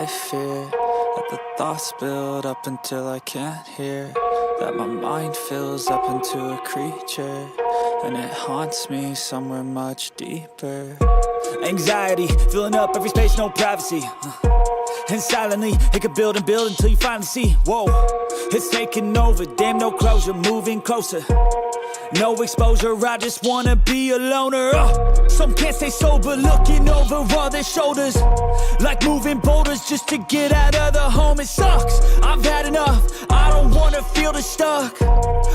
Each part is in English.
I fear that the thoughts build up until I can't hear, that my mind fills up into a creature, and it haunts me somewhere much deeper. Anxiety, filling up every space, no privacy. And silently, it could build and build until you finally see, whoa, it's taking over, damn no closure, moving closer. No exposure, I just wanna be a loner. Some can't stay sober, looking over all their shoulders, like moving boulders just to get out of the home. It sucks, I've had enough, I don't wanna feel the stuck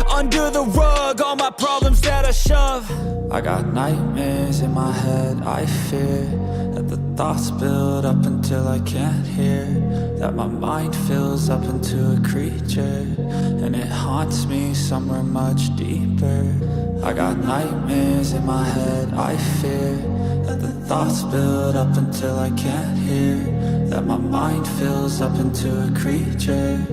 under the rug, all my problems that I shove. I got nightmares in my head, I fear that the thoughts build up until I can't hear, that my mind fills up into a creature, and it haunts me somewhere much deeper. I got nightmares in my head, I fear that the thoughts build up until I can't hear, that my mind fills up into a creature,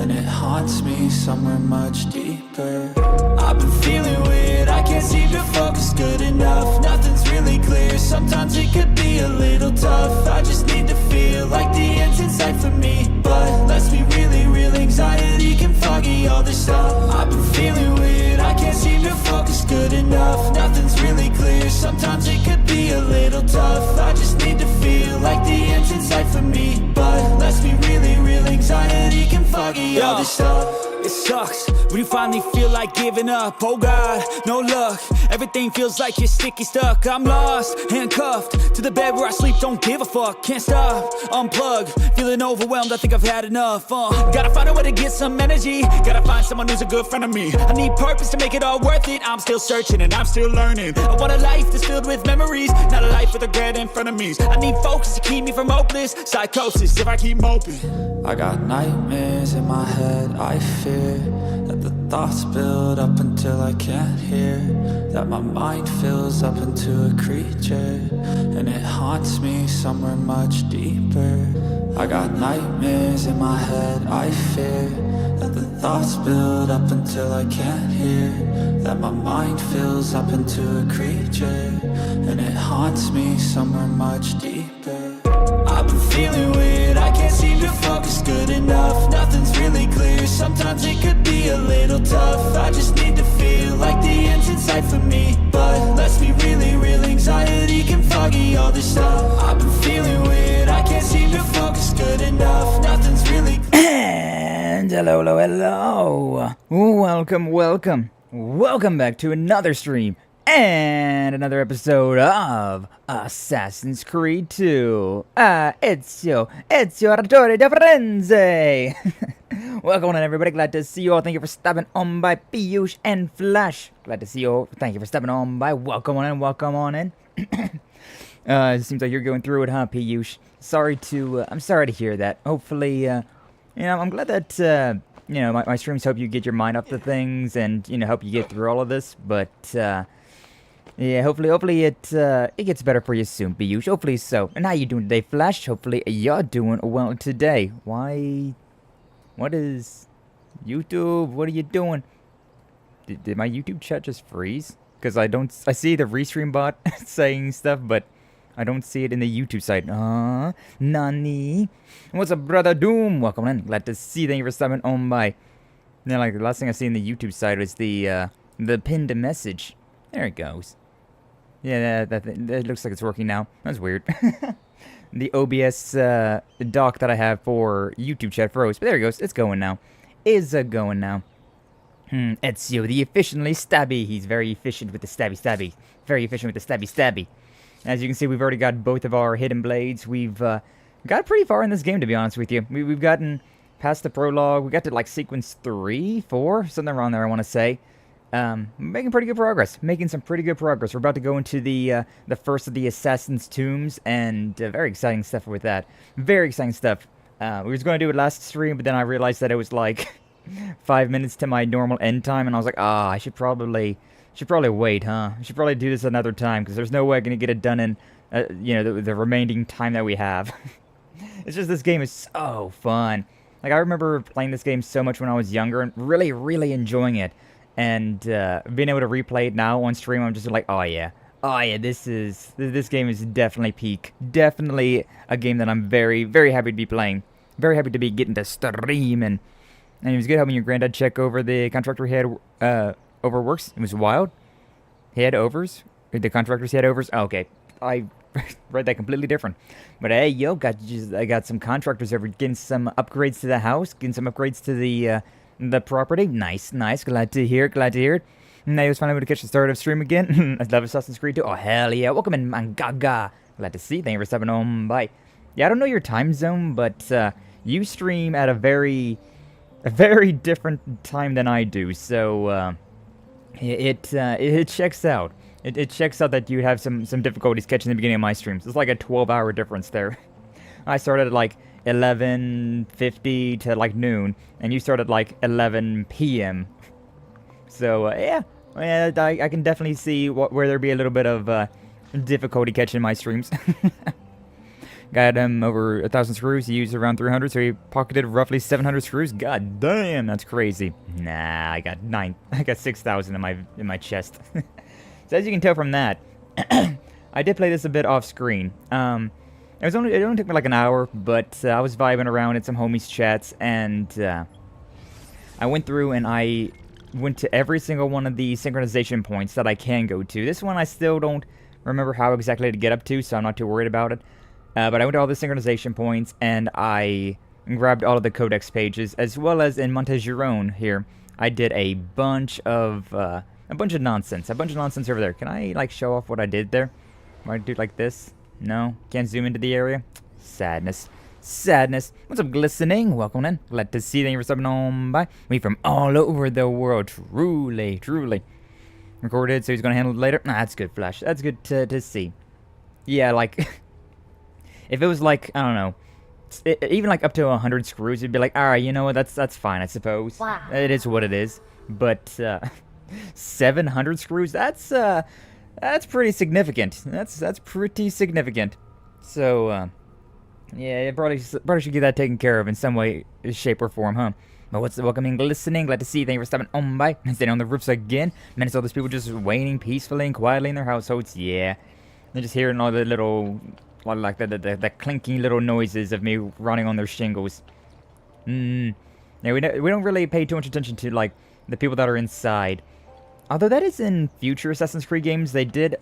and it haunts me somewhere much deeper. I've been feeling weird, I can't seem to focus good enough, nothing's really clear, sometimes it could be a little tough. I just need to feel like the end's in sight for me, but let's be really real, anxiety can foggy all this stuff. I've been feeling weird, I can't seem to focus good enough, nothing's really clear, sometimes it could be a little tough. I just need to feel like the end's in sight for me, but let's be really real, anxiety can foggy all this stuff. It sucks when you finally feel like giving up. Oh God, no luck, everything feels like you're sticky stuck. I'm lost, handcuffed to the bed where I sleep, don't give a fuck. Can't stop, unplug, feeling overwhelmed, I think I've had enough. Gotta find a way to get some energy, gotta find someone who's a good friend of me. I need purpose to make it all worth it, I'm still searching and I'm still learning. I want a life that's filled with memories, not a life with regret in front of me. I need focus to keep me from hopeless psychosis if I keep moping. I got nightmares in my head, I fear that the thoughts build up until I can't hear, that my mind fills up into a creature, and it haunts me somewhere much deeper. I got nightmares in my head, I fear that the thoughts build up until I can't hear, that my mind fills up into a creature, and it haunts me somewhere much deeper. I've been feeling weird, I can't seem to focus good enough, nothing's really clear, sometimes it could be a little tough. I just need to feel like the end's in sight for me, but let's be really real, anxiety can foggy all this stuff. I've been feeling weird, I can't seem to focus good enough, nothing's really clear. And hello, welcome back to another stream and another episode of Assassin's Creed 2. Ezio Auditore da Firenze. Welcome on everybody, glad to see you all. Thank you for stopping on by, Piyush and Flash. Glad to see you all. Thank you for stopping on by. Welcome on in. It seems like you're going through it, huh, Piyush? I'm sorry to hear that. Hopefully, I'm glad that, my streams help you get your mind off the things and, help you get through all of this. But, yeah, hopefully it gets better for you soon, Piyush. Hopefully so. And how you doing today, Flash? Hopefully you're doing well today. Why? What is YouTube? What are you doing? Did my YouTube chat just freeze? Because I see the restream bot saying stuff, but I don't see it in the YouTube site. Nani? What's up, brother Doom? Welcome in. Glad to see you. Thank you for stopping on by. Like the last thing I see in the YouTube site was the pinned message. There it goes. Yeah, that looks like it's working now. That's weird. The OBS dock that I have for YouTube chat froze, but there it goes. It's going now. Going now. Ezio, the efficiently stabby. He's very efficient with the stabby. Very efficient with the stabby. As you can see, we've already got both of our hidden blades. We've got pretty far in this game, to be honest with you. We've gotten past the prologue. We got to like sequence 3, 4, something around there, I want to say. Making pretty good progress. We're about to go into the first of the Assassin's Tombs, and very exciting stuff with that. Very exciting stuff. We was going to do it last stream, but then I realized that it was like 5 minutes to my normal end time, and I was like, I should probably wait, huh? I should probably do this another time, because there's no way I'm going to get it done in, the remaining time that we have. It's just this game is so fun. Like, I remember playing this game so much when I was younger, and really, really enjoying it. And being able to replay it now on stream, I'm just like, oh yeah, Oh yeah, this game is definitely peak. Definitely a game that I'm very, very happy to be playing. Very happy to be getting to stream, and it was good having your granddad check over the contractor he had over works. It was wild. He had overs. The contractors he had overs. Oh, okay, I read that completely different. But hey, yo, I got some contractors over getting some upgrades to the house, getting some upgrades to the property. Nice, nice. Glad to hear. Glad to hear it. And I was finally able to catch the start of stream again. I love Assassin's Creed 2. Oh, hell yeah. Welcome in, Mangaga. Glad to see you. Thank you for stepping on by. Yeah, I don't know your time zone, but you stream at a very different time than I do. So it checks out. It checks out that you have some difficulties catching the beginning of my streams. It's like a 12-hour difference there. I started at like 11:50 to like noon, and you started like 11 p.m. So yeah, I can definitely see where there'd be a little bit of difficulty catching my streams. Got him over 1,000 screws. He used around 300, so he pocketed roughly 700 screws. God damn, that's crazy. Nah, I got 6,000 in my chest. So as you can tell from that, I did play this a bit off screen. It only took me like an hour, but I was vibing around in some homies chats, and I went through and I went to every single one of the synchronization points that I can go to. This one I still don't remember how exactly to get up to, so I'm not too worried about it. But I went to all the synchronization points, and I grabbed all of the codex pages, as well as in Montegiron here. I did a bunch of nonsense. A bunch of nonsense over there. Can I, like, show off what I did there? Why do it like this? No? Can't zoom into the area? Sadness. Sadness. What's up, Glistening? Welcome in. Glad to see you. Thank you for stopping on by. We from all over the world. Truly, truly. Recorded, so he's gonna handle it later. Nah, that's good, Flash. That's good to see. Yeah, like, if it was like, I don't know, even like up to 100 screws, it'd be like, alright, you know what, that's fine, I suppose. Wow. It is what it is. But 700 screws, that's pretty significant. That's pretty significant. So, yeah, probably should get that taken care of in some way, shape, or form, huh? But what's the welcoming, listening? Glad to see you. Thank you for stopping on by. And staying on the roofs again. Man, it's all those people just waiting peacefully and quietly in their households. Yeah. They're just hearing all the little, like the clinking little noises of me running on their shingles. Yeah, we don't really pay too much attention to, like, the people that are inside. Although that is in future Assassin's Creed games, they did,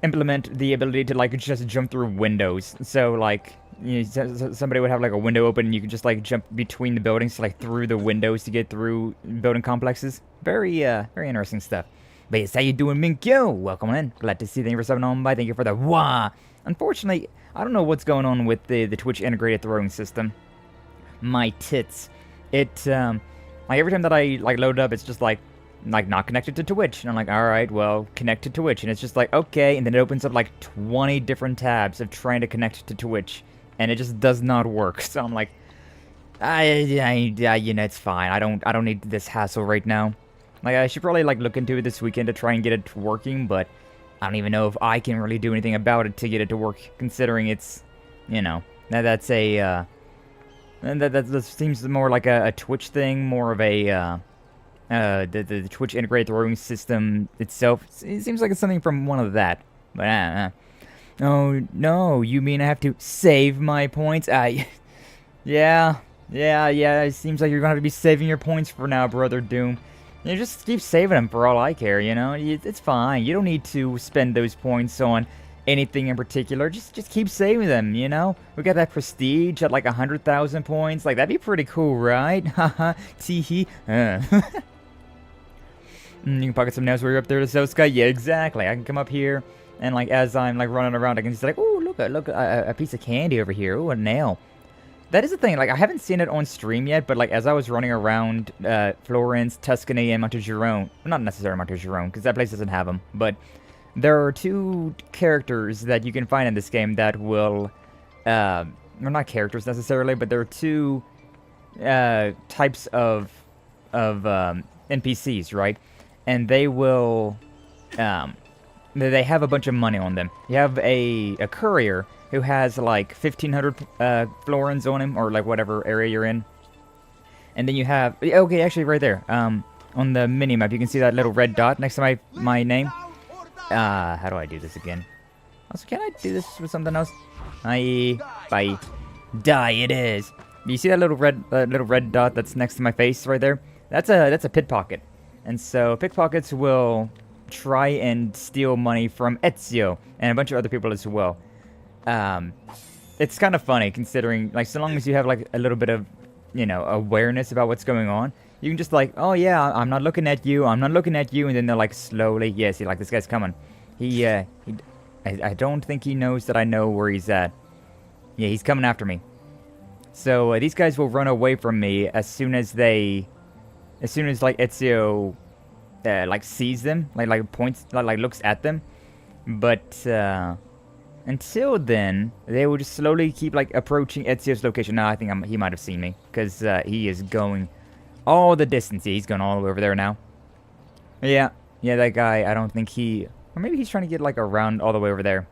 implement the ability to, like, just jump through windows. So, like, you know, somebody would have, like, a window open and you could just, like, jump between the buildings, like, through the windows to get through building complexes. Very interesting stuff. But yes, how you doing, Minkyo? Welcome in. Glad to see you. Thank you for stopping on by. Thank you for the wah. Unfortunately, I don't know what's going on with the Twitch integrated throwing system. My tits. It, like, every time that I, like, load up, it's just, like, not connected to Twitch. And I'm like, alright, well, connect to Twitch. And it's just like, okay. And then it opens up like 20 different tabs of trying to connect to Twitch. And it just does not work. So I'm like, you know, it's fine. I don't need this hassle right now. Like, I should probably, like, look into it this weekend to try and get it working. But I don't even know if I can really do anything about it to get it to work. Considering it's, you know, that seems more like a Twitch thing. More of a, the Twitch integrated throwing system itself, it seems like it's something from one of that. But, oh, no, you mean I have to save my points? Yeah, it seems like you're gonna have to be saving your points for now, Brother Doom. You just keep saving them for all I care, you know? It's fine. You don't need to spend those points on anything in particular. Just keep saving them, you know? We got that prestige at like 100,000 points. Like, that'd be pretty cool, right? Haha, teehee. You can pocket some nails while you're up there to sell Skye. Yeah, exactly. I can come up here, and like as I'm like running around, I can just like, oh, look a piece of candy over here. Oh, a nail. That is the thing. Like, I haven't seen it on stream yet, but like as I was running around Florence, Tuscany, and Montegiron, not necessarily Montegiron, because that place doesn't have them, but there are two characters that you can find in this game that will, well, not characters necessarily, but there are two types of NPCs, right? And they will, they have a bunch of money on them. You have a courier who has like 1,500 florins on him, or like whatever area you're in. And then you have, okay, actually right there, on the mini-map, you can see that little red dot next to my name. How do I do this again? Also, can I do this with something else? Bye. Die it is. You see that little red dot that's next to my face right there? That's a pickpocket. And so pickpockets will try and steal money from Ezio and a bunch of other people as well. It's kind of funny considering, like, so long as you have like a little bit of, you know, awareness about what's going on, you can just like, oh yeah, I'm not looking at you, I'm not looking at you, and then they're like slowly, yeah, see, like, this guy's coming. I don't think he knows that I know where he's at. Yeah, he's coming after me. So these guys will run away from me as soon as like Ezio like sees them, like points, like looks at them. But until then, they will just slowly keep like approaching Ezio's location. Now I think he might have seen me because he is going all the distance. He's going all the way over there now. Yeah, that guy. I don't think he, or maybe he's trying to get like around all the way over there.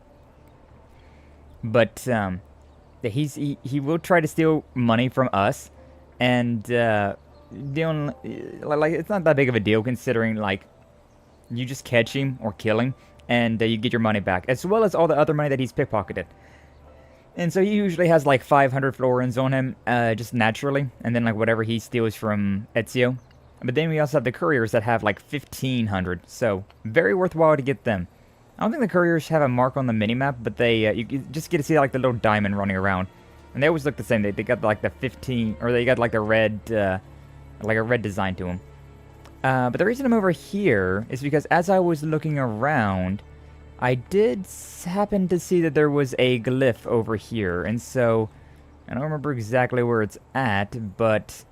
But he will try to steal money from us, and the only, like, it's not that big of a deal considering like you just catch him or kill him and you get your money back, as well as all the other money that he's pickpocketed. And so he usually has like 500 florins on him, just naturally, and then like whatever he steals from Ezio. But then we also have the couriers that have like 1,500, so very worthwhile to get them. I don't think the couriers have a mark on the minimap, but they you just get to see like the little diamond running around, and they always look the same. They got like the 15, or they got like the red, like a red design to them. But the reason I'm over here is because as I was looking around, I did happen to see that there was a glyph over here, and so I don't remember exactly where it's at, but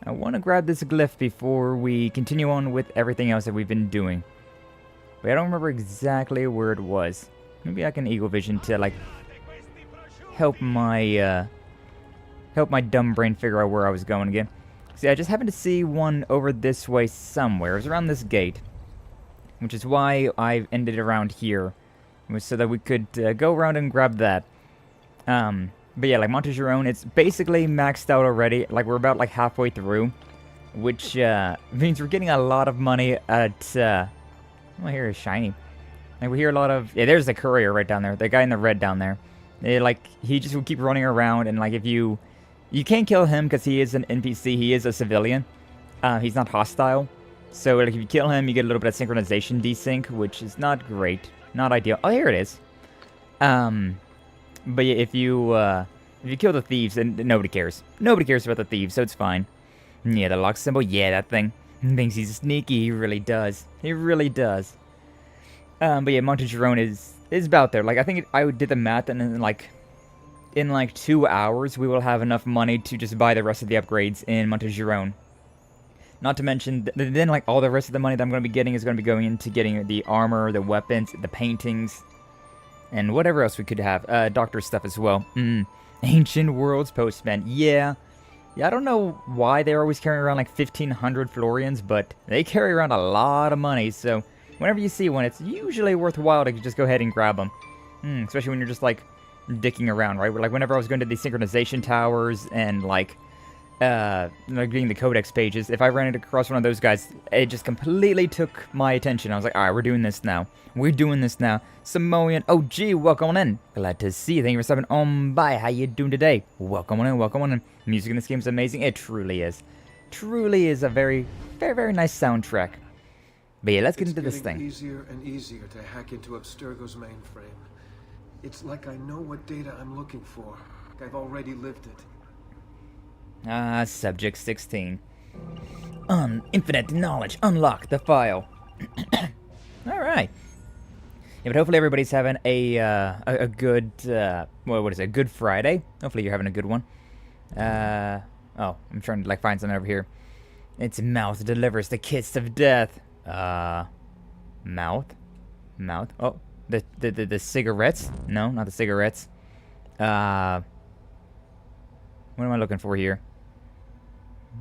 I want to grab this glyph before we continue on with everything else that we've been doing. But I don't remember exactly where it was. Maybe I can eagle vision to like help my dumb brain figure out where I was going again. See, I just happened to see one over this way somewhere. It was around this gate, which is why I ended around here, was so that we could go around and grab that. But yeah, like Montegiron, it's basically maxed out already. Like, we're about like halfway through, which means we're getting a lot of money at. Oh, here is shiny. Like, we hear a lot of. Yeah, there's the courier right down there. The guy in the red down there. He just will keep running around, and like if you can't kill him because he is an NPC. He is a civilian. He's not hostile. So like if you kill him, you get a little bit of synchronization desync, which is not great, not ideal. Oh, here it is. But yeah, if you kill the thieves, then nobody cares. Nobody cares about the thieves, so it's fine. Yeah, the lock symbol. Yeah, that thing thinks he's sneaky. He really does. He really does. But yeah, Montegiron is about there. Like I think I did the math, and in like 2 hours, we will have enough money to just buy the rest of the upgrades in Montegiron. Not to mention, then like all the rest of the money that I'm going to be getting is going to be going into getting the armor, the weapons, the paintings, and whatever else we could have. Doctor stuff as well. Ancient Worlds Postman. Yeah, I don't know why they're always carrying around like 1,500 florians, but they carry around a lot of money. So whenever you see one, it's usually worthwhile to just go ahead and grab them. Especially when you're just like dicking around, right? Like whenever I was going to the synchronization towers and like getting the codex pages, if I ran across one of those guys, it just completely took my attention. I was like, all right, we're doing this now. We're doing this now. Samoan OG, welcome on in. Glad to see you. Thank you for stopping on by. How you doing today? Welcome on in. Welcome on in. Music in this game is amazing. It truly is. Truly is a very, very, very nice soundtrack. But yeah, let's get into this thing. It's getting easier and easier to hack into Abstergo's mainframe. It's like I know what data I'm looking for. I've already lived it. Subject 16. Infinite knowledge. Unlock the file. Alright. Yeah, but hopefully everybody's having a good, what is it? A good Friday? Hopefully you're having a good one. Oh, I'm trying to, like, find something over here. Its mouth delivers the kiss of death. Mouth? Oh, the cigarettes? No, not the cigarettes. What am I looking for here?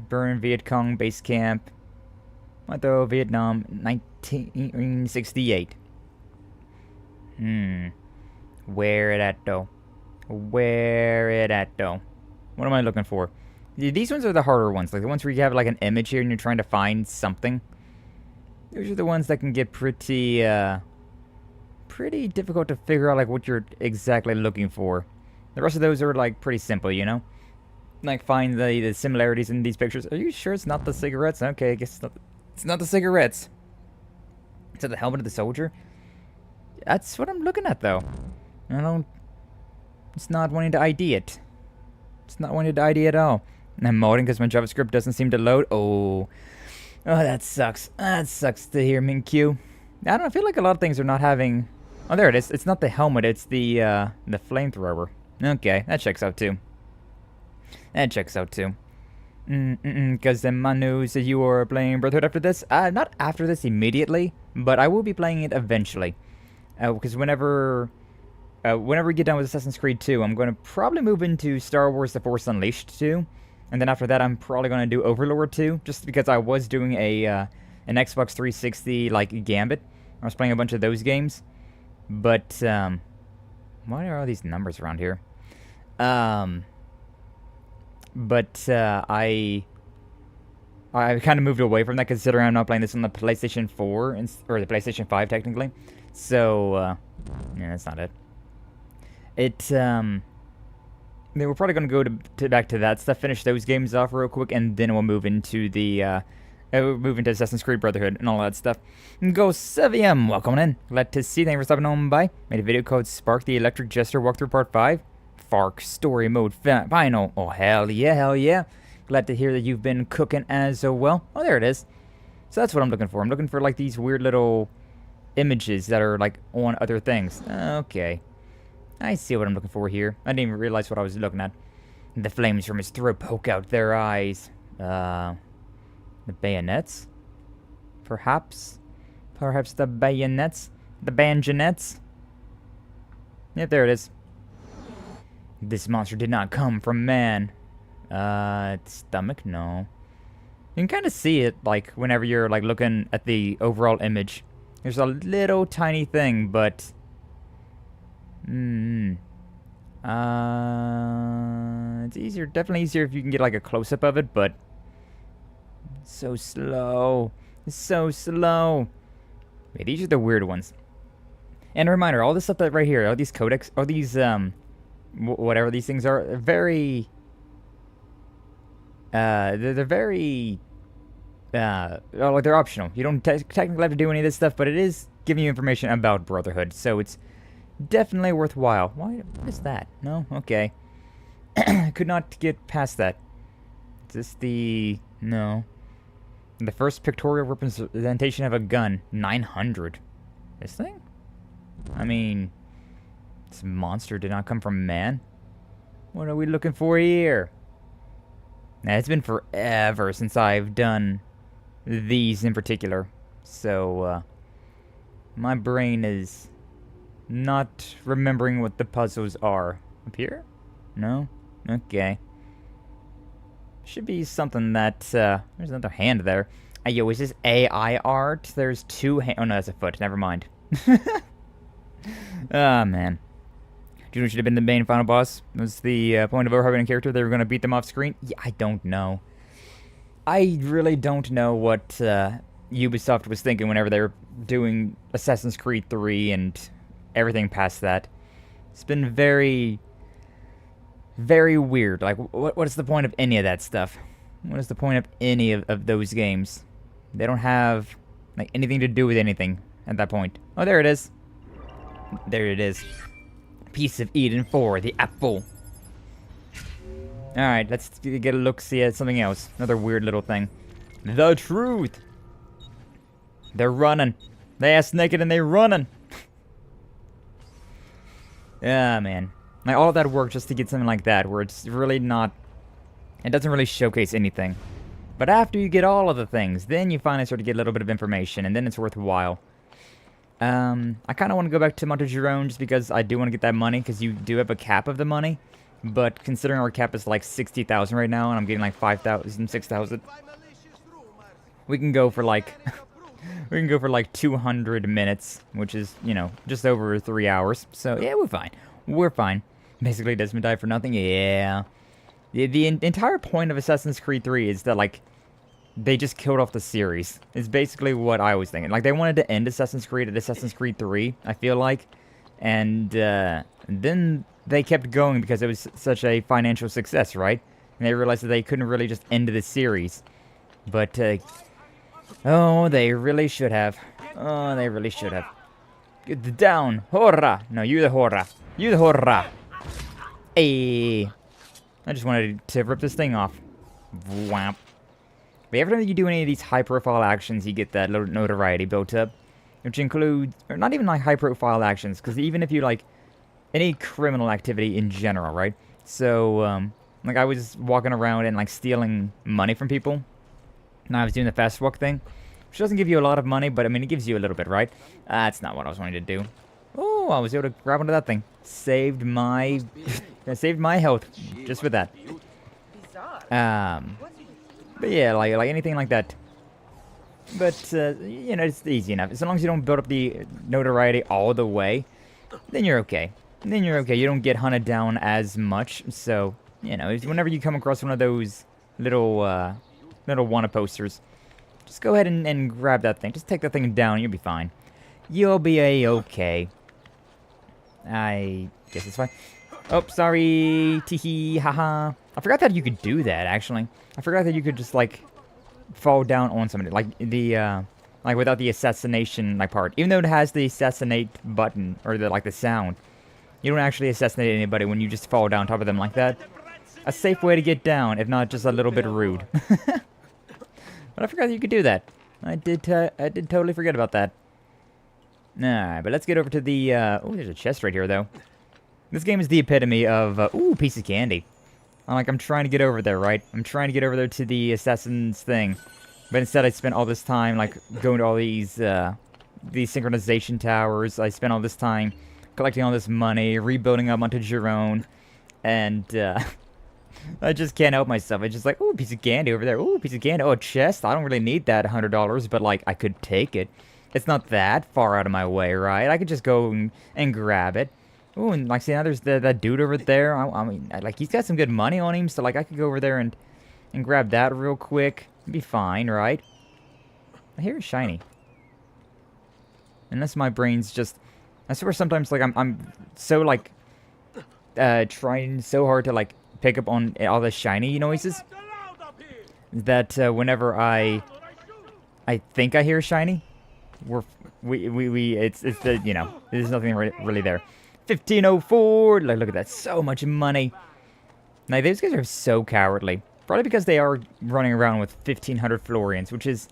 Burn Viet Cong base camp. Mato, Vietnam, 1968. Where it at though? Where it at though? What am I looking for? These ones are the harder ones. Like the ones where you have like an image here and you're trying to find something. Those are the ones that can get pretty pretty difficult to figure out, like, what you're exactly looking for. The rest of those are, like, pretty simple, you know? Like, find the similarities in these pictures. Are you sure it's not the cigarettes? Okay, I guess it's not the cigarettes. Is it the helmet of the soldier? That's what I'm looking at, though. I don't... It's not wanting to ID it. It's not wanting to ID at all. And I'm modding because my JavaScript doesn't seem to load. Oh, that sucks. That sucks to hear, Minkyu. I don't know, I feel like a lot of things are not having... Oh, there it is. It's not the helmet, it's the flamethrower. Okay, that checks out too. That checks out too. Because then my news that you are playing Brotherhood after this? Not after this immediately, but I will be playing it eventually. Because whenever we get done with Assassin's Creed 2, I'm going to probably move into Star Wars The Force Unleashed 2. And then after that, I'm probably going to do Overlord 2, just because I was doing an Xbox 360, like, Gambit. I was playing a bunch of those games. But, why are all these numbers around here? I kind of moved away from that, considering I'm not playing this on the PlayStation 4, or the PlayStation 5, technically. So, yeah, that's not it. We're probably going to go back to that stuff, finish those games off real quick, and then we'll move into Assassin's Creed Brotherhood and all that stuff. Go Sevium, welcome in. Glad to see you. Thank you for stopping on by. Made a video called Spark the Electric Jester Walkthrough Part 5. Fark Story Mode Final. Oh, hell yeah, hell yeah. Glad to hear that you've been cooking as well. Oh, there it is. So that's what I'm looking for. I'm looking for, like, these weird little images that are, like, on other things. Okay. I see what I'm looking for here. I didn't even realize what I was looking at. The flames from his throat poke out their eyes. The bayonets? Perhaps? Perhaps the bayonets? The banjonets? Yep, there it is. This monster did not come from man. Its stomach? No. You can kind of see it, like, whenever you're, like, looking at the overall image. There's a little tiny thing, but... it's easier, definitely easier if you can get, like, a close-up of it, but... So slow. It's so slow. Wait, these are the weird ones. And a reminder, all this stuff that right here, all these codecs, all these, whatever these things are, they're very... they're very... like, they're optional. You don't technically have to do any of this stuff, but it is giving you information about Brotherhood, so it's definitely worthwhile. What is that? No? Okay. Could not get past that. Is this the... No. The first pictorial representation of a gun. 900. This thing? I mean... This monster did not come from man? What are we looking for here? Now, it's been forever since I've done these in particular. So, my brain is not remembering what the puzzles are. Up here? No? Okay. Should be something that, there's another hand there. Yo, is this AI art? There's two hands. Oh, no, that's a foot. Never mind. Ah, man. Do you know what should have been the main final boss? Was the point of overhaving a character? They were going to beat them off screen? Yeah, I don't know. I really don't know what Ubisoft was thinking whenever they were doing Assassin's Creed 3 and everything past that. It's been very, very weird. Like, what is the point of any of that stuff? What is the point of any of those games? They don't have, like, anything to do with anything at that point. Oh, there it is. There it is. Piece of Eden 4, the apple. Alright, let's get a look-see at something else. Another weird little thing. The truth! They're running. They ass naked and they're running. Ah, man. Like, all of that work just to get something like that, where it's really not... It doesn't really showcase anything. But after you get all of the things, then you finally start to get a little bit of information, and then it's worthwhile. I kind of want to go back to Montegiron just because I do want to get that money, because you do have a cap of the money. But considering our cap is like 60,000 right now, and I'm getting like 5,000, 6,000, we can go for like... we can go for like 200 minutes, which is, you know, just over 3 hours. So, yeah, we're fine. We're fine. Basically, Desmond died for nothing. Yeah. The entire point of Assassin's Creed 3 is that, like, they just killed off the series. It's basically what I was thinking. Like, they wanted to end Assassin's Creed at Assassin's Creed 3, I feel like. And then they kept going because it was such a financial success, right? And they realized that they couldn't really just end the series. But, oh, they really should have. Oh, they really should have. Get down. Horra. No, you the horra. You the horra. Hey. I just wanted to rip this thing off. Wham. But every time you do any of these high-profile actions, you get that notoriety built up. Which includes, or not even like high-profile actions, because even if you like any criminal activity in general, right? So, like I was walking around and like stealing money from people. And I was doing the fast walk thing. Which doesn't give you a lot of money, but I mean, it gives you a little bit, right? That's not what I was wanting to do. Oh, I was able to grab onto that thing. Saved my... saved my health just with that. But yeah, like anything like that. But, you know, it's easy enough. As long as you don't build up the notoriety all the way, then you're okay. Then you're okay. You don't get hunted down as much. So, you know, whenever you come across one of those little, little wanna posters, just go ahead and grab that thing. Just take that thing down. You'll be fine. You'll be a-okay. I guess it's fine. Oh, sorry. Teehee. Haha. I forgot that you could do that, actually. I forgot that you could just, like, fall down on somebody. Like, the, like, without the assassination, like, part. Even though it has the assassinate button, or the, like, the sound. You don't actually assassinate anybody when you just fall down on top of them like that. A safe way to get down, if not just a little bit rude. But I forgot that you could do that. I did totally forget about that. Alright, but let's get over to the, oh, there's a chest right here, though. This game is the epitome of, ooh, piece of candy. I'm trying to get over there, right? I'm trying to get over there to the assassin's thing. But instead I spent all this time, like, going to all these synchronization towers. I spent all this time collecting all this money, rebuilding up onto Jerome. And, I just can't help myself. It's just like, ooh, piece of candy over there. Ooh, piece of candy. Oh, a chest. I don't really need that $100, but, like, I could take it. It's not that far out of my way, right? I could just go and grab it. Ooh, and, like, see, now there's that dude over there. I mean, like, he's got some good money on him, so, like, I could go over there and grab that real quick. It'd be fine, right? I hear it's shiny. Unless my brain's just... I swear sometimes, like, I'm so, like, trying so hard to, like, pick up on all the shiny noises that whenever I think I hear shiny, it's the, you know, there's nothing really there. 1504, like, look at that, so much money. Like, these guys are so cowardly. Probably because they are running around with 1,500 florians, which is,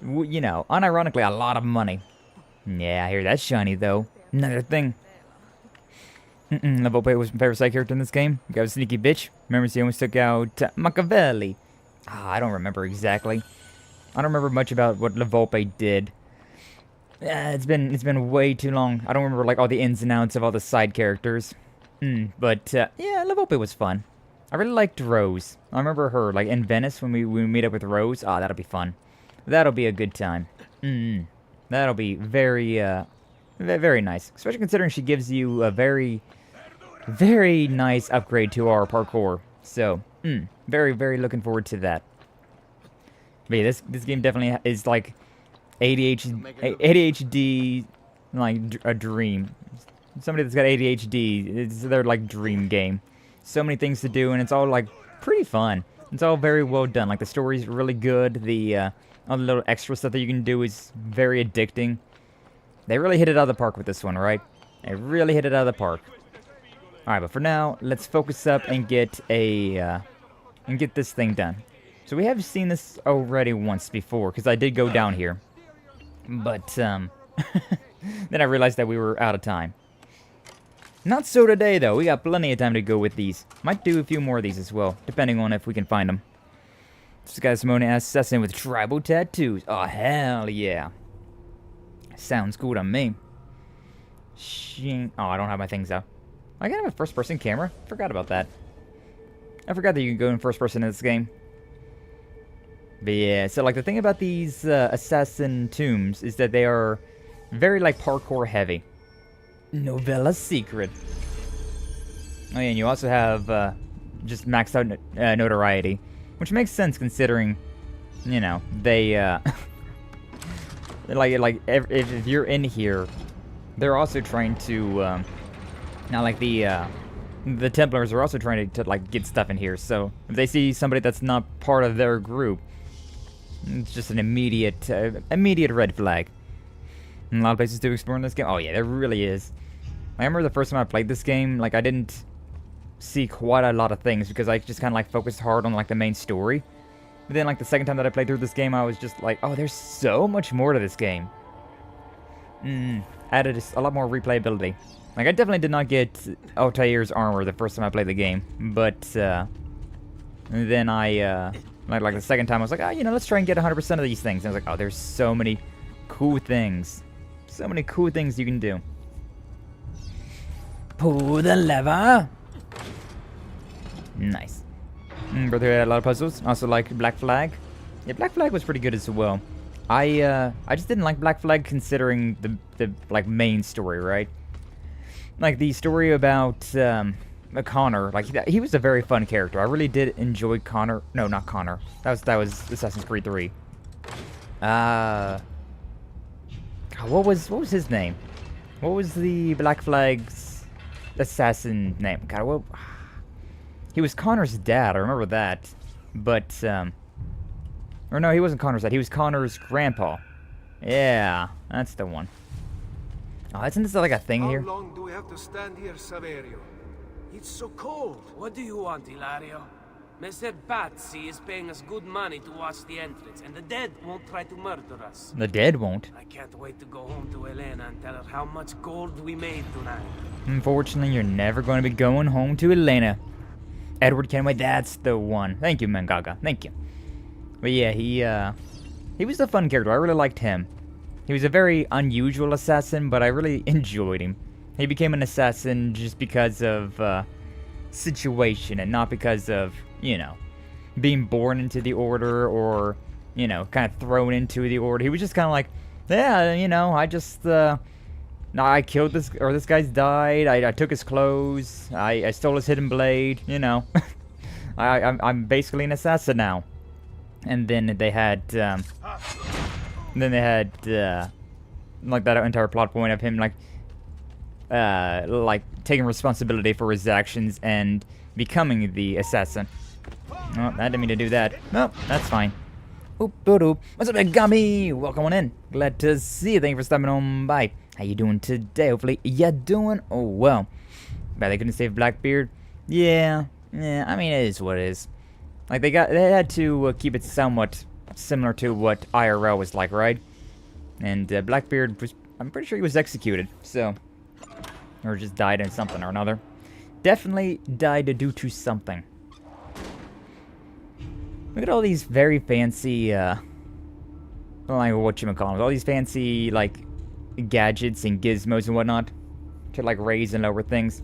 you know, unironically a lot of money. Yeah, I hear that shiny, though. Another thing. Level was my favorite side character in this game. Guy was a sneaky bitch. Remember, he almost took out Machiavelli. I don't remember exactly. I don't remember much about what Levolpe did. It's been way too long. I don't remember, like, all the ins and outs of all the side characters. But, yeah, Levolpe was fun. I really liked Rose. I remember her, like, in Venice when we meet up with Rose. Ah, that'll be fun. That'll be a good time. That'll be very, very nice. Especially considering she gives you a very, very nice upgrade to our parkour. So, very, very looking forward to that. But yeah, this game definitely is, like, ADHD, like, a dream. Somebody that's got ADHD, it's their, like, dream game. So many things to do, and it's all, like, pretty fun. It's all very well done. Like, the story's really good. The, all the little extra stuff that you can do is very addicting. They really hit it out of the park with this one, right? They really hit it out of the park. Alright, but for now, let's focus up and get this thing done. So we have seen this already once before, because I did go down here. But, then I realized that we were out of time. Not so today, though. We got plenty of time to go with these. Might do a few more of these as well, depending on if we can find them. This guy's Simone assassin with tribal tattoos. Oh, hell yeah. Sounds cool to me. Oh, I don't have my things out. I can have a first-person camera? Forgot about that. I forgot that you can go in first-person in this game. But yeah, so, like, the thing about these assassin tombs is that they are very, like, parkour-heavy. Novella Secret. Oh, yeah, and you also have just maxed out notoriety, which makes sense considering you know, they, if you're in here, they're also trying to, now, like, the Templars are also trying to, like, get stuff in here, so if they see somebody that's not part of their group, it's just an immediate red flag. And a lot of places to explore in this game. Oh yeah, there really is. I remember the first time I played this game, like, I didn't see quite a lot of things because I just kind of, like, focused hard on, like, the main story. But then, like, the second time that I played through this game, I was just like, oh, there's so much more to this game. Added a lot more replayability. Like, I definitely did not get Altair's armor the first time I played the game, but then I, like the second time, I was like, oh, you know, let's try and get 100% of these things. And I was like, oh, there's so many cool things. So many cool things you can do. Pull the lever. Nice. Brother had a lot of puzzles. Also like Black Flag. Yeah, Black Flag was pretty good as well. I just didn't like Black Flag considering the like main story, right? Like the story about Connor. Like he was a very fun character. I really did enjoy Connor. No, not Connor. That was Assassin's Creed 3. What was his name? What was the Black Flag's assassin name? God, what? He was Connor's dad. I remember that. But or no, he wasn't Connor's dad. He was Connor's grandpa. Yeah, that's the one. Oh, isn't this like a thing here? How long do we have to stand here, Saverio? It's so cold. What do you want, Hilario? Mr. Pazzi is paying us good money to watch the entrance, and the dead won't try to murder us. The dead won't? I can't wait to go home to Elena and tell her how much gold we made tonight. Unfortunately, you're never going to be going home to Elena. Edward Kenway, that's the one. Thank you, Mangaga. Thank you. But yeah, he was a fun character. I really liked him. He was a very unusual assassin, but I really enjoyed him. He became an assassin just because of situation and not because of, you know, being born into the order or, you know, kind of thrown into the order. He was just kind of like, yeah, you know, I just, I killed this, or this guy's died, I took his clothes, I stole his hidden blade, you know. I'm basically an assassin now. And then they had, like that entire plot point of him, like taking responsibility for his actions and becoming the assassin. Oh, I didn't mean to do that. No, that's fine. Oop-a-doop. What's up, Gummy? Welcome on in. Glad to see you. Thank you for stopping on by. How you doing today? Hopefully you're doing well. Bad they couldn't save Blackbeard. Yeah. I mean, it is what it is. Like they had to keep it somewhat similar to what IRL was like, right? And Blackbeard was, I'm pretty sure he was executed. So, or just died in something or another. Definitely died due to something. Look at all these very fancy, like whatchamacallit, all these fancy, like, gadgets and gizmos and whatnot to, like, raise and lower things.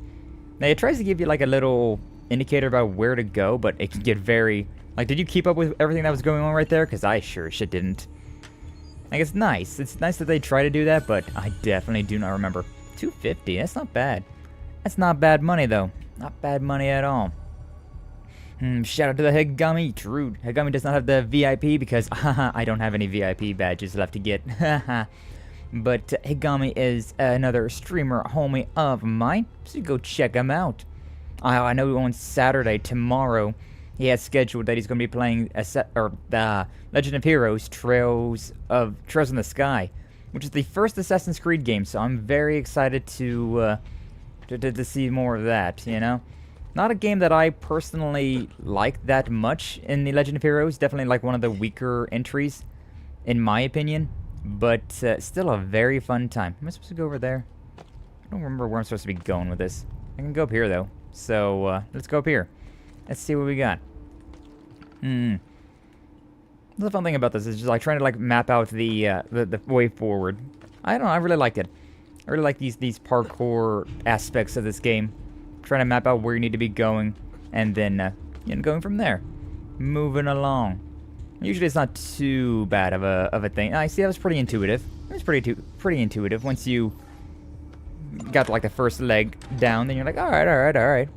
Now, it tries to give you, like, a little indicator about where to go, but it can get very, like, did you keep up with everything that was going on right there? Because I sure shit didn't. Like, it's nice. It's nice that they try to do that, but I definitely do not remember. 250, that's not bad. That's not bad money, though. Not bad money at all. Shout out to the Hegami. True. Hegami does not have the VIP because I don't have any VIP badges left to get. But Hegami is another streamer homie of mine, so go check him out. I know on Saturday, tomorrow, he has scheduled that he's going to be playing Legend of Heroes: Trails in the Sky, which is the first Assassin's Creed game. So I'm very excited to see more of that. You know. Not a game that I personally like that much in the Legend of Heroes. Definitely like one of the weaker entries, in my opinion. But still a very fun time. Am I supposed to go over there? I don't remember where I'm supposed to be going with this. I can go up here, though. So, let's go up here. Let's see what we got. The fun thing about this is just like trying to like map out the way forward. I don't know, I really liked it. I really like these parkour aspects of this game. Trying to map out where you need to be going, and then you know, going from there, moving along. Usually, it's not too bad of a thing. I see that was pretty intuitive. It was pretty intuitive. Once you got like the first leg down, then you're like, all right.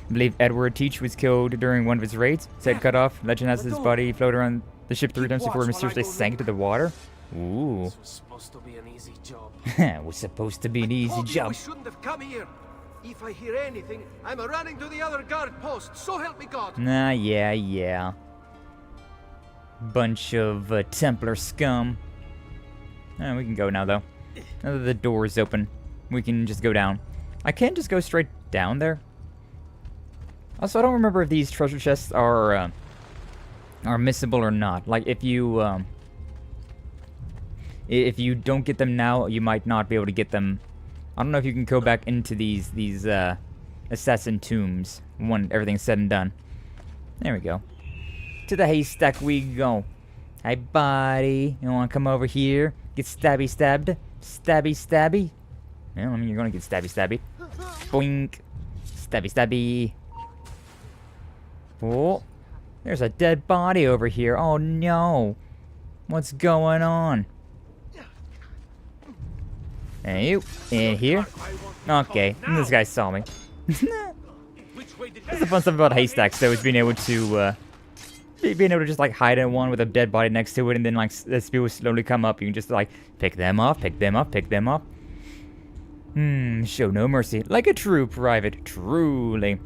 I believe Edward Teach was killed during one of his raids. His head cut off. Legend has his body float around the ship 3 times before it mysteriously sank into the water. Ooh. This was supposed to be an easy job. It was supposed to be an easy Told you job. we shouldn't have come here. If I hear anything, I'm running to the other guard post. So help me God. Nah, yeah. Bunch of Templar scum. We can go now, though. Now that the door is open, we can just go down. I can just go straight down there. Also, I don't remember if these treasure chests are missable or not. Like, if you don't get them now, you might not be able to get them. I don't know if you can go back into these assassin tombs when everything's said and done. There we go. To the haystack we go. Hey, buddy, you wanna come over here? Get stabby stabbed? Stabby stabby? Well, I mean, you're gonna get stabby stabby. Boink. Stabby stabby. Oh, there's a dead body over here. Oh no. What's going on? Hey, you in here? Okay, this guy saw me. That's the fun stuff about haystacks, though, is being able to just like hide in one with a dead body next to it, and then like as people slowly come up, you can just like pick them up, pick them up, pick them up. Show no mercy, like a true private, truly.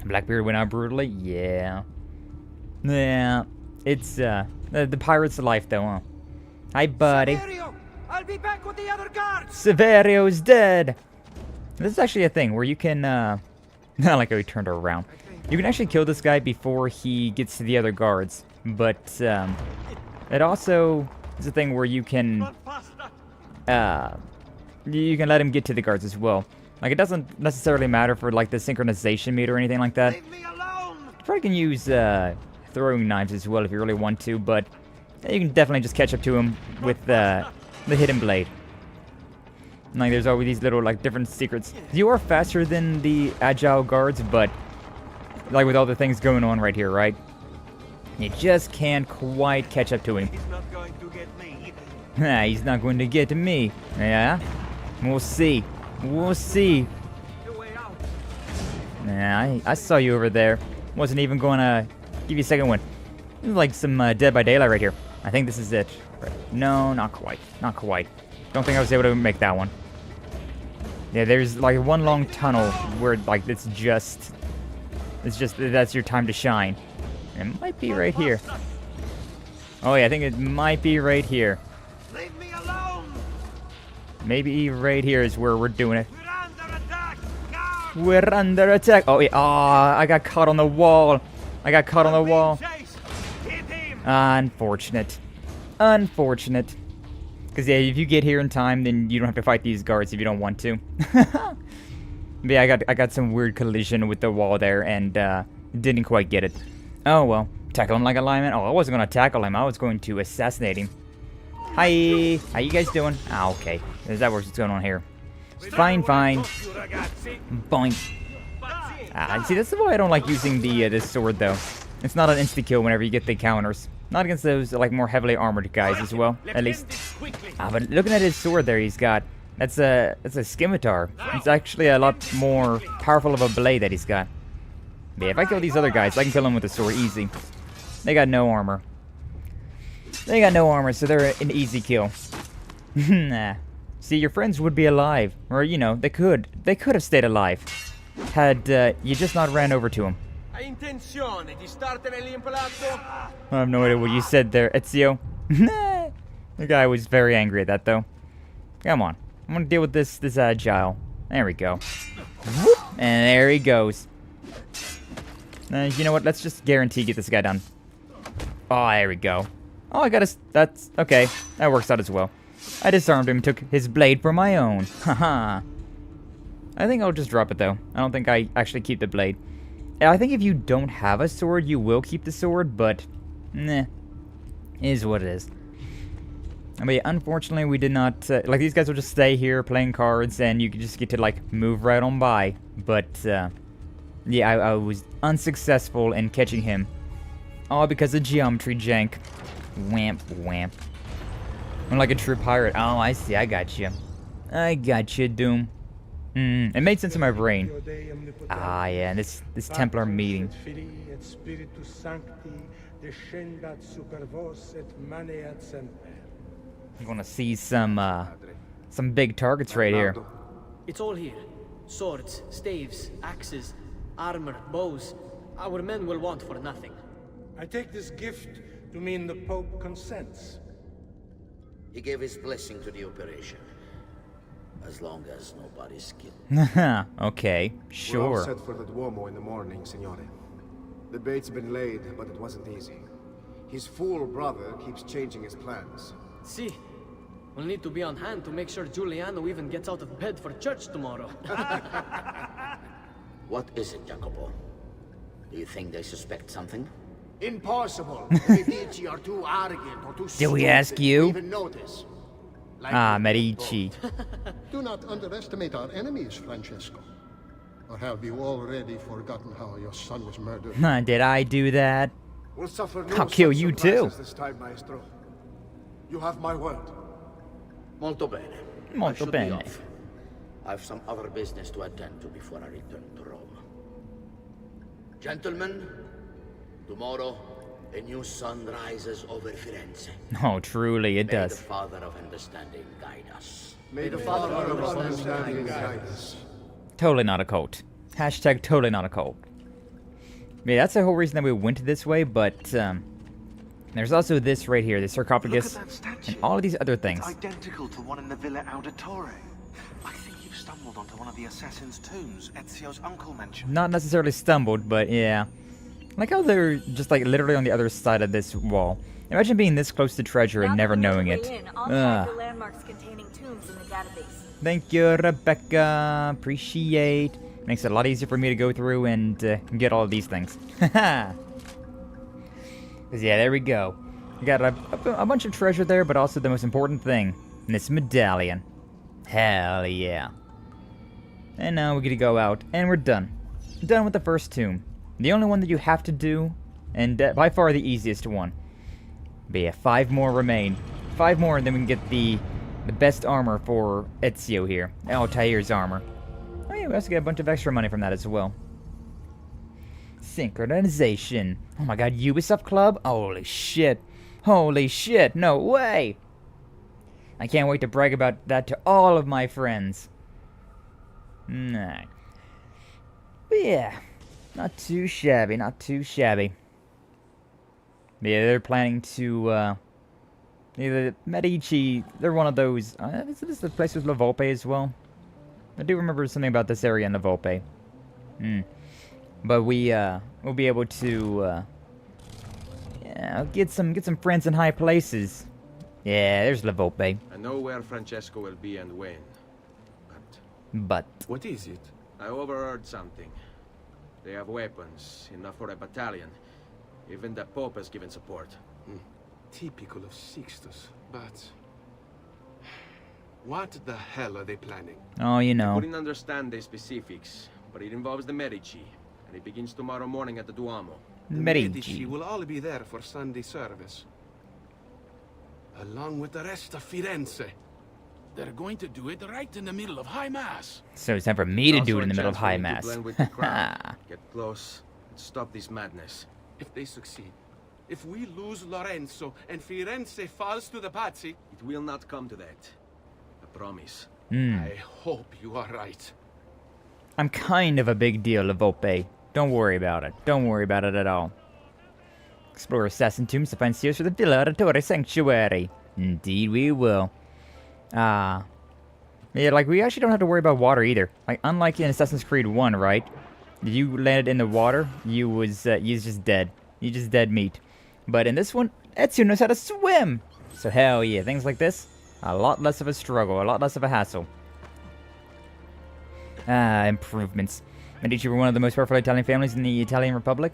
Blackbeard went out brutally, yeah. It's the pirate's life, though, huh? Hi, buddy. Severio, I'll be back with the other guards. Severio's dead. This is actually a thing where you can, not like how he turned around. You can actually kill this guy before he gets to the other guards, but it also is a thing where you can let him get to the guards as well. Like, it doesn't necessarily matter for like the synchronization meter or anything like that. Leave me alone. You probably can use throwing knives as well if you really want to, but you can definitely just catch up to him with the hidden blade. And, like, there's always these little like different secrets. You are faster than the agile guards, but like with all the things going on right here, right? You just can't quite catch up to him. He's not going to get me. He's not going to get me. Yeah? We'll see. We'll see. The way out. Nah, I saw you over there. Wasn't even going to give you a second one. This is like some Dead by Daylight right here. I think this is it. Right. No, not quite. Not quite. Don't think I was able to make that one. Yeah, there's like one long tunnel where like that's your time to shine. It might be right here. Oh yeah, I think it might be right here. Leave me alone. Maybe right here is where we're doing it. We're under attack. Guard. We're under attack. Oh yeah. Oh, I got caught on the wall. I got caught on the wall. Chase. Hit him. Unfortunate. Unfortunate. Because yeah, if you get here in time, then you don't have to fight these guards if you don't want to. But yeah, I got some weird collision with the wall there, and didn't quite get it. Oh well, tackle him like a lineman. Oh, I wasn't gonna tackle him. I was going to assassinate him. Hi, how you guys doing? Ah, okay. Is that what's going on here? Fine, fine. Boink. See, that's why I don't like using the this sword though. It's not an insta kill whenever you get the counters. Not against those like more heavily armored guys as well, at least. But looking at his sword there, he's got that's a scimitar. It's actually a lot more powerful of a blade that he's got. But yeah, if I kill these other guys, I can kill them with a sword easy. They got no armor. They got no armor, so they're an easy kill. Nah. See, your friends would be alive, or you know, they could have stayed alive, had you just not ran over to them. Hai intenzione di startene l'impalato? I have no idea what you said there, Ezio. The guy was very angry at that, though. Come on. I'm gonna deal with this agile. There we go. Whoop, and there he goes. You know what? Let's just guarantee get this guy done. Oh, there we go. Oh, I got a... That's... Okay. That works out as well. I disarmed him and took his blade for my own. Haha. I think I'll just drop it, though. I don't think I actually keep the blade. I think if you don't have a sword, you will keep the sword, but... Nah. Is what it is. But yeah, unfortunately, we did not... like, these guys will just stay here playing cards, and you can just get to, like, move right on by. But, yeah, I was unsuccessful in catching him. All because of geometry jank. Whamp, whamp. I'm like a true pirate. Oh, I see. I got you. I got you, Doom. It made sense in my brain. Ah, yeah, this Templar meeting. I'm gonna see some big targets right here. It's all here. Swords, staves, axes, armor, bows. Our men will want for nothing. I take this gift to mean the Pope consents. He gave his blessing to the operation. As long as nobody's killed. Okay, We're all sure. set for the Duomo in the morning, Signore. The bait's been laid, but it wasn't easy. His fool brother keeps changing his plans. See, we'll need to be on hand to make sure Giuliano even gets out of bed for church tomorrow. What is it, Jacopo? Do you think they suspect something? Impossible. The Medici are too arrogant or too Did we stupid ask to you? even notice. Like Ah, you Medici. Do not underestimate our enemies, Francesco. Or have you already forgotten how your son was murdered? Did I do that? We'll suffer no I'll kill such you too. surprises this time, Maestro. You have my word. Molto bene. I Molto should bene. be off. I've some other business to attend to before I return to Rome. Gentlemen, tomorrow a new sun rises over Firenze. Oh, truly, it May the does. Father of Understanding guide us. May the Father of understanding guide us. Totally not a cult. Hashtag totally not a cult. Yeah, that's the whole reason that we went this way, but there's also this right here, the sarcophagus, Look at that statue. and all of these other things. It's identical to one in the Villa Auditore. I think you've stumbled onto one of the assassin's tombs Ezio's uncle mentioned. Not necessarily stumbled, but yeah. Like how they're just like literally on the other side of this wall. Imagine being this close to treasure and never knowing it. I'll tag the landmarks containing tombs in the database. Thank you, Rebecca. Appreciate. Makes it a lot easier for me to go through and get all of these things. Haha. Yeah, there we go. We got a bunch of treasure there, but also the most important thing, this medallion. Hell yeah. And now we get to go out, and we're done. Done with the first tomb. The only one that you have to do, and by far the easiest one. But yeah, 5 more remain. 5 more, and then we can get the best armor for Ezio here. Altair's armor. Oh yeah, we also get a bunch of extra money from that as well. Synchronization. Oh my god, Ubisoft Club? Holy shit. Holy shit, no way! I can't wait to brag about that to all of my friends. Nah. But yeah, not too shabby, not too shabby. Yeah, they're planning to, the Medici, they're one of those, is this the place with La Volpe as well? I do remember something about this area in La Volpe. But we'll be able to, yeah, get some friends in high places. Yeah, there's La Volpe. I know where Francesco will be and when. But What is it? I overheard something. They have weapons, enough for a battalion. Even the Pope has given support. Typical of Sixtus, but... What the hell are they planning? oh, you I know. couldn't understand the specifics, but it involves the Medici, and it begins tomorrow morning at the Duomo. The Medici. will all be there for Sunday service. Along with the rest of Firenze. They're going to do it right in the middle of High Mass. So it's time for me to Also do it a in the middle of chance for High me to Mass. blend with the crowd, get close, and stop this madness. If they succeed. If we lose Lorenzo and Firenze falls to the Pazzi, It will not come to that. I promise. I hope you are right. I'm kind of a big deal, La Volpe. Don't worry about it. Don't worry about it at all. Explore assassin tombs to find seals for the Villa Auditore Sanctuary. Indeed we will. Yeah, like, we actually don't have to worry about water either. Like, unlike in Assassin's Creed 1, right? If you landed in the water, you was just dead. You just dead meat. But in this one, Ezio knows how to swim! So hell yeah, things like this, a lot less of a struggle, a lot less of a hassle. Improvements. Medici were one of the most powerful Italian families in the Italian Republic.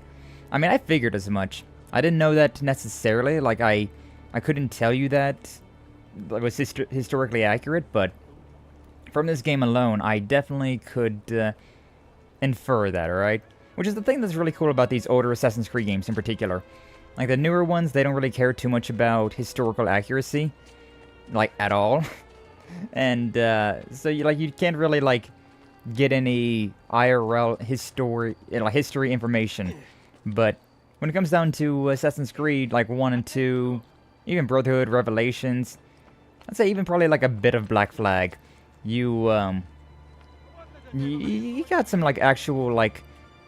I mean, I figured as much. I didn't know that necessarily, like, I couldn't tell you that was historically accurate, but from this game alone, I definitely could infer that, alright? Which is the thing that's really cool about these older Assassin's Creed games in particular. Like, the newer ones, they don't really care too much about historical accuracy. Like, at all. And, so you can't really, like, get any IRL history information. But when it comes down to Assassin's Creed, like 1 and 2, even Brotherhood, Revelations, I'd say even probably like a bit of Black Flag, you got some actual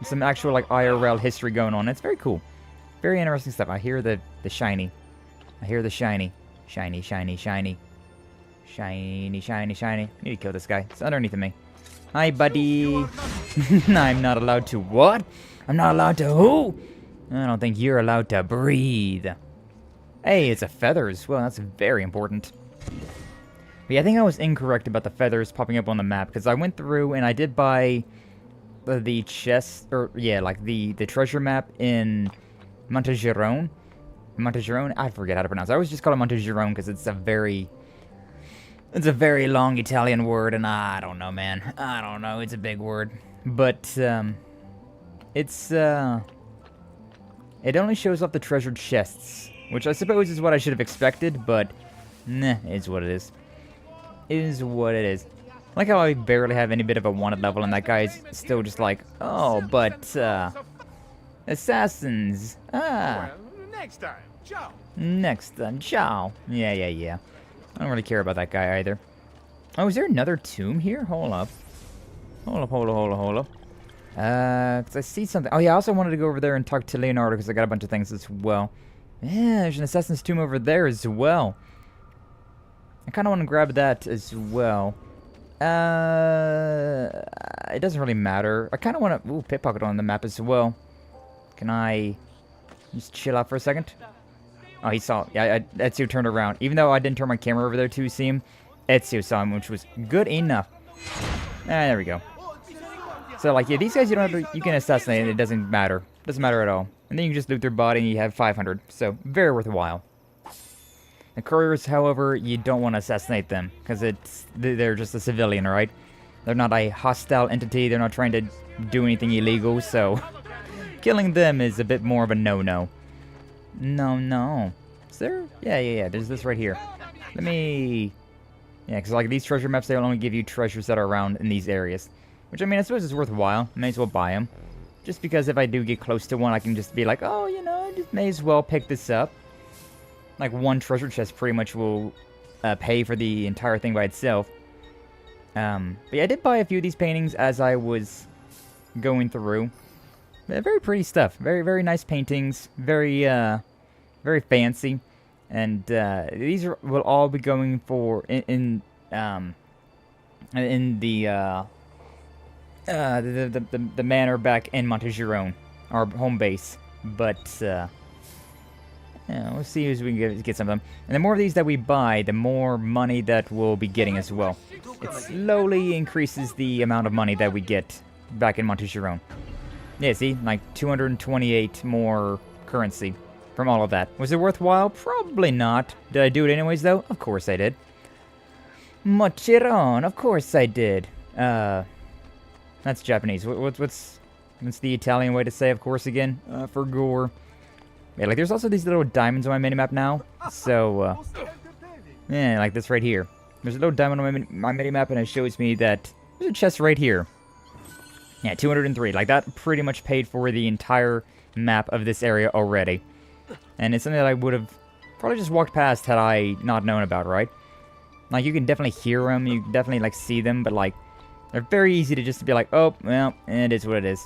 IRL history going on. It's very cool. Very interesting stuff. I hear the shiny. I hear the shiny. Shiny, shiny, shiny. Shiny, shiny, shiny. I need to kill this guy. It's underneath of me. Hi, buddy. I'm not allowed to what? I'm not allowed to who? I don't think you're allowed to breathe. Hey, it's a feather as well. That's very important. But yeah, I think I was incorrect about the feathers popping up on the map, because I went through and I did buy the chest, or yeah, like the treasure map in Montegiron. Montegiron? I forget how to pronounce it. I always just call it Montegiron because it's a very long Italian word, and I don't know, man. I don't know. It's a big word. But, it only shows off the treasured chests, which I suppose is what I should have expected, but, nah, it's what it is. It is what it is. I like how I barely have any bit of a wanted level, and that guy's still just like, oh, but, assassins. Ah. Well, next time. Ciao. Next time. Ciao. Yeah. I don't really care about that guy either. Oh, is there another tomb here? Hold up. Hold up. Because I see something. Oh, yeah, I also wanted to go over there and talk to Leonardo because I got a bunch of things as well. Yeah, there's an assassin's tomb over there as well. I kind of want to grab that as well. It doesn't really matter. I kind of want to... Ooh, pickpocket on the map as well. Can I just chill out for a second? Oh, he saw... Yeah, Ezio turned around. Even though I didn't turn my camera over there to see him, Ezio saw him, which was good enough. There we go. So, like, yeah, these guys you don't have to... You can assassinate and it doesn't matter. Doesn't matter at all. And then you can just loot their body and you have 500. So, very worthwhile. The couriers, however, you don't want to assassinate them. Because they're just a civilian, right? They're not a hostile entity. They're not trying to do anything illegal, so... Killing them is a bit more of a no-no. No. Is there? Yeah. There's this right here. Let me... Yeah, because like these treasure maps, they'll only give you treasures that are around in these areas. Which, I mean, I suppose is worthwhile. May as well buy them. Just because if I do get close to one, I can just be like, oh, you know, I just may as well pick this up. Like, one treasure chest pretty much will pay for the entire thing by itself. But yeah, I did buy a few of these paintings as I was going through. They're very pretty stuff. Very, very nice paintings. Very fancy. And these will all be going for in the manor back in Montegiron, our home base. But yeah, we'll see as we can get some of them. And the more of these that we buy, the more money that we'll be getting as well. It slowly increases the amount of money that we get back in Montegiron. Yeah, see, like 228 more currency from all of that. Was it worthwhile? Probably not. Did I do it anyways, though? Of course I did. Montegiron, of course I did. That's Japanese. What's the Italian way to say of course again? For gore. Yeah, like there's also these little diamonds on my minimap now. So, yeah, like this right here. There's a little diamond on my minimap and it shows me that there's a chest right here. Yeah, 203. Like, that pretty much paid for the entire map of this area already. And it's something that I would have probably just walked past had I not known about, right? Like, you can definitely hear them, you can definitely, like, see them, but, like, they're very easy to just be like, oh, well, it is what it is.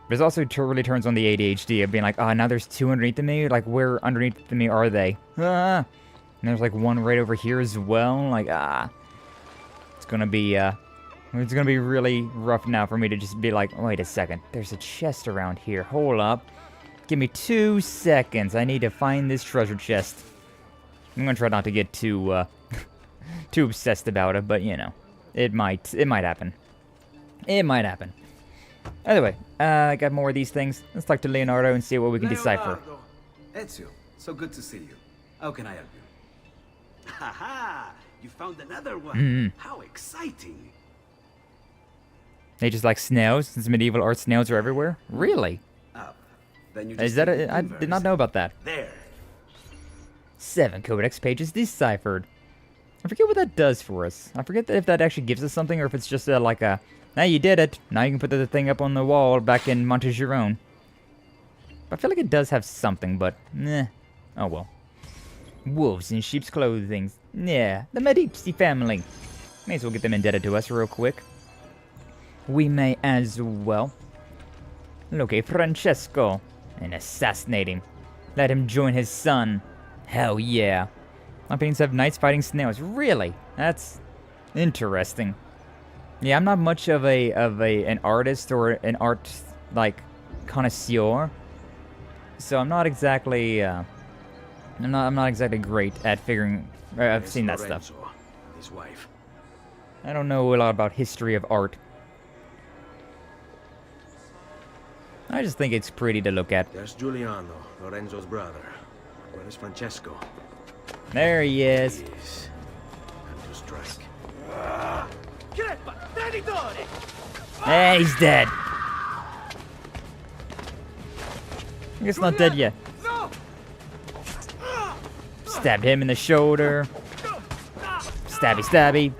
But it also really turns on the ADHD of being like, oh, now there's two underneath of me? Like, where underneath of me are they? Ah! And there's, like, one right over here as well. Like, ah. It's gonna be really rough now for me to just be like, wait a second, there's a chest around here. Hold up. Give me 2 seconds. I need to find this treasure chest. I'm gonna try not to get too obsessed about it, but you know, it might happen. It might happen. Either way, I got more of these things. Let's talk to Leonardo and see what we can decipher. Ezio, so good to see you. How can I help you? Haha! You found another one. How exciting! They just like snails, since medieval art snails are everywhere? Really? Then you Is that I did not know about that. There. 7 codex pages deciphered. I forget what that does for us. I forget if that actually gives us something or if it's just like a Now you did it. Now you can put the thing up on the wall back in Montegiron. I feel like it does have something, but meh. Oh well. Wolves in sheep's clothing. Yeah, the Medici family. May as well get them indebted to us real quick. We may as well. Look at Francesco and assassinate him. Let him join his son. Hell yeah. My paintings have knights fighting snails. Really? That's interesting. Yeah, I'm not much of an artist or an art like connoisseur. So I'm not exactly I'm not exactly great at figuring I've seen that stuff. His wife. I don't know a lot about history of art. I just think it's pretty to look at. There's Giuliano, Lorenzo's brother. Where is Francesco? There he is. Time to strike. Hey, he's dead. I guess not dead yet. Stabbed him in the shoulder. Stabby, stabby.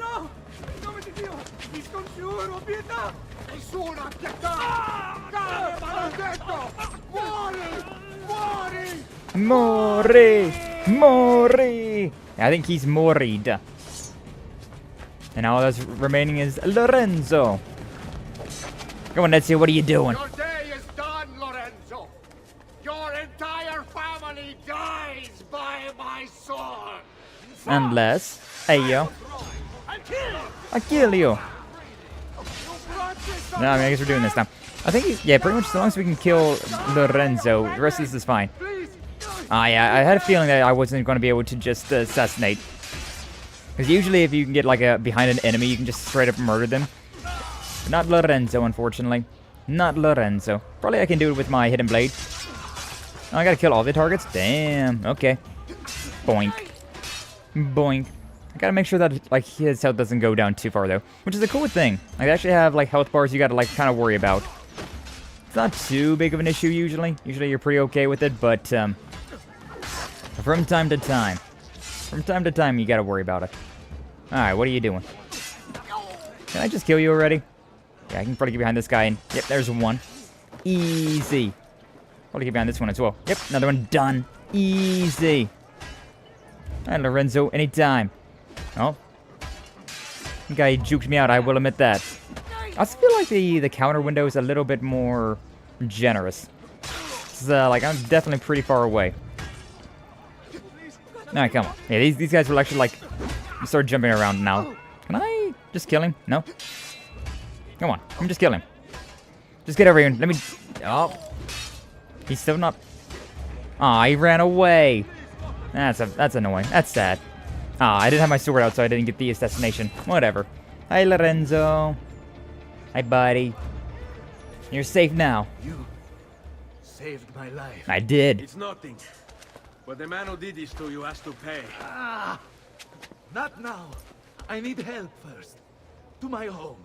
Mori! Mori! I think he's moried. And all that's remaining is Lorenzo. Come on, Ezio, what are you doing? Your day is done, Lorenzo. Your entire family dies by my sword. Unless, Ayo, I kill you. No, I mean, I guess we're doing this now. I think, yeah, pretty much as long as we can kill Lorenzo, the rest of this is fine. Yeah, I had a feeling that I wasn't going to be able to just assassinate. Because usually if you can get like behind an enemy, you can just straight up murder them. But not Lorenzo, unfortunately. Not Lorenzo. Probably I can do it with my hidden blade. Oh, I gotta kill all the targets? Damn, okay. Boink. Boink. I gotta make sure that like his health doesn't go down too far though. Which is a cool thing. Like, they actually have like health bars you gotta like kind of worry about. It's not too big of an issue usually. Usually you're pretty okay with it, but from time to time. From time to time, you gotta worry about it. Alright, what are you doing? Can I just kill you already? Yeah, I can probably get behind this guy. And yep, there's one. Easy. Probably get behind this one as well. Yep, another one done. Easy. Alright, Lorenzo, anytime. Oh. The guy juked me out, I will admit that. I also feel like the counter window is a little bit more generous. It's, like, I'm definitely pretty far away. Alright, come on. Yeah, these guys will actually, like, start jumping around now. Can I just kill him? No? Come on, let me just kill him. Just get over here and let me... Oh. He's still not... Aw, he ran away. That's annoying. That's sad. I didn't have my sword out, so I didn't get the assassination. Whatever. Hi, Lorenzo. Hi, buddy. You're safe now. You saved my life. I did. It's nothing. But the man who did this to you has to pay. Not now. I need help first. To my home.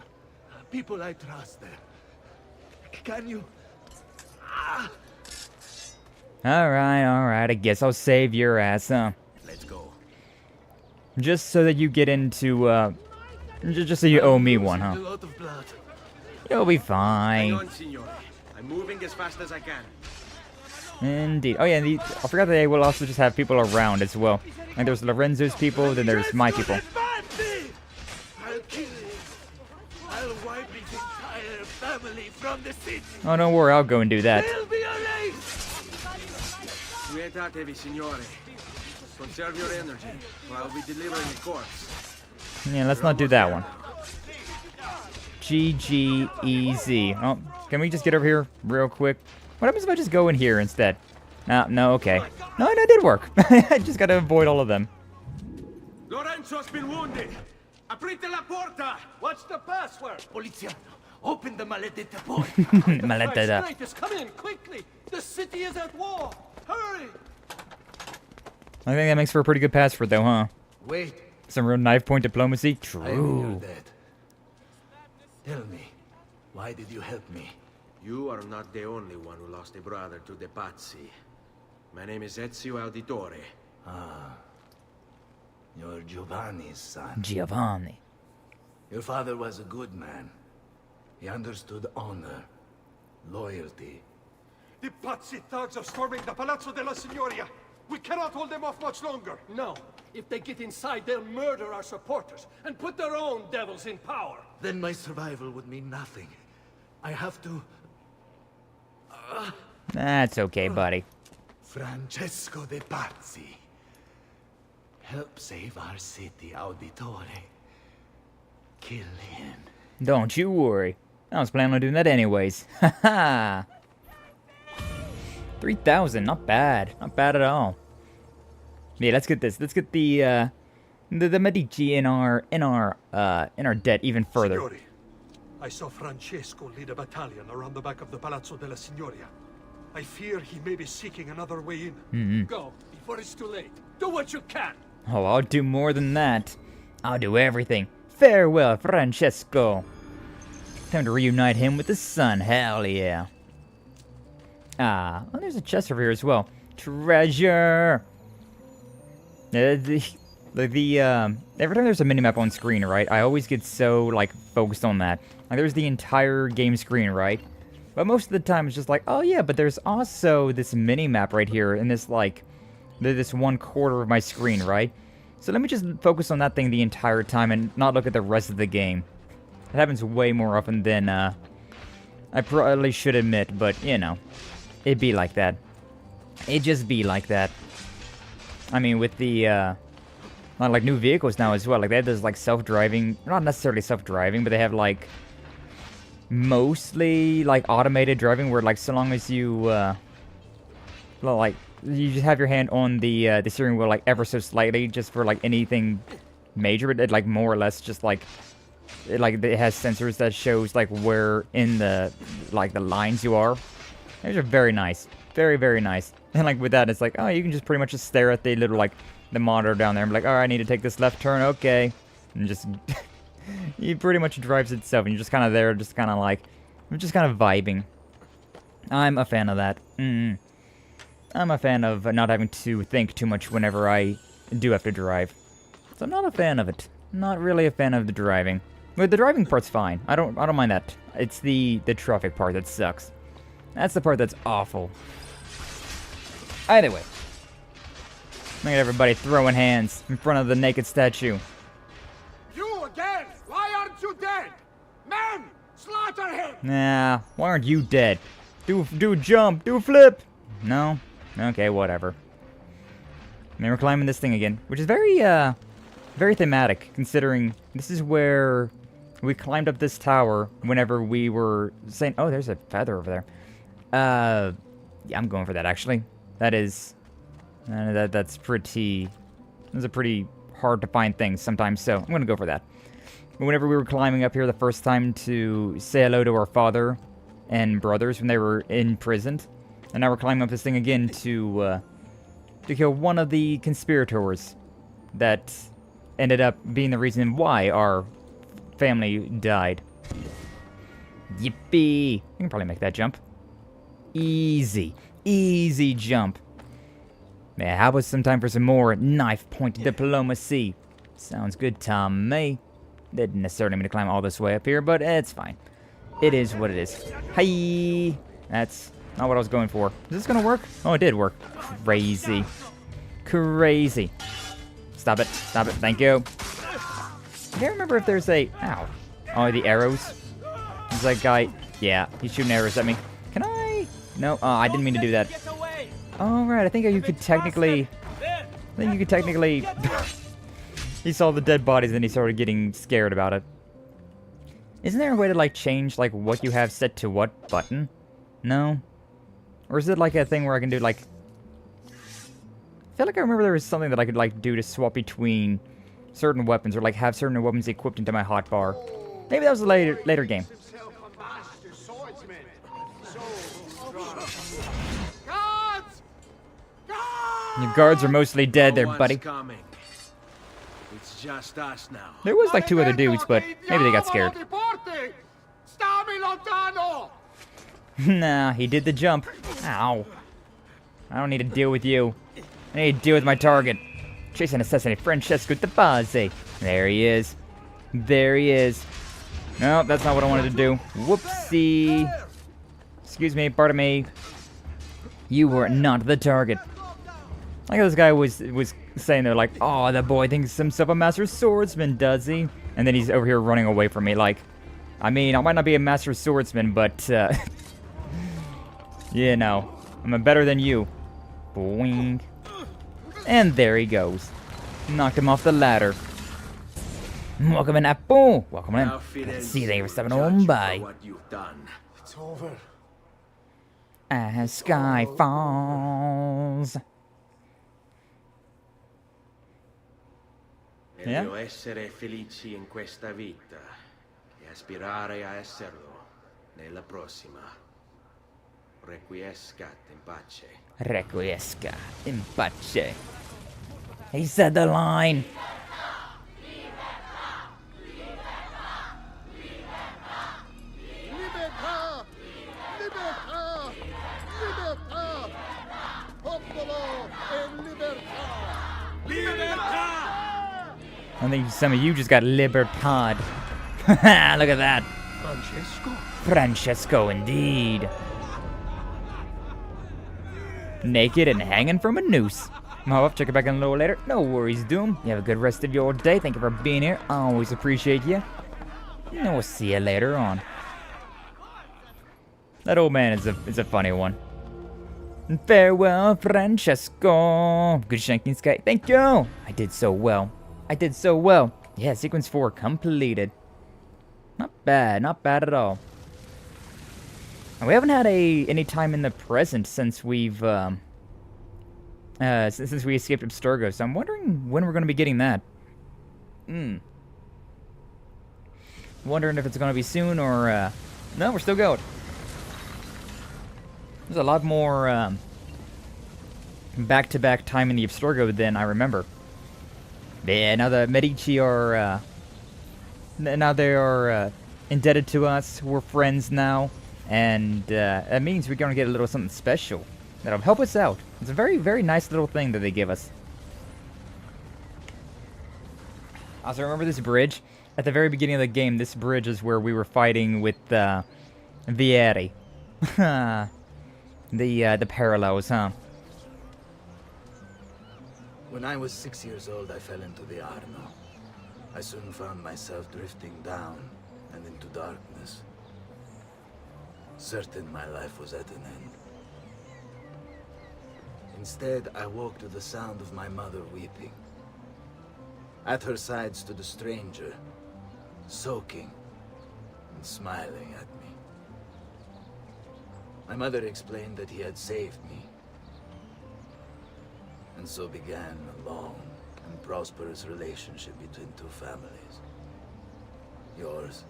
People I trust there. Can you... Alright. I guess I'll save your ass, huh? Let's go. Just so that you get into, just so you owe me one, huh? A lot of blood. You'll be fine. Hang on, signore. I'm moving as fast as I can. Indeed. Oh yeah, and I forgot that they will also just have people around as well. Like there's Lorenzo's people, then there's my people. I'll kill him. I'll wipe his entire family from the city. Oh, don't worry, I'll go and do that. They'll be alive. Quietate, signore. Conserve your energy, or I'll be delivering a corpse. Yeah, let's not do that one. GG easy. Oh, can we just get over here real quick? What happens if I just go in here instead? No, okay. No, it did work. I just gotta avoid all of them. Lorenzo's been wounded. Aprite la porta. What's the password? Poliziano, open the maledetta porta. Maledetta. Come in, quickly! The city is at war! Hurry! I think that makes for a pretty good password though, huh? Wait. Some real knife point diplomacy. I hear True. that. Tell me, why did you help me? You are not the only one who lost a brother to the Pazzi. My name is Ezio Auditore. You're Giovanni's son. Giovanni. Your father was a good man. He understood honor, loyalty. The Pazzi thugs are storming the Palazzo della Signoria. We cannot hold them off much longer. No. If they get inside, they'll murder our supporters and put their own devils in power. Then my survival would mean nothing. I have to... That's okay, buddy. Francesco de Pazzi. Help save our city, Auditore. Kill him. Don't you worry. I was planning on doing that anyways. Haha. 3,000, not bad. Not bad at all. Yeah, let's get this. Let's get the Medici in our debt even further. Signori, I saw Francesco lead a battalion around the back of the Palazzo della Signoria. I fear he may be seeking another way in. Mm-hmm. Go, before it's too late. Do what you can. Oh, I'll do more than that. I'll do everything. Farewell, Francesco. Time to reunite him with the sun. Hell yeah. Ah, oh, there's a chest over here as well. Treasure. Every time there's a minimap on screen, right? I always get so like focused on that. Like there's the entire game screen, right? But most of the time it's just like, oh yeah, but there's also this minimap right here in this like this 1/4 of my screen, right? So let me just focus on that thing the entire time and not look at the rest of the game. It happens way more often than I probably should admit, but you know, it be like that. It just be like that. I mean, with the like new vehicles now as well, like they have those like self-driving, not necessarily self-driving, but they have like mostly like automated driving where like so long as you like you just have your hand on the steering wheel like ever so slightly just for like anything major, it like more or less just like it has sensors that shows like where in the like the lines you are. Those are very nice. Very, very nice. And like with that, it's like, oh, you can just pretty much just stare at the little like the monitor down there and be like, all right, I need to take this left turn, okay. And just it pretty much drives itself and you're just kind of there, just kind of like, I'm just kind of vibing. I'm a fan of that. I'm a fan of not having to think too much whenever I do have to drive. So I'm not a fan of it. Not really a fan of the driving. But the driving part's fine. I don't mind that. It's the traffic part that sucks. That's the part that's awful. Either way. Look at everybody throwing hands in front of the naked statue. You again! Why aren't you dead? Men! Slaughter him! Nah, why aren't you dead? Do a jump, do a flip! No? Okay, whatever. And then we're climbing this thing again, which is very, very thematic, considering this is where we climbed up this tower whenever we were saying, oh, there's a feather over there. Yeah, I'm going for that, actually. That is, that's a pretty hard to find thing sometimes, so I'm going to go for that. But whenever we were climbing up here the first time to say hello to our father and brothers when they were imprisoned, and now we're climbing up this thing again to kill one of the conspirators that ended up being the reason why our family died. Yippee! You can probably make that jump. Easy. Easy jump. Yeah, how about some time for some more knife-point diplomacy? Sounds good, Tom May. Didn't necessarily mean to climb all this way up here, but it's fine. It is what it is. Hi. That's not what I was going for. Is this gonna work? Oh, it did work. Crazy. Crazy. Stop it. Stop it. Thank you. I can't remember if there's a... Ow. Oh, the arrows. Is that guy... Yeah, he's shooting arrows at me. Can I... No, I didn't mean to do that. Oh, right. I think you could technically... He saw the dead bodies and he started getting scared about it. Isn't there a way to, like, change, like, what you have set to what button? No? Or is it, like, a thing where I can do, like... I feel like I remember there was something that I could, like, do to swap between certain weapons or, like, have certain weapons equipped into my hotbar. Maybe that was a later game. Your guards are mostly dead there, buddy. It's just us now. There was like 2 other dudes, but maybe they got scared. Nah, he did the jump. Ow. I don't need to deal with you. I need to deal with my target. Chase and assassinate Francesco de Pazzi. There he is. There he is. No, that's not what I wanted to do. Whoopsie. Excuse me, pardon me. You were not the target. Like this guy was saying there, like, oh, that boy thinks himself a master swordsman, does he? And then he's over here running away from me, like, I mean, I might not be a master swordsman, but, you know, I'm better than you. Boing. And there he goes. Knocked him off the ladder. Welcome in, Apple. Welcome in. Good to see you. Thank you for stepping on by. It's over. As Skye falls. Yeah? Meglio essere felici in questa vita e aspirare a esserlo nella prossima. Requiescat in pace. Requiescat in pace. He said the line. Libertà! Libertà! Libertà! Popolo e libertà! Libertà! I think some of you just got libertad. Look at that. Francesco? Francesco, indeed. Naked and hanging from a noose. I'll check it back in a little later. No worries, Doom. You have a good rest of your day. Thank you for being here. I always appreciate you. And we'll see you later on. That old man is a funny one. And farewell, Francesco. Good shanking, Skye. Thank you. I did so well. I did so well. Yeah, sequence 4 completed. Not bad at all. And we haven't had any time in the present since we've since we escaped Abstergo, so I'm wondering when we're going to be getting that. Wondering if it's going to be soon or no, we're still going. There's a lot more back-to-back time in the Abstergo than I remember. Yeah, now the Medici are now they are indebted to us. We're friends now. And that means we're going to get a little something special that'll help us out. It's a very, very nice little thing that they give us. Also, remember this bridge? At the very beginning of the game, this bridge is where we were fighting with Vieri. The parallels, huh? When I was 6 years old, I fell into the Arno. I soon found myself drifting down and into darkness. Certain my life was at an end. Instead, I woke to the sound of my mother weeping. At her side stood a stranger, soaking and smiling at me. My mother explained that he had saved me. And so began a long and prosperous relationship between two families. Yours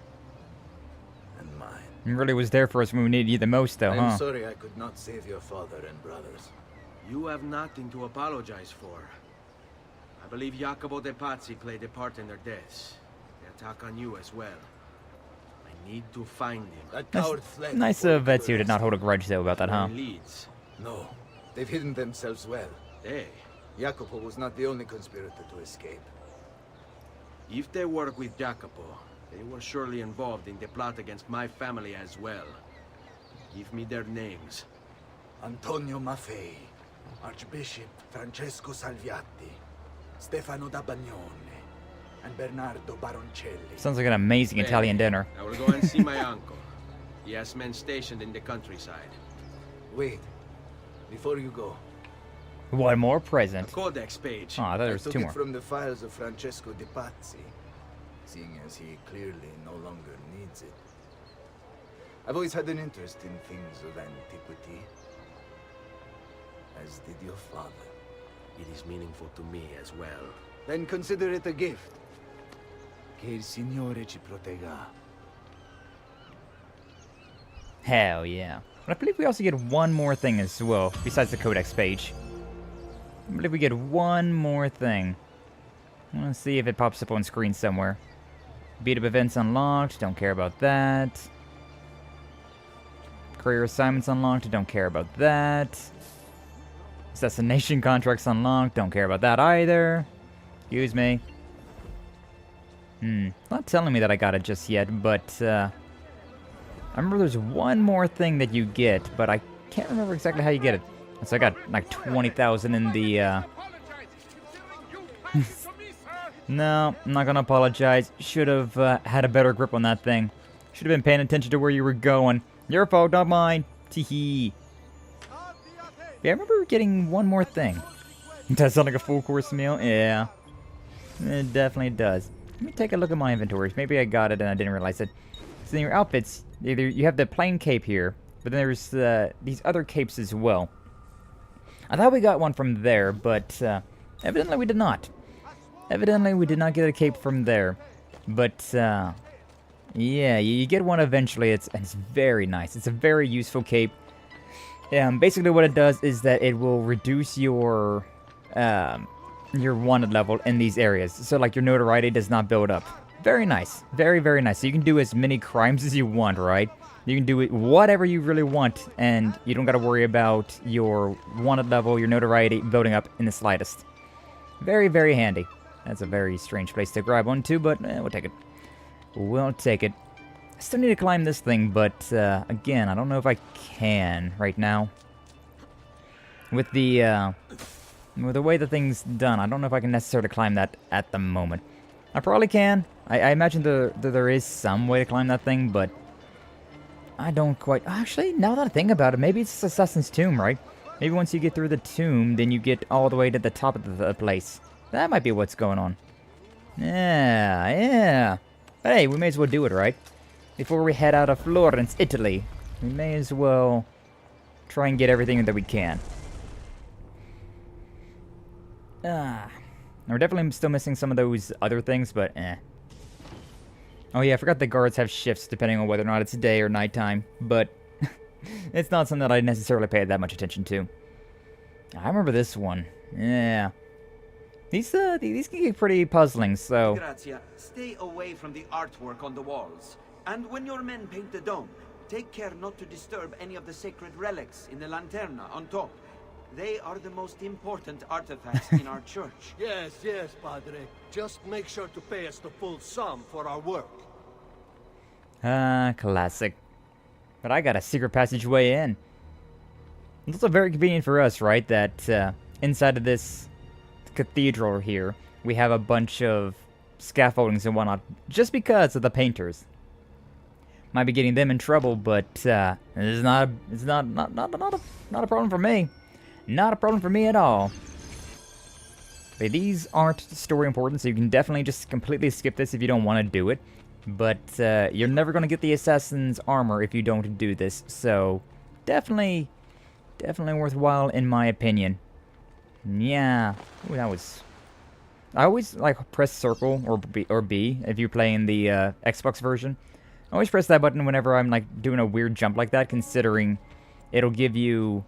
and mine. He really was there for us when we needed you the most, though, huh? I'm sorry I could not save your father and brothers. You have nothing to apologize for. I believe Jacopo de Pazzi played a part in their deaths. The attack on you as well. I need to find him. That coward fled. Nice of Ezio to not hold a grudge, though, about that, huh? Leads. No, they've hidden themselves well. They? Jacopo was not the only conspirator to escape. If they work with Jacopo, they were surely involved in the plot against my family as well. Give me their names. Antonio Maffei, Archbishop Francesco Salviati, Stefano da Bagnone, and Bernardo Baroncelli. Sounds like an amazing Italian dinner. I will go and see my uncle. He has men stationed in the countryside. Wait, before you go. One more present. A codex page. Oh, I thought there was I took two it more. from the files of Francesco de Pazzi, seeing as he clearly no longer needs it. I've always had an interest in things of antiquity, as did your father. It is meaningful to me as well. Then consider it a gift. Che il Signore ci protegga. Hell yeah. But I believe we also get one more thing as well, besides the codex page. I believe we get one more thing. Let's see if it pops up on screen somewhere. Beat up events unlocked, don't care about that. Career assignments unlocked, don't care about that. Assassination contracts unlocked, don't care about that either. Excuse me. Not telling me that I got it just yet, but I remember there's one more thing that you get, but I can't remember exactly how you get it. So I got like 20,000 in the No, I'm not gonna apologize. Should have had a better grip on that thing. Should have been paying attention to where you were going. Your fault, not mine. Teehee. Yeah, I remember getting one more thing. Does that sound like a full course meal? Yeah. It definitely does. Let me take a look at my inventories. Maybe I got it and I didn't realize it. So in your outfits, either you have the plain cape here, but then there's these other capes as well. I thought we got one from there, but evidently we did not. Evidently we did not get a cape from there. But yeah, you get one eventually. It's very nice. It's a very useful cape. Basically what it does is that it will reduce your wanted level in these areas. So like your notoriety does not build up. Very nice. Very, very nice. So you can do as many crimes as you want, right? You can do it whatever you really want, and you don't got to worry about your wanted level, your notoriety building up in the slightest. Very, very handy. That's a very strange place to grab one too, but we'll take it. We'll take it. I still need to climb this thing, but again, I don't know if I can right now. With the way the thing's done, I don't know if I can necessarily climb that at the moment. I probably can. I imagine there is some way to climb that thing, but I don't quite... Actually, now that I think about it, maybe it's Assassin's Tomb, right? Maybe once you get through the tomb, then you get all the way to the top of the place. That might be what's going on. Yeah. But hey, we may as well do it, right? Before we head out of Florence, Italy, we may as well try and get everything that we can. We're definitely still missing some of those other things, but eh. Oh yeah, I forgot the guards have shifts depending on whether or not it's day or nighttime, but it's not something that I necessarily pay that much attention to. I remember this one. Yeah. These can get pretty puzzling, so... Grazia, stay away from the artwork on the walls. And when your men paint the dome, take care not to disturb any of the sacred relics in the lanterna on top. They are the most important artifacts in our church. Yes, Padre. Just make sure to pay us the full sum for our work. Classic. But I got a secret passageway in. It's also very convenient for us, right? That inside of this cathedral here, we have a bunch of scaffoldings and whatnot, just because of the painters. Might be getting them in trouble, but it's not a problem for me. Not a problem for me at all. Okay, these aren't story important, so you can definitely just completely skip this if you don't want to do it. But you're never going to get the assassin's armor if you don't do this. So definitely worthwhile in my opinion. Yeah. Ooh, that was... I always like press circle or B if you're playing the Xbox version. I always press that button whenever I'm like doing a weird jump like that, considering it'll give you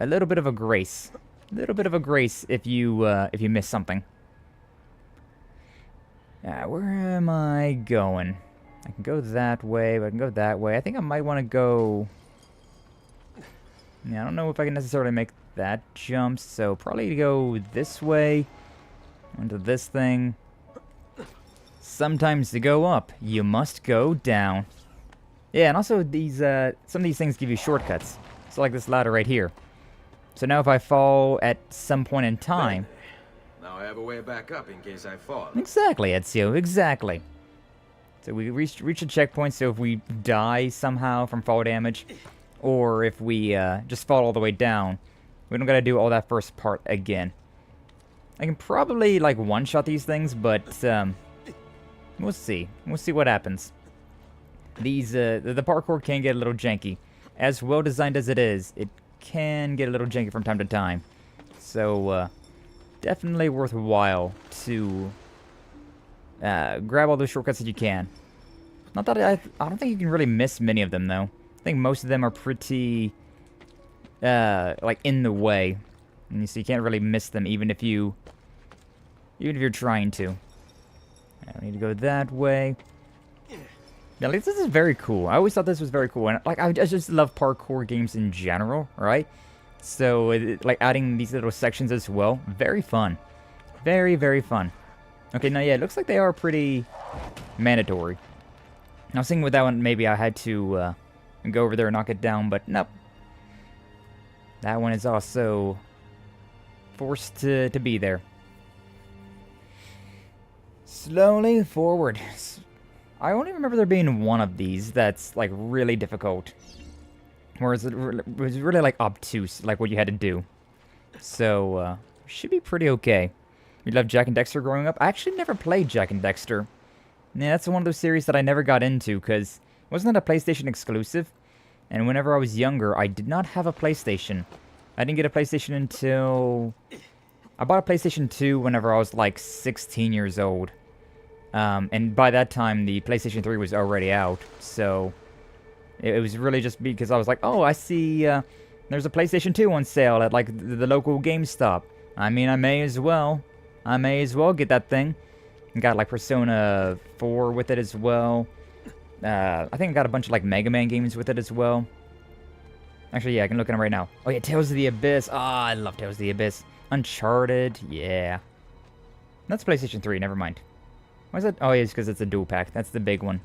a little bit of a grace. A little bit of a grace if you miss something. Where am I going? I can go that way, but I can go that way. I think I might want to go... Yeah, I don't know if I can necessarily make that jump, so probably go this way. Into this thing. Sometimes to go up, you must go down. Yeah, and also these some of these things give you shortcuts. So like this ladder right here. So now if I fall at some point in time... Now I have a way back up in case I fall. Exactly, Ezio, exactly. So we reach a checkpoint, so if we die somehow from fall damage, or if we just fall all the way down, we don't gotta do all that first part again. I can probably, like, one-shot these things, but we'll see. We'll see what happens. These, the parkour can get a little janky. As well-designed as it is, it can get a little janky from time to time. So, definitely worthwhile to grab all those shortcuts that you can. Not that I don't think you can really miss many of them, though. I think most of them are pretty, like, in the way. And so you can't really miss them, even if you're trying to. I need to go that way. Now, this is very cool. I always thought this was very cool. And, like, I just love parkour games in general, right? So, like, adding these little sections as well. Very fun. Very, very fun. Okay, now, yeah, it looks like they are pretty mandatory. I was thinking with that one, maybe I had to go over there and knock it down, but nope. That one is also forced to be there. Slowly forward. I only remember there being one of these that's like really difficult. Whereas it was really like obtuse, like what you had to do. So, should be pretty okay. We loved Jak and Daxter growing up. I actually never played Jak and Daxter. Yeah, that's one of those series that I never got into, because wasn't that a PlayStation exclusive? And whenever I was younger, I did not have a PlayStation. I didn't get a PlayStation until... I bought a PlayStation 2 whenever I was like 16 years old. And by that time, the PlayStation 3 was already out, so... It was really just because I was like, oh, I see there's a PlayStation 2 on sale at like the local GameStop. I mean, I may as well. I may as well get that thing. Got like Persona 4 with it as well. I think I got a bunch of like Mega Man games with it as well. Actually, yeah, I can look at them right now. Oh yeah, Tales of the Abyss. Ah, I love Tales of the Abyss. Uncharted, yeah. That's PlayStation 3, never mind. Why is that? Oh, yeah, it's because it's a dual pack. That's the big one.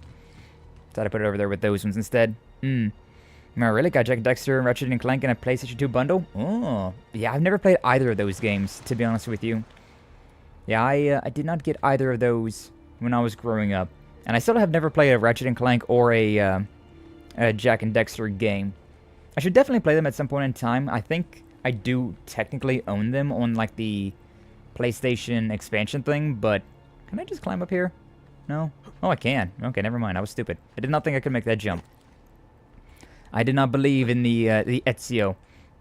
Thought I'd put it over there with those ones instead. I really got Jak and Daxter and Ratchet and Clank in a PlayStation 2 bundle? Oh, yeah, I've never played either of those games, to be honest with you. Yeah, I did not get either of those when I was growing up. And I still have never played a Ratchet and Clank or a Jak and Daxter game. I should definitely play them at some point in time. I think I do technically own them on, like, the PlayStation expansion thing, but... Can I just climb up here? No? Oh, I can. Okay, never mind. I was stupid. I did not think I could make that jump. I did not believe in the Ezio.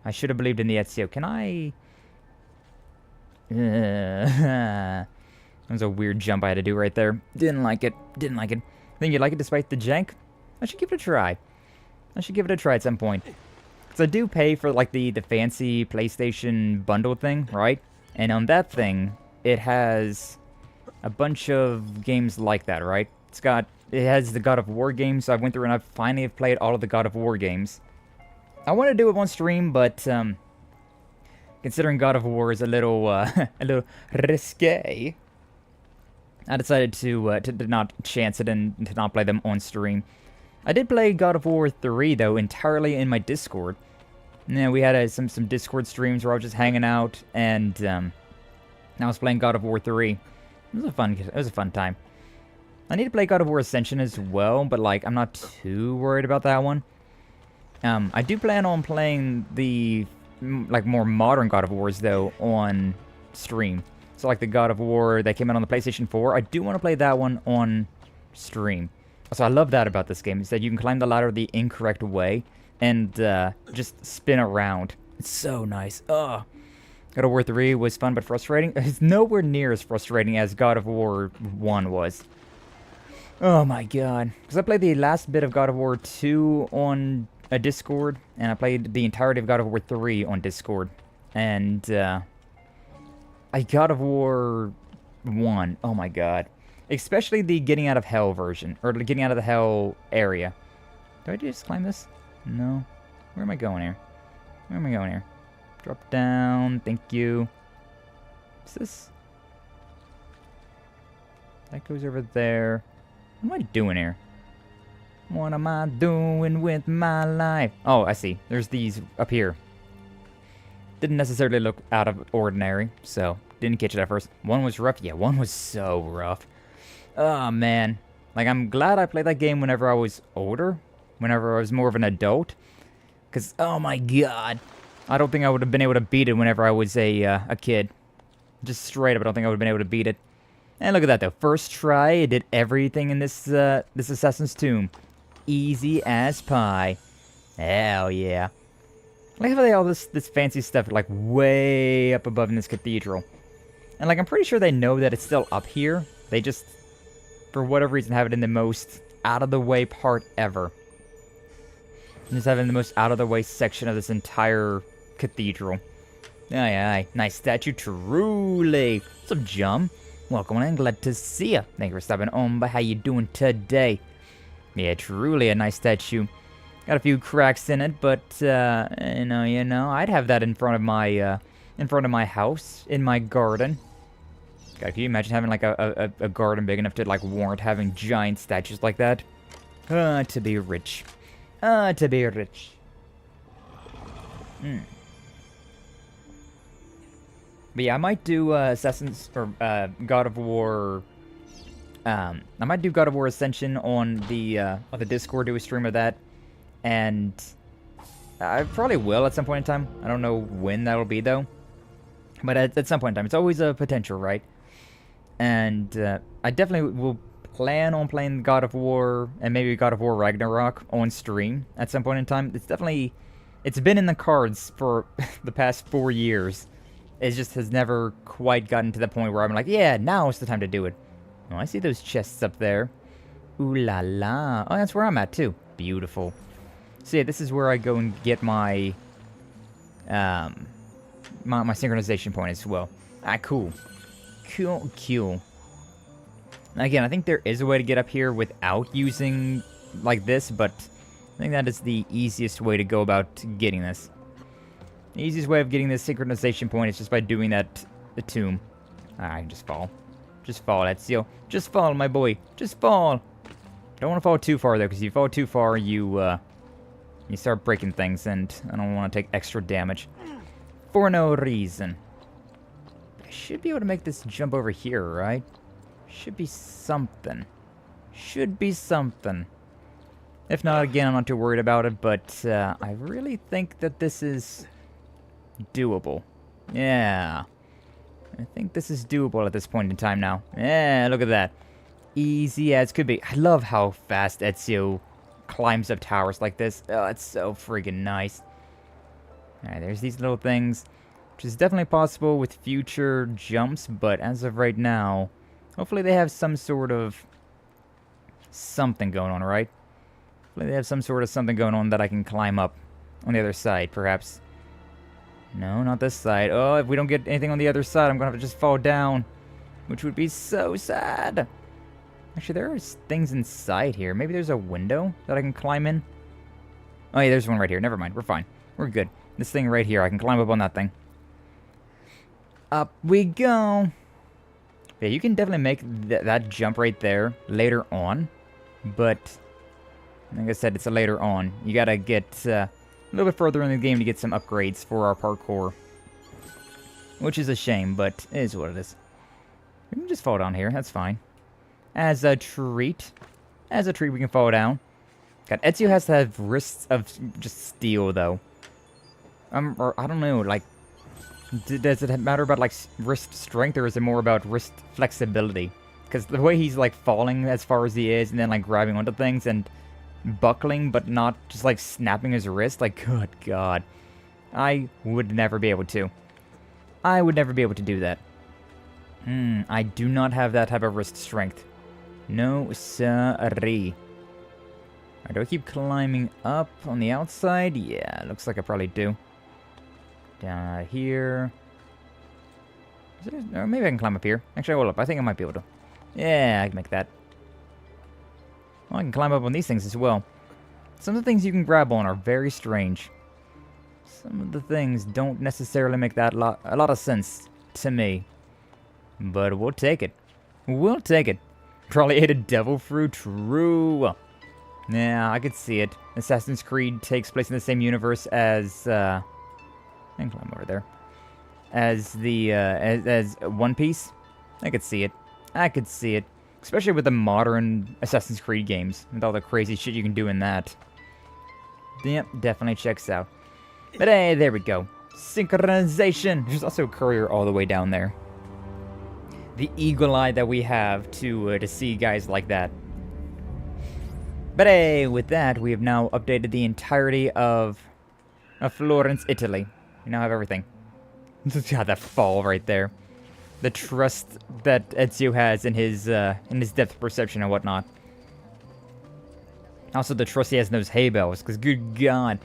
I should have believed in the Ezio. Can I... That was a weird jump I had to do right there. Didn't like it. Didn't like it. Think you like it despite the jank? I should give it a try. I should give it a try at some point. Because I do pay for, like, the fancy PlayStation bundle thing, right? And on that thing, it has... a bunch of games like that, right? It has the God of War games, so I went through and I finally have played all of the God of War games. I want to do it on stream, but considering God of War is a little risque, I decided to not chance it and to not play them on stream. I did play God of War 3 though entirely in my Discord. Yeah, we had some Discord streams where I was just hanging out, and I was playing God of War 3. It was a fun time. I need to play God of War Ascension as well, but like I'm not too worried about that one. I do plan on playing the like more modern God of Wars though on stream. So like the God of War that came out on the PlayStation 4, I do want to play that one on stream. So I love that about this game, is that you can climb the ladder the incorrect way and just spin around. It's so nice. Ugh. God of War 3 was fun but frustrating. It's nowhere near as frustrating as God of War 1 was. Oh my god. Because I played the last bit of God of War 2 on a Discord, and I played the entirety of God of War 3 on Discord. And, God of War 1, oh my god. Especially the Getting Out of Hell version, or the Getting Out of the Hell area. Do I just climb this? No. Where am I going here? Where am I going here? Drop down, thank you. What's this? That goes over there. What am I doing here? What am I doing with my life? Oh, I see. There's these up here. Didn't necessarily look out of ordinary, so didn't catch it at first. One was rough. Yeah, one was so rough. Oh, man. Like, I'm glad I played that game whenever I was older. Whenever I was more of an adult. Because, oh my god. I don't think I would have been able to beat it whenever I was a kid. Just straight up, I don't think I would have been able to beat it. And look at that, though. First try, it did everything in this Assassin's Tomb. Easy as pie. Hell yeah. I like how they all this fancy stuff, like, way up above in this cathedral. And, like, I'm pretty sure they know that it's still up here. They just, for whatever reason, have it in the most out-of-the-way part ever. Just having the most out-of-the-way section of this entire cathedral. Aye, aye. Nice statue, truly. What's up, Jum? Welcome in, glad to see ya. Thank you for stopping on by. How you doing today? Yeah, truly a nice statue. Got a few cracks in it, but, you know, I'd have that in front of my house, in my garden. God, can you imagine having like a garden big enough to like warrant having giant statues like that? To be rich. To be rich. But yeah, I might do Assassin's or God of War. I might do God of War Ascension on the Discord, do a stream of that, and I probably will at some point in time. I don't know when that'll be though, but at some point in time, it's always a potential, right? And I definitely will plan on playing God of War and maybe God of War Ragnarok on stream at some point in time. It's been in the cards for the past 4 years. It just has never quite gotten to the point where I'm like, yeah, now is the time to do it. Oh, I see those chests up there. Ooh la la. Oh, that's where I'm at too. Beautiful. So yeah, this is where I go and get my my synchronization point as well. Cool. Cool. Again, I think there is a way to get up here without using like this, but I think that is the easiest way to go about getting this. The easiest way of getting this synchronization point is just by doing that tomb. I can just fall. Just fall, Ezio. Just fall, my boy. Just fall. Don't want to fall too far, though, because if you fall too far, you start breaking things, and I don't want to take extra damage. For no reason. I should be able to make this jump over here, right? Should be something. Should be something. If not, again, I'm not too worried about it, but I really think that this is doable. Yeah. I think this is doable at this point in time now. Yeah, look at that. Easy as could be. I love how fast Ezio climbs up towers like this. Oh, it's so friggin' nice. Alright, there's these little things, which is definitely possible with future jumps, but as of right now, hopefully they have some sort of something going on, right? Hopefully they have some sort of something going on that I can climb up on the other side, perhaps. No, not this side. Oh, if we don't get anything on the other side, I'm gonna have to just fall down, which would be so sad. Actually, there are things inside here. Maybe there's a window that I can climb in. Oh, yeah, there's one right here. Never mind. We're fine. We're good. This thing right here, I can climb up on that thing. Up we go. Yeah, you can definitely make that jump right there later on, but like I said, it's a later on. You gotta get a little bit further in the game to get some upgrades for our parkour, which is a shame, but it is what it is. We can just fall down here. That's fine. As a treat, we can fall down. God, Ezio has to have wrists of just steel, though. Or I don't know, like, does it matter about, like, wrist strength, or is it more about wrist flexibility? Because the way he's, like, falling as far as he is, and then, like, grabbing onto things, and buckling, but not just, like, snapping his wrist, like, good God. I would never be able to. I would never be able to do that. I do not have that type of wrist strength. No, sirree. Alright, do I keep climbing up on the outside? Yeah, looks like I probably do. Down here. Or maybe I can climb up here. Actually, hold up. I think I might be able to. Yeah, I can make that. Well, I can climb up on these things as well. Some of the things you can grab on are very strange. Some of the things don't necessarily make that a lot of sense to me. But we'll take it. We'll take it. Probably ate a devil fruit. True. Yeah, I could see it. Assassin's Creed takes place in the same universe as I can climb over there. As the as One Piece. I could see it. I could see it. Especially with the modern Assassin's Creed games, with all the crazy shit you can do in that. Yep, definitely checks out. But hey, there we go. Synchronization. There's also a courier all the way down there. The eagle eye that we have to see guys like that. But hey, with that, we have now updated the entirety of Florence, Italy. We now have everything. God, that fall right there. The trust that Ezio has in his depth perception and whatnot. Also, the trust he has in those hay bales, because good God.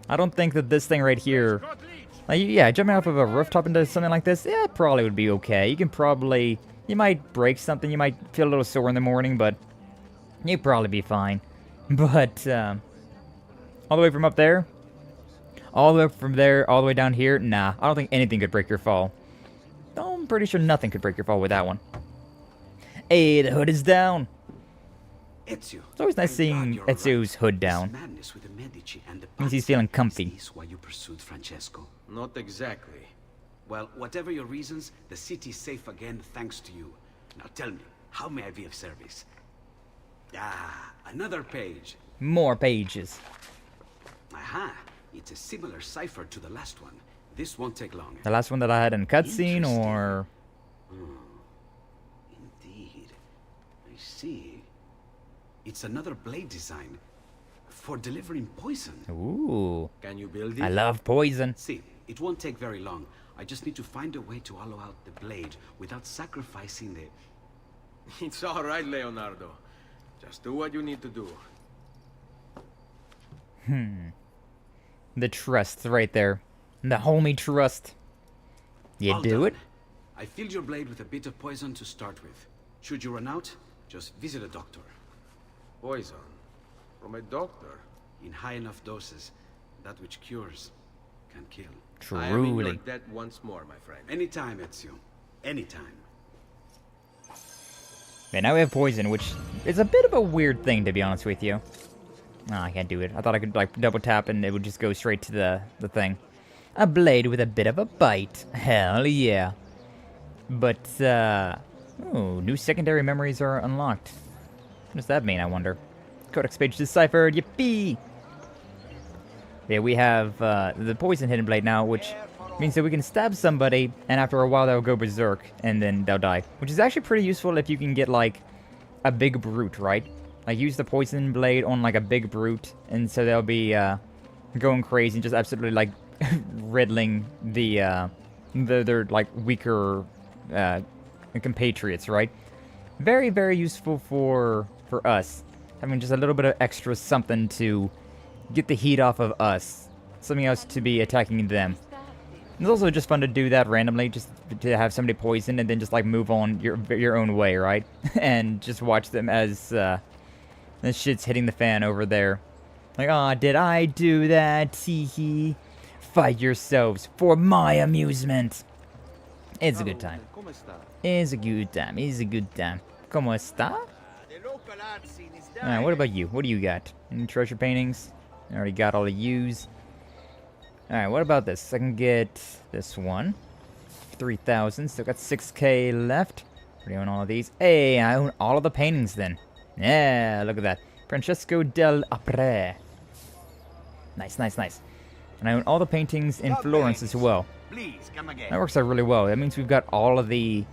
I don't think that this thing right here... Like, yeah, jumping off of a rooftop into something like this, yeah, probably would be okay. You can probably... You might break something, you might feel a little sore in the morning, but... You'd probably be fine. But, all the way from up there? All the way from there, all the way down here? Nah, I don't think anything could break your fall. Oh, I'm pretty sure nothing could break your fall with that one. Hey, the hood is down. Ezio, It's always nice seeing Ezio's hood down. Madness with the Medici and the Means he's feeling comfy. Is this why you pursued Francesco? Not exactly. Well, whatever your reasons, the city's safe again thanks to you. Now tell me, how may I be of service? Ah, another page. More pages. Aha, it's a similar cipher to the last one. This won't take long. The last one that I had in cutscene, or... Indeed. I see. It's another blade design for delivering poison. Ooh. Can you build it? I love poison. See, it won't take very long. I just need to find a way to hollow out the blade without sacrificing the... It's all right, Leonardo. Just do what you need to do. The trust right there. The homie trust. You All do done. it? I filled your blade with a bit of poison to start with. Should you run out, just visit a doctor. Poison? From a doctor? In high enough doses, that which cures can kill. I am in your Truly. debt once more, my friend. Anytime, Ezio. Anytime. Okay, now we have poison, which is a bit of a weird thing, to be honest with you. Oh, I can't do it. I thought I could, like, double tap and it would just go straight to the thing. A blade with a bit of a bite. Hell yeah. But, oh, new secondary memories are unlocked. What does that mean, I wonder? Codex page deciphered. Yippee! Yeah, we have the poison hidden blade now, which means that we can stab somebody, and after a while they'll go berserk, and then they'll die. Which is actually pretty useful if you can get, like, a big brute, right? Like, use the poison blade on, like, a big brute, and so they'll be going crazy and just absolutely, like, riddling their, like, weaker compatriots, right? Very, very useful for us. Having just a little bit of extra something to get the heat off of us. Something else to be attacking them. It's also just fun to do that randomly, just to have somebody poisoned and then just like move on your own way, right? And just watch them as this shit's hitting the fan over there. Like, aw, did I do that? Hee hee. Fight yourselves for my amusement. It's a good time. It's a good time. It's a good time. ¿Cómo está? Alright, what about you? What do you got? Any treasure paintings? I already got all the U's. Alright, what about this? I can get this one. 3,000. Still got 6k left. Already own all of these. Hey, I own all of the paintings then. Yeah, look at that. Francesco del Apre. Nice, nice, nice. And I own all the paintings in Florence as well. Please come again. That works out really well. That means we've got all of the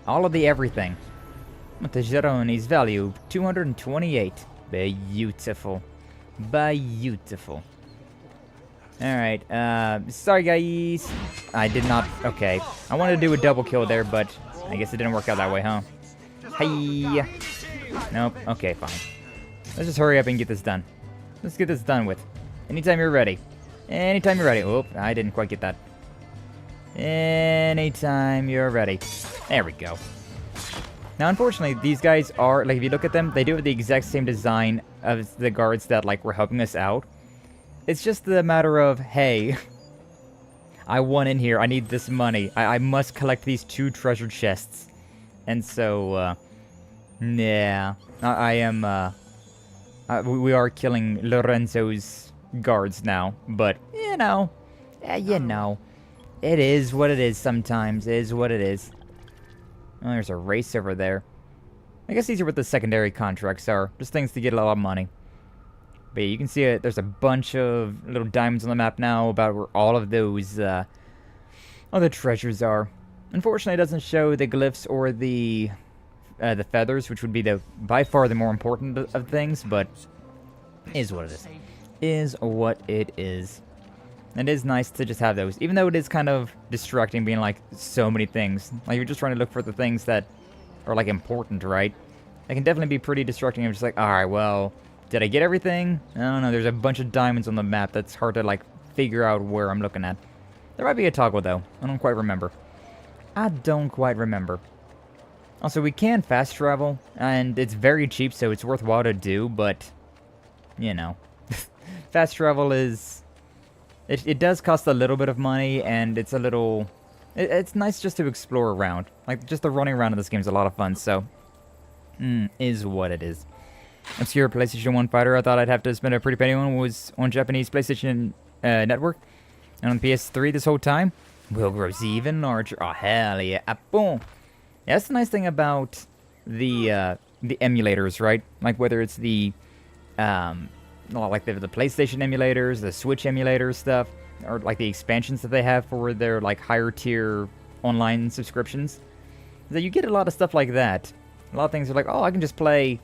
everything. Montegerone's value 228. Beautiful. Beautiful. Alright, sorry guys. I did not, okay. I wanted to do a double kill there, but I guess it didn't work out that way, huh? Hey. Nope, okay, fine. Let's just hurry up and get this done. Let's get this done with. Anytime you're ready. Anytime you're ready. Oh, I didn't quite get that. Anytime you're ready. There we go. Now, unfortunately, these guys are, like, if you look at them, they do have the exact same design as the guards that, like, were helping us out. It's just the matter of, hey, I won in here. I need this money. I must collect these 2 treasure chests. And so, yeah. I am, we are killing Lorenzo's guards now. But, you know, it is what it is sometimes. It is what it is. Oh, there's a race over there. I guess these are what the secondary contracts are. Just things to get a lot of money. But yeah, you can see it. There's a bunch of little diamonds on the map now about where all of those other treasures are. Unfortunately, it doesn't show the glyphs or the feathers, which would be by far the more important of things. But is what it is. Is what it is. It is nice to just have those, even though it is kind of distracting being like so many things. Like you're just trying to look for the things that are like important, right? It can definitely be pretty distracting. I'm just like, all right, well, did I get everything? I don't know. There's a bunch of diamonds on the map that's hard to like figure out where I'm looking at. There might be a toggle though. I don't quite remember. Also, we can fast travel, and it's very cheap, so it's worthwhile to do. But you know, fast travel is. It does cost a little bit of money, and it's a little It's nice just to explore around. Like, just the running around in this game is a lot of fun, so... is what it is. Obscure PlayStation 1 fighter I thought I'd have to spend a pretty penny on was on Japanese PlayStation Network. And on PS3 this whole time, Will grows even larger. Oh, hell yeah. Ah, boom. Yeah, that's the nice thing about the emulators, right? Like, whether it's the PlayStation emulators, the Switch emulators stuff, or like the expansions that they have for their like higher tier online subscriptions, that you get a lot of stuff like that. A lot of things are like, oh, I can just play,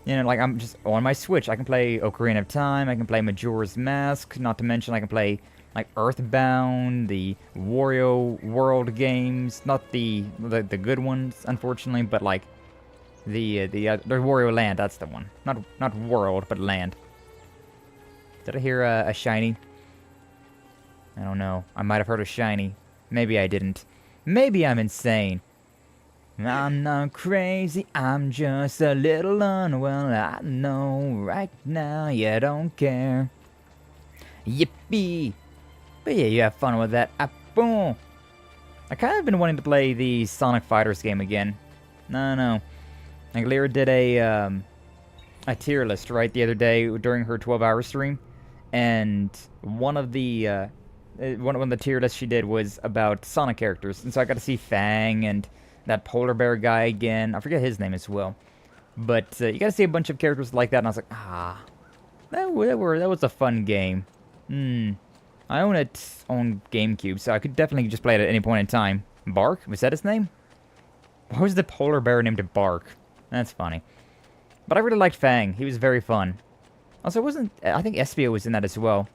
you know, like I'm just on my Switch. I can play Ocarina of Time. I can play Majora's Mask. Not to mention, I can play like Earthbound, the Wario World games. Not the good ones, unfortunately, but like the Wario Land. That's the one. Not World, but Land. Did I hear a shiny? I don't know. I might have heard a shiny. Maybe I didn't. Maybe I'm insane. I'm not crazy, I'm just a little unwell. I know right now you don't care. Yippee! But yeah, you have fun with that. Ah, boom! I kind of been wanting to play the Sonic Fighters game again. No. Like, Lyra did a tier list, right, the other day during her 12-hour stream. And one of the tier lists she did was about Sonic characters. And so I got to see Fang and that polar bear guy again. I forget his name as well. But you got to see a bunch of characters like that, and I was like, that was a fun game. I own it on GameCube, so I could definitely just play it at any point in time. Bark? Was that his name? Why was the polar bear named Bark? That's funny. But I really liked Fang. He was very fun. Also, I think Espio was in that as well.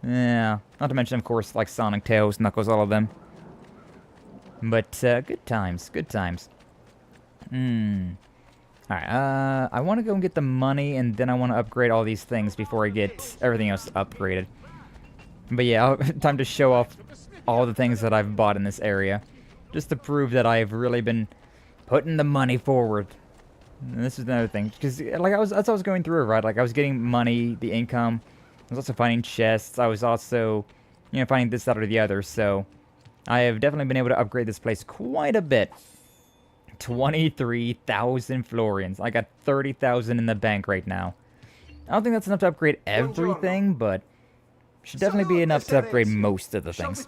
Yeah, not to mention, of course, like Sonic, Tails, Knuckles, all of them. But, good times. Alright, I want to go and get the money, and then I want to upgrade all these things before I get everything else upgraded. But yeah, time to show off all the things that I've bought in this area. Just to prove that I've really been putting the money forward. And this is another thing, because like as I was going through it, right? Like, I was getting money, the income. I was also finding chests. I was also, you know, finding this, that, or the other, so... I have definitely been able to upgrade this place quite a bit. 23,000 florians. I got 30,000 in the bank right now. I don't think that's enough to upgrade everything, but should definitely be enough to upgrade most of the things.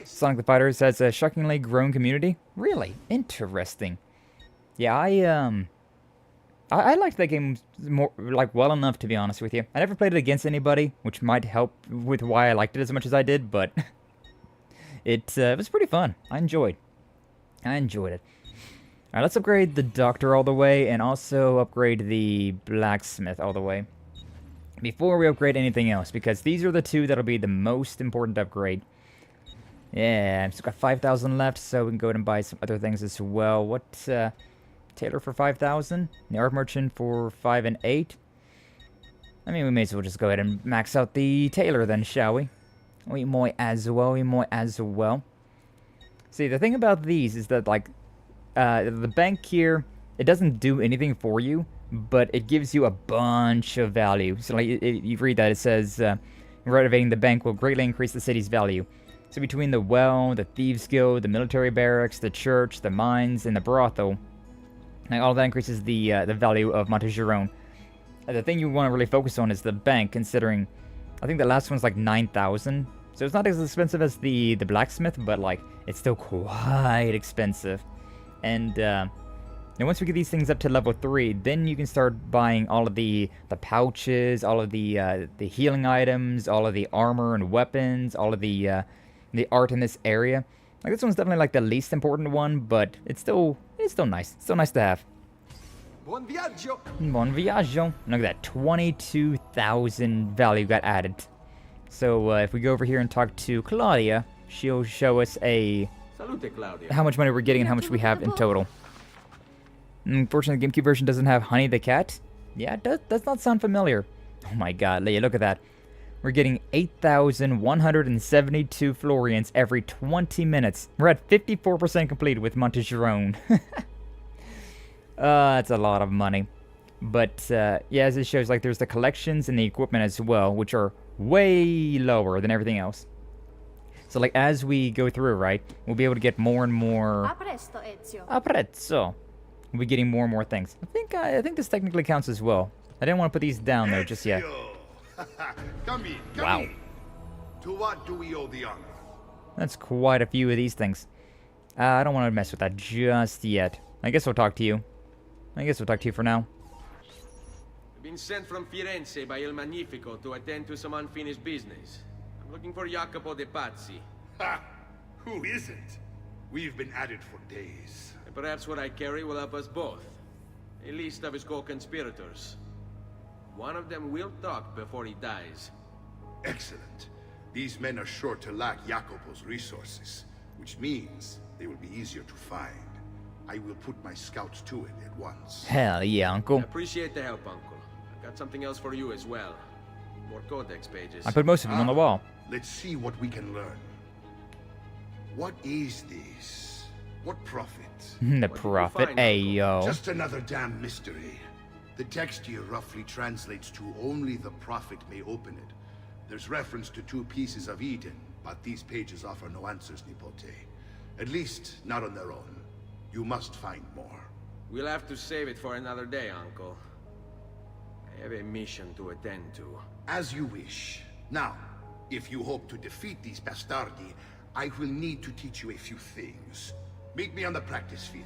Sonic the Fighters has a shockingly grown community. Really interesting. Yeah, I liked that game more, like, well enough, to be honest with you. I never played it against anybody, which might help with why I liked it as much as I did, but it was pretty fun. I enjoyed it. Alright, let's upgrade the Doctor all the way, and also upgrade the Blacksmith all the way. Before we upgrade anything else, because these are the two that'll be the most important to upgrade. Yeah, I've still got 5,000 left, so we can go ahead and buy some other things as well. What, Tailor for 5,000? The Art Merchant for 5 and 8? I mean, we may as well just go ahead and max out the Tailor then, shall we? We might as well. See, the thing about these is that, like, the bank here, it doesn't do anything for you, but it gives you a bunch of value. So, like, you read that, it says, renovating the bank will greatly increase the city's value. So between the well, the Thieves Guild, the military barracks, the church, the mines, and the brothel, like, all that increases the value of Montegiron. The thing you want to really focus on is the bank, considering, I think the last one's like 9,000. So it's not as expensive as the blacksmith, but, like, it's still quite expensive. And once we get these things up to level 3, then you can start buying all of the pouches, all of the healing items, all of the armor and weapons, all of the art in this area. Like, this one's definitely, like, the least important one, but it's still nice. It's still nice to have. Buon viaggio! Buon viaggio. Look at that, 22,000 value got added. So if we go over here and talk to Claudia, she'll show us Salute, Claudia. how much money we're getting and how much we have in total. Unfortunately, the GameCube version doesn't have Honey the Cat. Yeah, it does not sound familiar. Oh my god, Leia, look at that. We're getting 8,172 florians every 20 minutes. We're at 54% complete with Montegiron. That's a lot of money. But, yeah, as it shows, like, there's the collections and the equipment as well, which are way lower than everything else. So like as we go through, right, we'll be able to get more and more. A presto, Ezio. Apprezzo. We'll be getting more and more things. I think this technically counts as well. I didn't want to put these down though just yet. Come in, Wow. in. To what do we owe the honor? That's quite a few of these things. I don't want to mess with that just yet. I guess we'll talk to you. I guess we'll talk to you for now. I've been sent from Firenze by Il Magnifico to attend to some unfinished business. I'm looking for Jacopo de Pazzi. Ha! Who isn't? We've been at it for days. And perhaps what I carry will help us both. A list of his co-conspirators. One of them will talk before he dies. Excellent. These men are sure to lack Jacopo's resources, which means they will be easier to find. I will put my scouts to it at once. Hell yeah, Uncle. I appreciate the help, Uncle. I've got something else for you as well. More codex pages. I put most of them on the wall. Let's see what we can learn. What is this? What prophet? The prophet, ayo. Just another damn mystery. The text here roughly translates to only the prophet may open it. There's reference to 2 pieces of Eden, but these pages offer no answers, Nipote. At least, not on their own. You must find more. We'll have to save it for another day, Uncle. I have a mission to attend to. As you wish. Now, if you hope to defeat these bastardi, I will need to teach you a few things. Meet me on the practice field.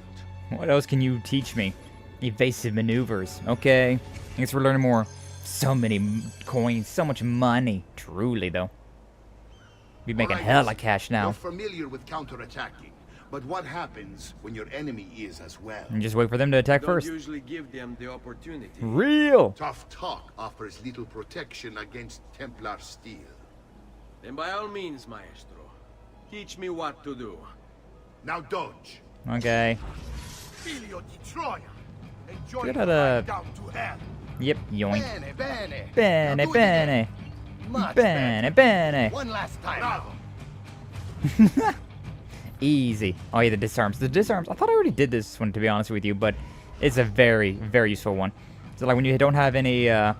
What else can you teach me? Evasive maneuvers. Okay. I guess we're learning more. So many coins, so much money. Truly, though. Be making hella cash now. You're familiar with counterattacking, but what happens when your enemy is as well? And just wait for them to attack first. Don't usually give them the opportunity. Real. Tough talk offers little protection against Templar steel. Then by all means, Maestro, teach me what to do. Now dodge. Okay. Figlio di Troia. Enjoy Good the at ride down to hell. Yep, yoink. Bene, bene. Bene, Now do it bene. again. Much Bene, better. bene. One last time. Easy. Oh yeah, the disarms. The disarms. I thought I already did this one, to be honest with you, but it's a very, very useful one. So like when you don't have any, when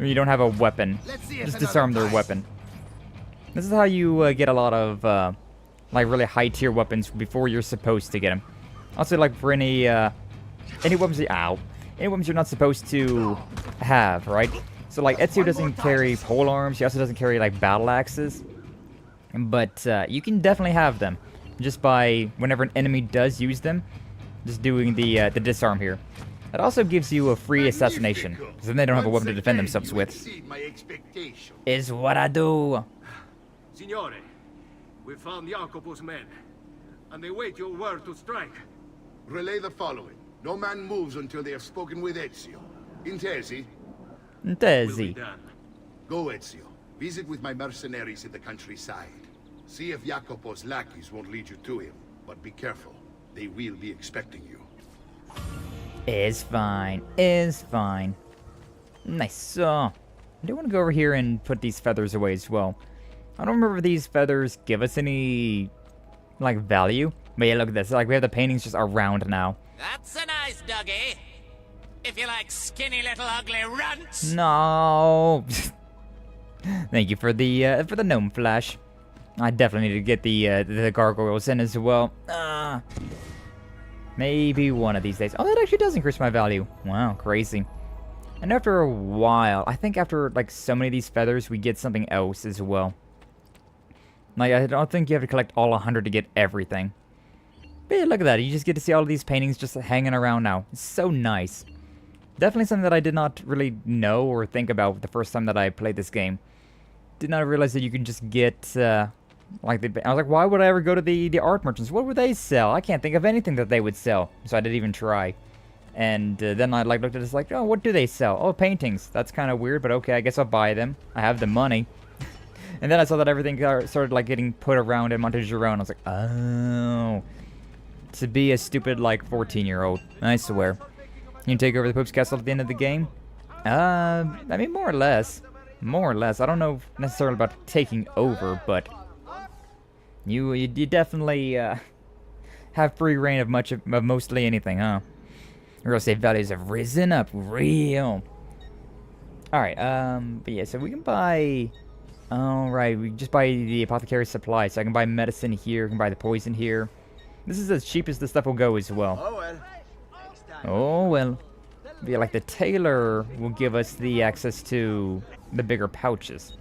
you don't have a weapon, just disarm their weapon. This is how you get a lot of like really high tier weapons before you're supposed to get them. Also, like for any weapons, any weapons you're not supposed to have, right? So like Ezio doesn't carry pole arms. He also doesn't carry like battle axes. But you can definitely have them just by whenever an enemy does use them, just doing the disarm here. It also gives you a free assassination, because then they don't have a weapon to defend themselves with. Is what I do. Signore, we found Jacopo's men, and they wait your word to strike. Relay the following. No man moves until they have spoken with Ezio. Intesi? Intesi. Go, Ezio. Visit with my mercenaries in the countryside. See if Jacopo's lackeys won't lead you to him. But be careful. They will be expecting you. Is fine. Is fine. Nice. So, I do want to go over here and put these feathers away as well. I don't remember if these feathers give us any, like, value. But yeah, look at this. Like, we have the paintings just around now. That's a nice doggy. If you like skinny little ugly runts. No. Thank you for the gnome flash. I definitely need to get the gargoyles in as well. Maybe one of these days. Oh, that actually does increase my value. Wow, crazy. And after a while, I think after like so many of these feathers, we get something else as well. Like, I don't think you have to collect all 100 to get everything. But yeah, look at that. You just get to see all of these paintings just hanging around now. It's so nice. Definitely something that I did not really know or think about the first time that I played this game. Did not realize that you can just get, like, I was like, why would I ever go to the art merchants? What would they sell? I can't think of anything that they would sell. So I didn't even try. And then I like looked at it like, oh, what do they sell? Oh, paintings. That's kind of weird, but okay, I guess I'll buy them. I have the money. And then I saw that everything started like getting put around in Monte Giron. I was like, oh. To be a stupid, like, 14-year-old. I swear. You can take over the Pope's castle at the end of the game? I mean, more or less. More or less. I don't know necessarily about taking over, but you definitely have free reign of mostly anything, huh? Real estate values have risen up real. Alright, but yeah, so we can buy Alright, we just buy the apothecary supply, so I can buy medicine here, I can buy the poison here. This is as cheap as the stuff will go as well. Oh well. Oh well. Be like the tailor will give us the access to the bigger pouches.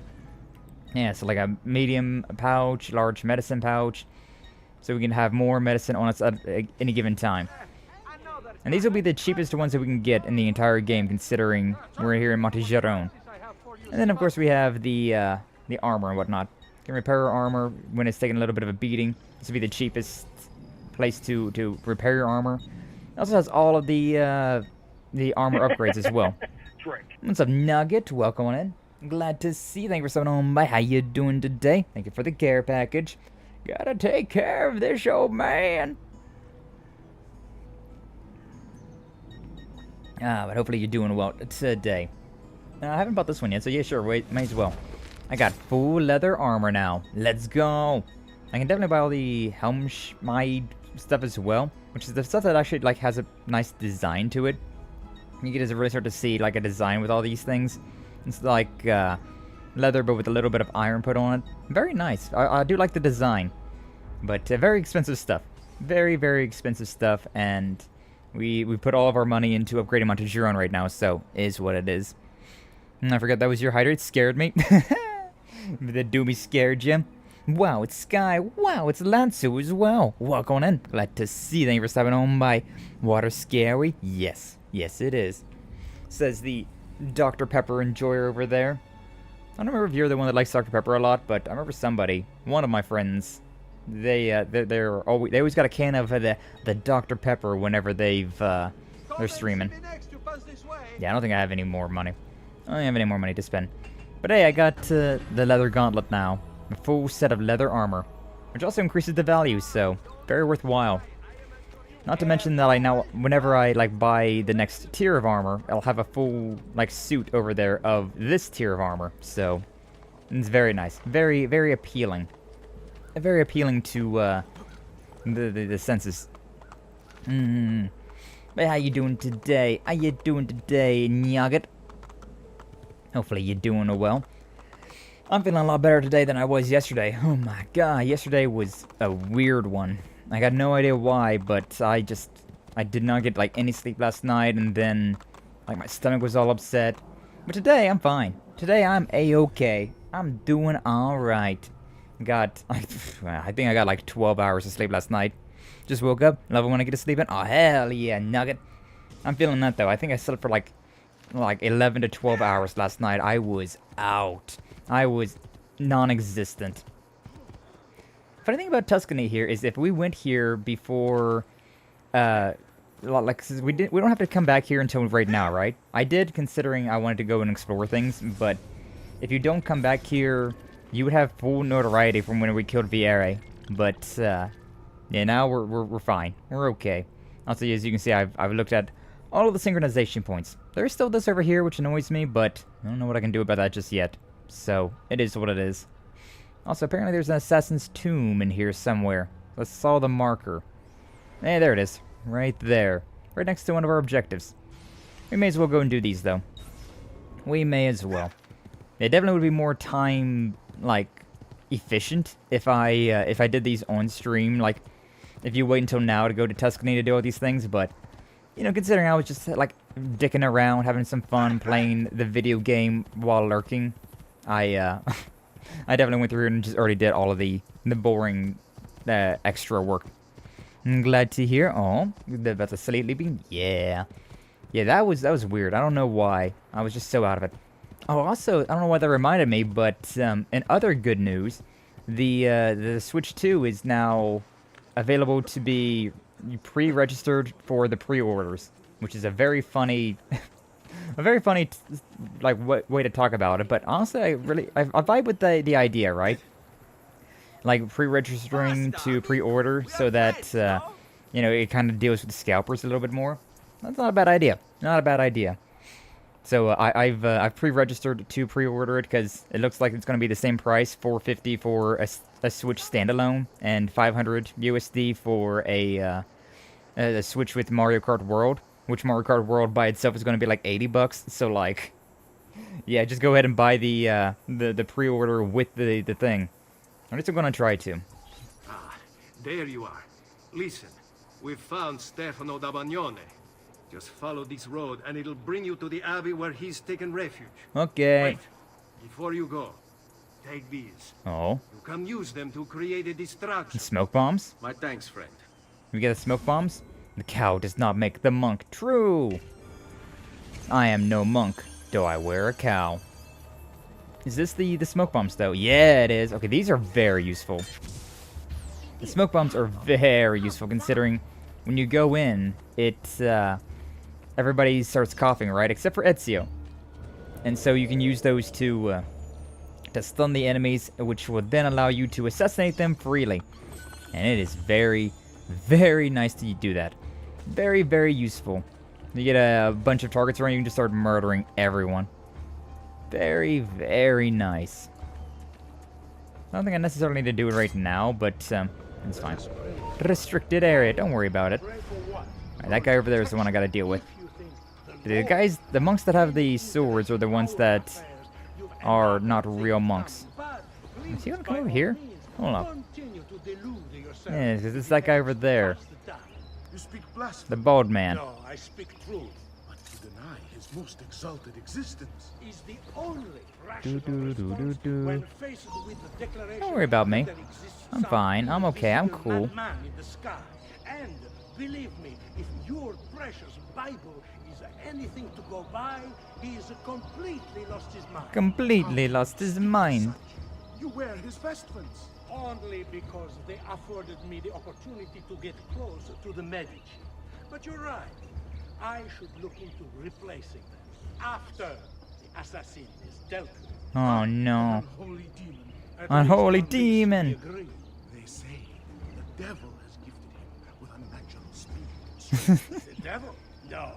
Yeah, so like a medium pouch, large medicine pouch, so we can have more medicine on us at any given time. And these will be the cheapest ones that we can get in the entire game, considering we're here in Montegeron. And then of course we have the armor and whatnot. You can repair your armor when it's taking a little bit of a beating. This will be the cheapest place to repair your armor. It also has all of the armor upgrades as well. What's up, Nugget? Welcome on in. Glad to see you. Thank you for stopping on by. How you doing today? Thank you for the care package. Gotta take care of this old man. But hopefully you're doing well today. I haven't bought this one yet, so yeah, sure, wait, might as well. I got full leather armor now. Let's go. I can definitely buy all the Helmschmied stuff as well, which is the stuff that actually like has a nice design to it. You get to really start to see like a design with all these things. It's like leather, but with a little bit of iron put on it. Very nice. I do like the design, but very expensive stuff. Very, very expensive stuff, and we put all of our money into upgrading Montegeron right now, so is what it is. And I forgot that was your hider. It scared me. The doomy scared you. Wow, it's Skye. Wow, it's Lansu as well. Welcome on in. Glad to see you. Thank you for stopping on by. Water scary? Yes. Yes, it is. Says the Dr. Pepper enjoyer over there. I don't remember if you're the one that likes Dr. Pepper a lot, but I remember somebody, one of my friends, they're always got a can of the Dr. Pepper whenever they're streaming. Yeah, I don't think I have any more money. I don't have any more money to spend. But hey, I got the leather gauntlet now. A full set of leather armor, which also increases the value, so very worthwhile. Not to mention that I now, whenever I like buy the next tier of armor, I'll have a full like suit over there of this tier of armor. So it's very nice, very, very appealing. Very appealing to the senses. But how you doing today? How you doing today, Nugget? Hopefully you're doing well. I'm feeling a lot better today than I was yesterday. Oh my god, yesterday was a weird one. I got no idea why, but I did not get like any sleep last night, and then like my stomach was all upset. But today I'm fine. Today I'm a-okay. I'm doing alright. I think I got like 12 hours of sleep last night. Just woke up, love it when I get to sleep in. Oh hell yeah, Nugget. I'm feeling that though. I think I slept for like 11 to 12 hours last night. I was out. I was non-existent. Funny thing about Tuscany here is if we went here before, like we don't have to come back here until right now, right? I did, considering I wanted to go and explore things, but if you don't come back here, you would have full notoriety from when we killed Viere. But yeah, now we're fine. We're okay. Also, as you can see, I've looked at all of the synchronization points. There's still this over here, which annoys me, but I don't know what I can do about that just yet. So it is what it is. Also, apparently there's an assassin's tomb in here somewhere. Let's saw the marker. Hey, there it is. Right there. Right next to one of our objectives. We may as well go and do these, though. We may as well. It definitely would be more time, like, efficient if I did these on stream. Like, if you wait until now to go to Tuscany to do all these things, but, you know, considering I was just, like, dicking around, having some fun, playing the video game while lurking, I definitely went through and just already did all of the boring extra work. I'm glad to hear. Oh, about the sleeping. Yeah, that was weird. I don't know why. I was just so out of it. Oh, also, I don't know why that reminded me, but in other good news, the Switch 2 is now available to be pre-registered for the pre-orders, which is a very funny. A very funny, way to talk about it, but honestly, I vibe with the idea, right? Like, pre-registering to pre-order so that, you know, it kind of deals with the scalpers a little bit more. That's not a bad idea. Not a bad idea. So, I've pre-registered to pre-order it because it looks like it's going to be the same price, $450 for a Switch standalone, and $500 USD for a Switch with Mario Kart World. Which Mario Kart World by itself is going to be like $80, so like, Yeah, just go ahead and buy the pre-order with the thing. I'm just gonna try to. Ah, there you are. Listen, we've found Stefano da Bagnone. Just follow this road and it'll bring you to the abbey where he's taken refuge. Okay. Wait, before you go, take these. Oh. You can use them to create a distraction. Smoke bombs? My thanks, friend. We get the smoke bombs? The cow does not make the monk. True. I am no monk, though I wear a cow. Is this the smoke bombs, though? Yeah, it is. Okay, these are very useful. The smoke bombs are very useful, considering when you go in, it's, everybody starts coughing, right? Except for Ezio. And so you can use those to stun the enemies, which will then allow you to assassinate them freely. And it is very, very nice to do that. Very, very useful. You get a bunch of targets around, you can just start murdering everyone. Very, very nice. I don't think I necessarily need to do it right now, but it's fine. Restricted area, don't worry about it. Alright, that guy over there is the one I gotta deal with. The monks that have the swords are the ones that are not real monks. Is he gonna come over here? Hold up. Yeah, because it's that guy over there. The bald man. No, I speak truth. But to deny his most exalted existence is the only rational response when faced with the declaration. Don't worry about me. I'm fine. I'm okay. I'm cool. Man in the sky. And believe me, if your precious Bible is anything to go by, he is completely lost his mind. Completely lost his mind. You wear his vestments. Only because they afforded me the opportunity to get close to the Medici. But you're right. I should look into replacing them after the assassin is dealt with. Oh no. Unholy demon. Unholy demon. They say the devil has gifted him with unnatural speed. The devil? No.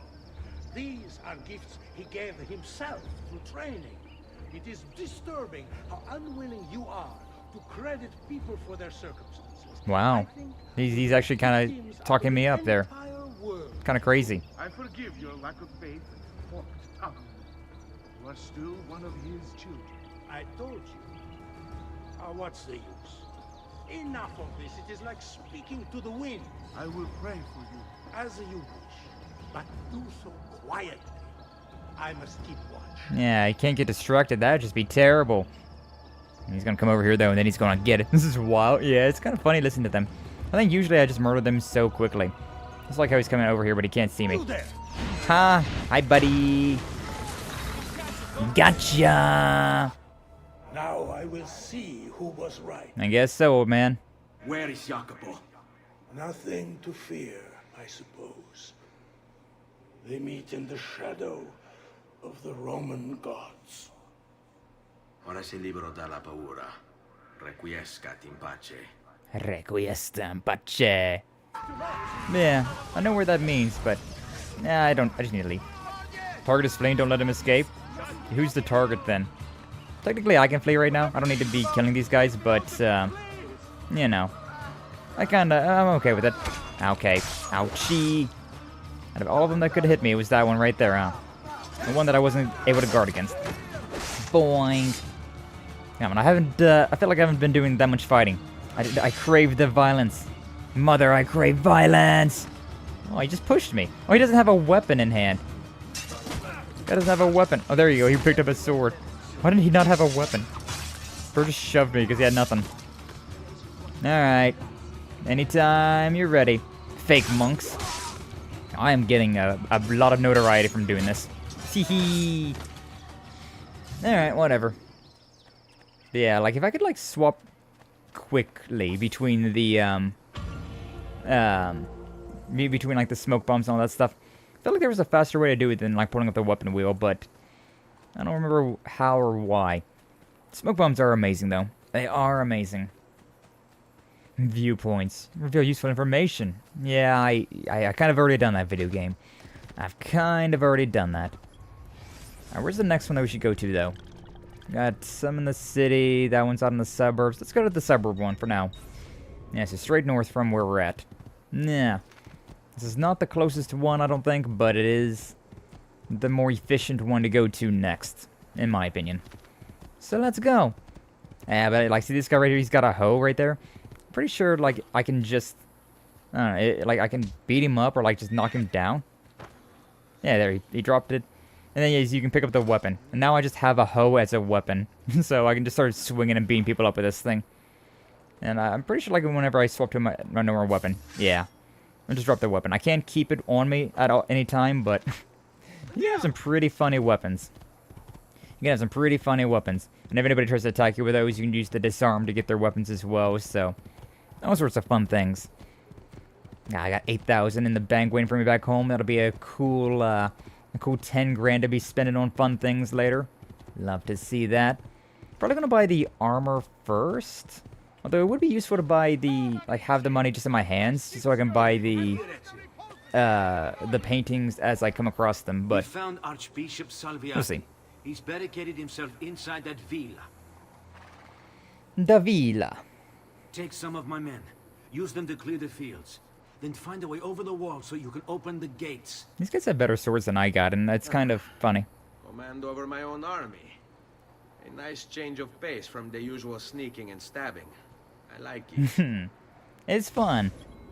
These are gifts he gave himself through training. It is disturbing how unwilling you are to credit people for their circumstances. Wow. He's actually kind of talking me up there. Kind of crazy. I forgive your lack of faith and forked tongue. You are still one of his children. I told you. What's the use? Enough of this. It is like speaking to the wind. I will pray for you. As you wish. But do so quietly. I must keep watch. Yeah, I can't get distracted. That'd just be terrible. He's gonna come over here though, and then he's gonna get it. This is wild. Yeah, it's kind of funny listening to them. I think usually I just murder them so quickly. It's like how he's coming over here, but he can't see me. Ha! Hi, buddy. Gotcha. Now I will see who was right. I guess so, old man. Where is Jacopo? Nothing to fear, I suppose. They meet in the shadow of the Roman gods. Ora sei libero dalla paura. Requiescat in pace. Requiescat in pace. Yeah, I know where that means, but yeah, I just need to leave. Target is fleeing, don't let him escape. Who's the target then? Technically, I can flee right now. I don't need to be killing these guys, but you know, I'm okay with it. Okay, ouchie. Out of all of them that could hit me, it was that one right there, huh? The one that I wasn't able to guard against. Boing. Yeah, man, I feel like I haven't been doing that much fighting. I crave the violence. Mother, I crave violence! Oh, he just pushed me. Oh, he doesn't have a weapon in hand. Guy doesn't have a weapon. Oh, there you go. He picked up a sword. Why didn't he not have a weapon? Bro just shoved me because he had nothing. Alright. Anytime you're ready. Fake monks. I am getting a lot of notoriety from doing this. Hee. Alright, whatever. But yeah, like if I could like swap quickly between the between like the smoke bombs and all that stuff. I felt like there was a faster way to do it than like pulling up the weapon wheel, but I don't remember how or why. Smoke bombs are amazing though. They are amazing. Viewpoints. Reveal useful information. Yeah, I kind of already done that video game. I've kind of already done that. Alright, where's the next one that we should go to though? Got some in the city, that one's out in the suburbs. Let's go to the suburb one for now. Yeah, so straight north from where we're at. Yeah. This is not the closest one, I don't think, but it is the more efficient one to go to next. in my opinion. So let's go. Yeah, but like, see this guy right here? He's got a hoe right there. Pretty sure, like, I can just, I don't know, like, I can beat him up or, like, just knock him down. Yeah, there, he dropped it. And then, yes, you can pick up the weapon. And now I just have a hoe as a weapon. So I can just start swinging and beating people up with this thing. And I'm pretty sure, like, whenever I swap to my normal weapon, yeah. I'll just drop the weapon. I can't keep it on me at any time, but you can have some pretty funny weapons. You can have some pretty funny weapons. And if anybody tries to attack you with those, you can use the disarm to get their weapons as well, so all sorts of fun things. Now, I got 8,000 in the bank waiting for me back home. That'll be a cool 10 grand to be spending on fun things later. Love to see that. Probably gonna buy the armor first. Although it would be useful to buy the, like, have the money just in my hands, just so I can buy the paintings as I come across them, but we found Archbishop Salviati. We'll see. He's barricaded himself inside that villa. The villa. Take some of my men. Use them to clear the fields. Then find a way over the wall so you can open the gates. These guys have better swords than I got, and that's kind of funny. Command over my own army. A nice change of pace from the usual sneaking and stabbing. I like it. It's fun.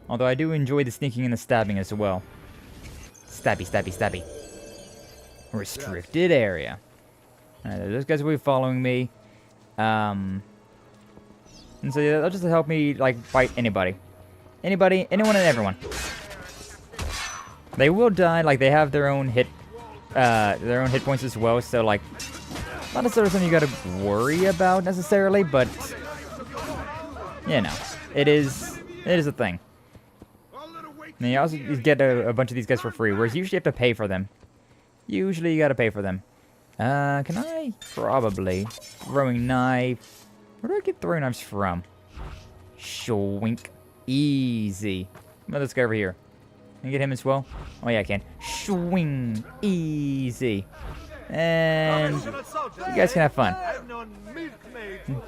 Although I do enjoy the sneaking and the stabbing as well. Stabby, stabby, stabby. Restricted area. Alright, those guys will be following me. And so yeah, that'll just help me, like, fight anybody. Anybody, anyone and everyone. They will die, like, they have their own hit points as well, so, like, not necessarily something you gotta worry about, necessarily, but, you know, it is a thing. And you also get a bunch of these guys for free, whereas usually you have to pay for them. Usually you gotta pay for them. Can I? Probably. Throwing knife. Where do I get throwing knives from? Shwink. Easy. How about this guy over here? Can I get him as well? Oh yeah, I can. Swing. Easy. And you guys can have fun.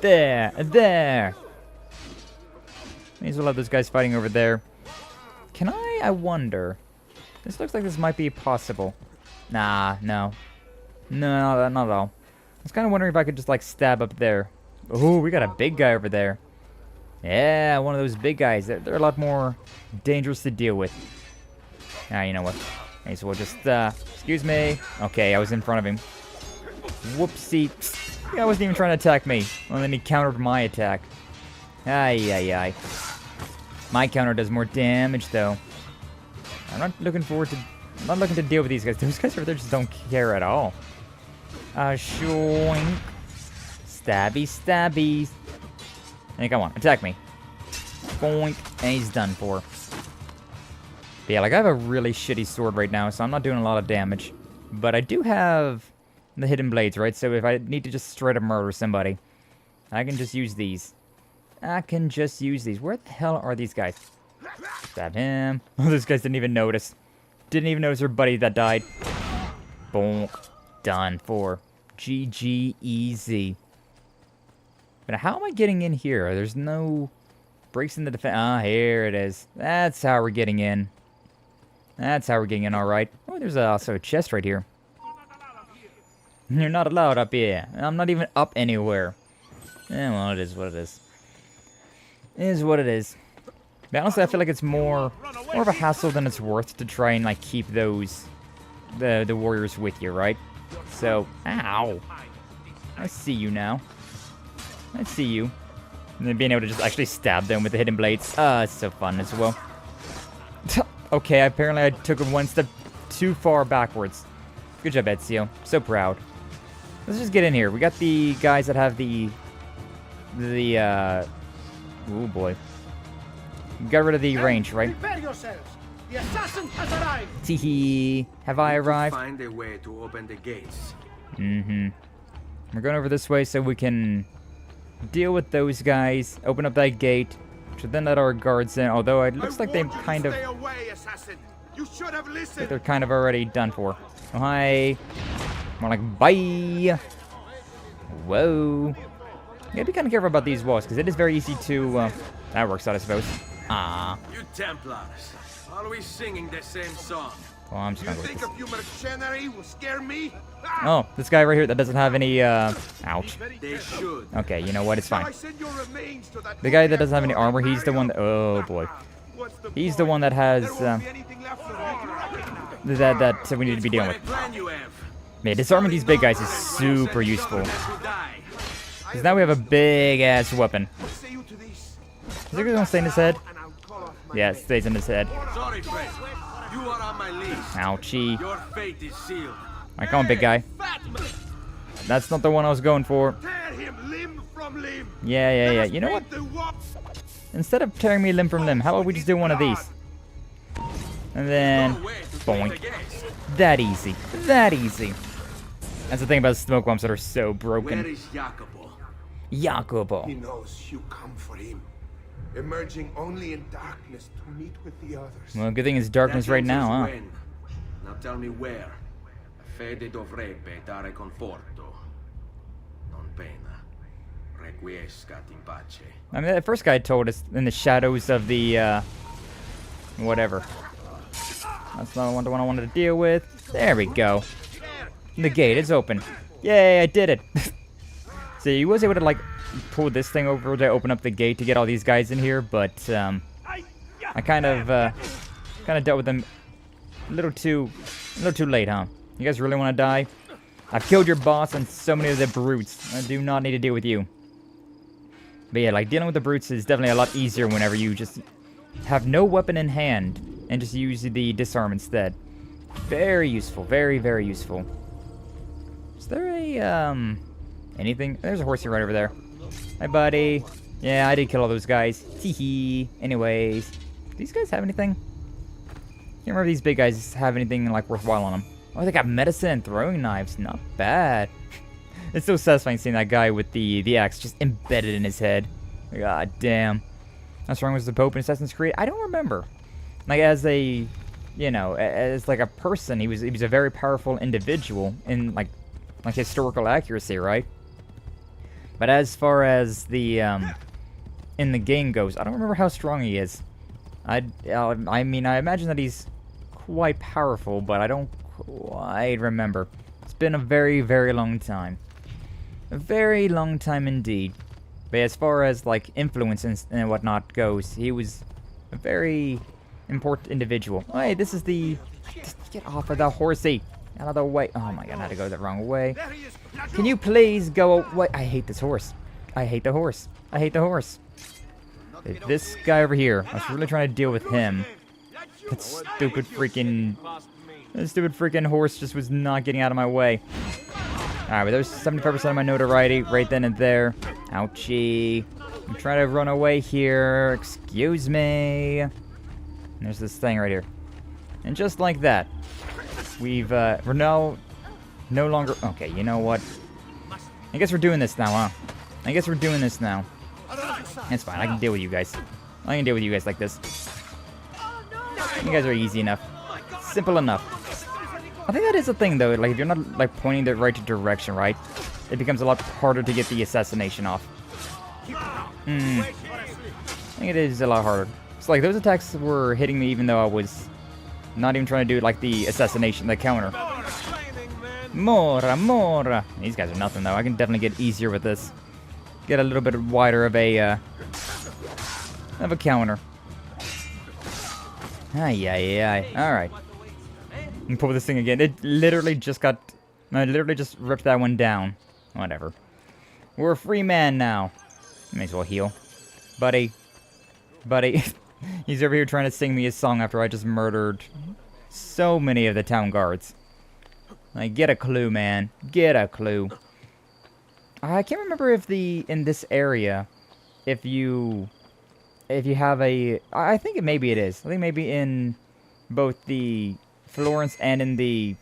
There. There. May as well have those guys fighting over there. Can I wonder. This looks like this might be possible. Nah, no. No, not at all. I was kind of wondering if I could just, like, stab up there. Oh, we got a big guy over there. Yeah, one of those big guys. They're a lot more dangerous to deal with. Ah, you know what? Okay, so we'll just, excuse me. Okay, I was in front of him. Whoopsie. The guy wasn't even trying to attack me. Well, then he countered my attack. Ay, ay, ay. My counter does more damage, though. I'm not looking forward to... I'm not looking to deal with these guys. Those guys over there just don't care at all. Shoink. Stabby, stabbies. Hey, come on, attack me. Boink. And he's done for. But yeah, like, I have a really shitty sword right now, so I'm not doing a lot of damage. But I do have the hidden blades, right? So if I need to just straight up murder somebody, I can just use these. I can just use these. Where the hell are these guys? Stab him. Oh, those guys didn't even notice. Didn't even notice their buddy that died. Bonk. Done for. GG easy. But how am I getting in here? There's no breaks in the defense. Ah, here it is. That's how we're getting in. That's how we're getting in, alright. Oh, there's also a chest right here. You're not allowed up here. I'm not even up anywhere. Eh, well, it is what it is. It is what it is. But honestly, I feel like it's more of a hassle than it's worth to try and, like, keep those, the warriors with you, right? So, ow. I see you now. I see you. And then being able to just actually stab them with the hidden blades. It's so fun as well. Okay, apparently I took it one step too far backwards. Good job, Ezio. So proud. Let's just get in here. We got the guys that have the oh boy. Got rid of the range, right? Prepare yourselves. The assassin has arrived. Teehee. Have I arrived? Find a way to open the gates. Mm-hmm. We're going over this way so we can deal with those guys. Open up that gate. Should then let our guards in. Although it looks like they've kind of... Stay away, assassin. You should have listened. They're kind of already done for. Oh, hi. More like, bye. Whoa. You gotta be kind of careful about these walls, because it is very easy to... that works out, I suppose. Ah. You Templars, always singing the same song. Well, I'm just gonna go with think this. a few mercenary will scare me? Oh, this guy right here that doesn't have any, ouch. They should. Okay, you know what? It's Shall I fine. send your remains to that The guy that doesn't have any armor, he's the one that... Oh, boy. He's the one that has, that we need to be dealing with. Yeah, disarming these big guys is super useful. Because now we have a big-ass weapon. Is it going to stay in his head? Yeah, it stays in his head. Sorry, friend. You are on my leash. Ouchie. Your fate is sealed. Alright, come on, big guy. That's not the one I was going for. Yeah. You know what? Instead of tearing me limb from limb, how about we just do one of these? And then... boink. That easy. That easy. That's the thing about smoke bombs that are so broken. Where is Jacopo? Jacopo. He knows you come for him, emerging only in darkness to meet with the others. Well, good thing it's darkness right now, huh? When. Now tell me where. Fede dovrebbe dare conforto. Non pena. Requiescat in pace. I mean, that first guy told us in the shadows of the, whatever. That's not the one I wanted to deal with. There we go. The gate is open. Yay, I did it. So he was able to, like, pull this thing over to open up the gate to get all these guys in here, but, I kind of dealt with them a little too late, huh? You guys really want to die? I've killed your boss and so many of the brutes. I do not need to deal with you. But yeah, like, dealing with the brutes is definitely a lot easier whenever you just have no weapon in hand and just use the disarm instead. Very useful. Very, very useful. Is there a, anything? There's a horsey right over there. Hi, buddy. Yeah, I did kill all those guys. Tee-hee. Anyways. Do these guys have anything? Can't remember if these big guys have anything, like, worthwhile on them. Oh, they got medicine and throwing knives. Not bad. It's so satisfying seeing that guy with the axe just embedded in his head. God damn. How strong was the Pope in Assassin's Creed? I don't remember. Like, as a, you know, as like a person, he was a very powerful individual in like historical accuracy, right? But as far as the in the game goes, I don't remember how strong he is. I mean, I imagine that he's quite powerful, but I don't quite remember. It's been a very, very long time. A very long time indeed. But as far as, like, influence and whatnot goes, he was a very important individual. Oh, hey, this is the... Just get off of the horsey. Out of the way. Oh my god, I had to go the wrong way. Can you please go away? I hate this horse. I hate the horse. I hate the horse. This guy over here, I was really trying to deal with him. That stupid freaking horse just was not getting out of my way. Alright, but there's 75% of my notoriety right then and there. Ouchie. I'm trying to run away here. Excuse me. And there's this thing right here. And just like that, we're now no longer... Okay, you know what? I guess we're doing this now, huh? I guess we're doing this now. It's fine, I can deal with you guys. I can deal with you guys like this. You guys are easy enough. Simple enough. I think that is a thing, though. Like, if you're not, like, pointing the right direction, right? It becomes a lot harder to get the assassination off. I think it is a lot harder. It's like, those attacks were hitting me even though I was not even trying to do, like, the assassination, the counter. Mora. These guys are nothing, though. I can definitely get easier with this. Get a little bit wider of a counter. Ay. Alright. And pull this thing again. It literally just got... I literally just ripped that one down. Whatever. We're a free man now. May as well heal. Buddy. He's over here trying to sing me a song after I just murdered so many of the town guards. Like, get a clue, man. Get a clue. I can't remember if in this area, if you have a... I think maybe it is. I think maybe in both the... Florence and in the...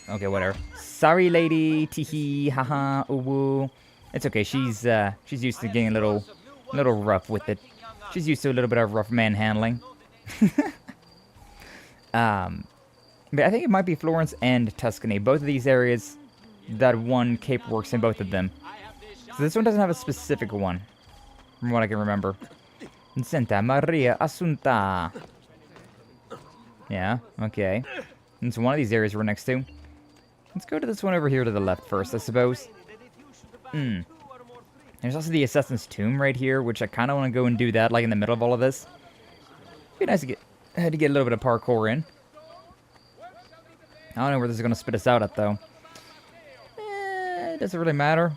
Okay, whatever. Sorry, lady. Teehee. Haha. Uwu. It's okay. She's used to getting a little rough with it. She's used to a little bit of rough manhandling. But I think it might be Florence and Tuscany. Both of these areas, that one cape works in both of them. So this one doesn't have a specific one, from what I can remember. Santa Maria Assunta. Yeah, okay. It's one of these areas we're next to. Let's go to this one over here to the left first, I suppose. There's also the Assassin's Tomb right here, which I kind of want to go and do that, like in the middle of all of this. Be nice to get a little bit of parkour in. I don't know where this is going to spit us out at, though. Does it really matter?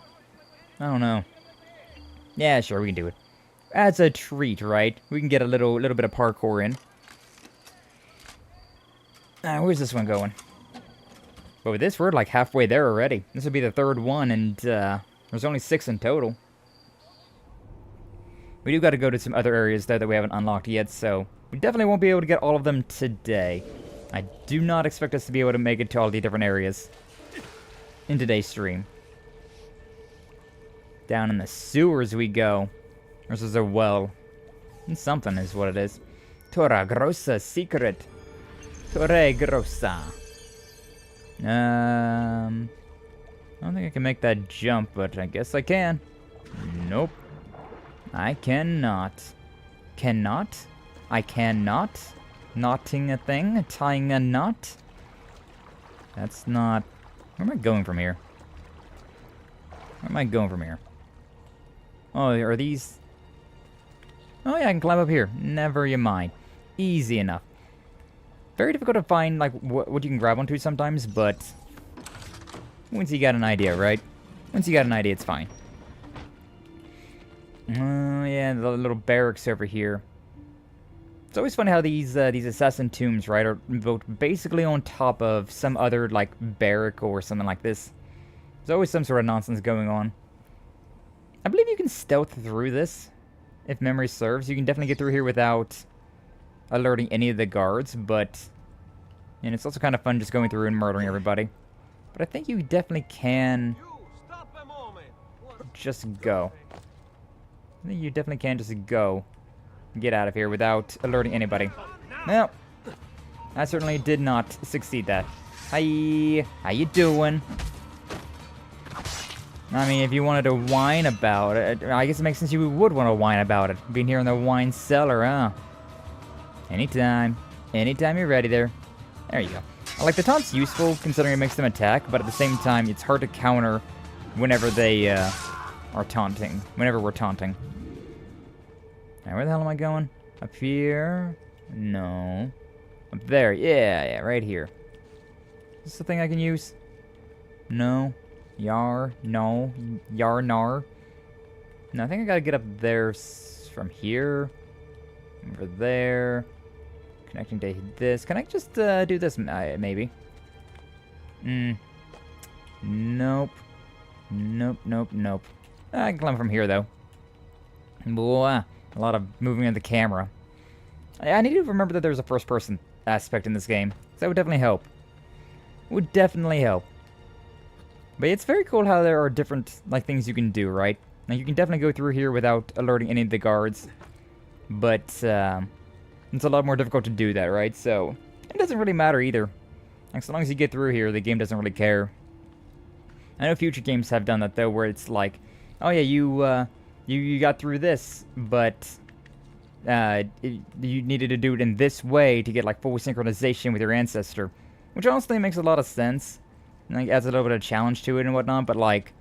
I don't know. Yeah, sure, we can do it. As a treat, right? We can get a little bit of parkour in. Where's this one going? But with this, we're like halfway there already. This will be the third one, and there's only 6 in total. We do got to go to some other areas there that we haven't unlocked yet, so we definitely won't be able to get all of them today. I do not expect us to be able to make it to all the different areas in today's stream. Down in the sewers we go. This is a well. Something is what it is. Torre Grossa secret. Torre Grossa. I don't think I can make that jump, but I guess I can. Nope. I cannot. Cannot? I cannot? Knotting a thing? Tying a knot? That's not... Where am I going from here? Where am I going from here? Oh, are these... Oh yeah, I can climb up here. Never you mind. Easy enough. Very difficult to find, like, what you can grab onto sometimes, but... Once you got an idea, right? Once you got an idea, it's fine. Oh yeah, the little barracks over here. It's always funny how these assassin tombs, right, are built basically on top of some other, like, barrack or something like this. There's always some sort of nonsense going on. I believe you can stealth through this, if memory serves. You can definitely get through here without alerting any of the guards, but... And it's also kind of fun just going through and murdering everybody. But I think you definitely can... just go. I think you definitely can just go. Get out of here without alerting anybody. Well, I certainly did not succeed that. Hi, how you doing? I mean, if you wanted to whine about it, I guess it makes sense you would want to whine about it. Being here in the wine cellar, huh? Anytime. Anytime you're ready there. There you go. Like, the taunt's useful, considering it makes them attack, but at the same time, it's hard to counter whenever they are taunting. Whenever we're taunting. Now, where the hell am I going? Up here? No. Up there. Yeah, right here. Is this the thing I can use? No. Yar. No. Yar, nar. No, I think I gotta get up there from here. Over there. Connecting to this. Can I just do this, maybe? Nope. Nope, nope, nope. I can climb from here, though. Blah. A lot of moving of the camera. I need to remember that there's a first-person aspect in this game. That would definitely help. Would definitely help. But it's very cool how there are different, like, things you can do, right? Like, you can definitely go through here without alerting any of the guards. But, it's a lot more difficult to do that, right? So, it doesn't really matter either. Like, so long as you get through here, the game doesn't really care. I know future games have done that, though, where it's like, oh yeah, you got through this, but you needed to do it in this way to get, like, full synchronization with your ancestor. Which honestly makes a lot of sense. Like, adds a little bit of challenge to it and whatnot, but, like...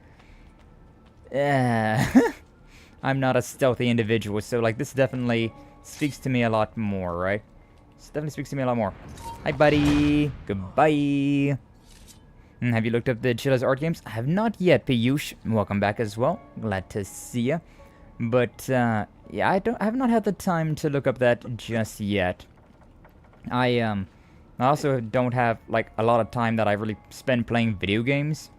I'm not a stealthy individual, so, like, this definitely speaks to me a lot more, right? This definitely speaks to me a lot more. Hi, buddy! Goodbye! Have you looked up the Chilla's art games? I have not yet, Piyush. Welcome back as well. Glad to see ya. But, yeah, I have not had the time to look up that just yet. I also don't have, like, a lot of time that I really spend playing video games.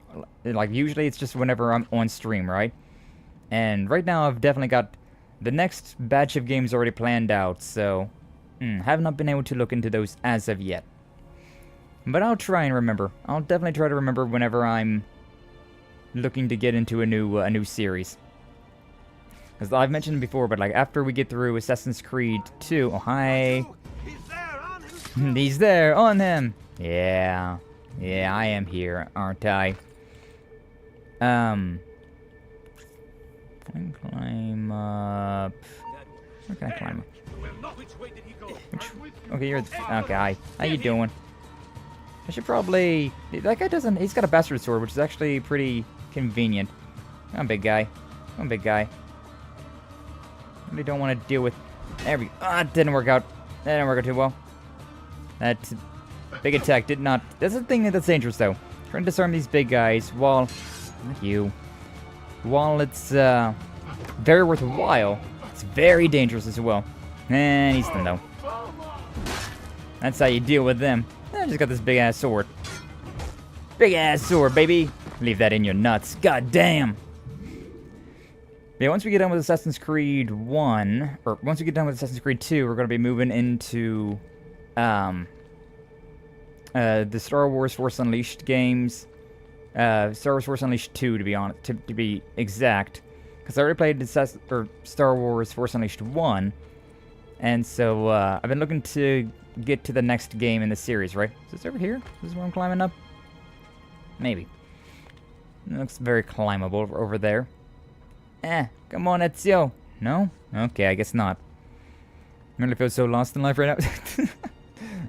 Like, usually it's just whenever I'm on stream, right? And right now I've definitely got the next batch of games already planned out, so... have not been able to look into those as of yet. But I'll try and remember. I'll definitely try to remember whenever I'm looking to get into a new series. As I've mentioned before, but like after we get through Assassin's Creed 2... Oh, hi! He's there, on him! Yeah. Yeah, I am here, aren't I? I can climb up... Where can I climb up? Okay, you're... Okay, hi. How you doing? I should probably... That guy doesn't... He's got a bastard sword, which is actually pretty convenient. Come on, big guy. Come on, big guy. Really don't want to deal with... There we go. Ah, it didn't work out. That didn't work out too well. That big attack did not... That's the thing that's dangerous, though. Trying to disarm these big guys while... Not you. While it's very worthwhile, it's very dangerous as well. And he's done, though. That's how you deal with them. I just got this big-ass sword. Big-ass sword, baby! Leave that in your nuts. God damn! Yeah, once we get done with Assassin's Creed 1, or once we get done with Assassin's Creed 2, we're going to be moving into the Star Wars Force Unleashed games. Star Wars Force Unleashed 2, to be honest, to be exact. Because I already played Star Wars Force Unleashed 1, and so I've been looking to get to the next game in the series, right? Is this over here? This is where I'm climbing up? Maybe. It looks very climbable over there. Come on, Ezio. No? Okay, I guess not. I really feel so lost in life right now.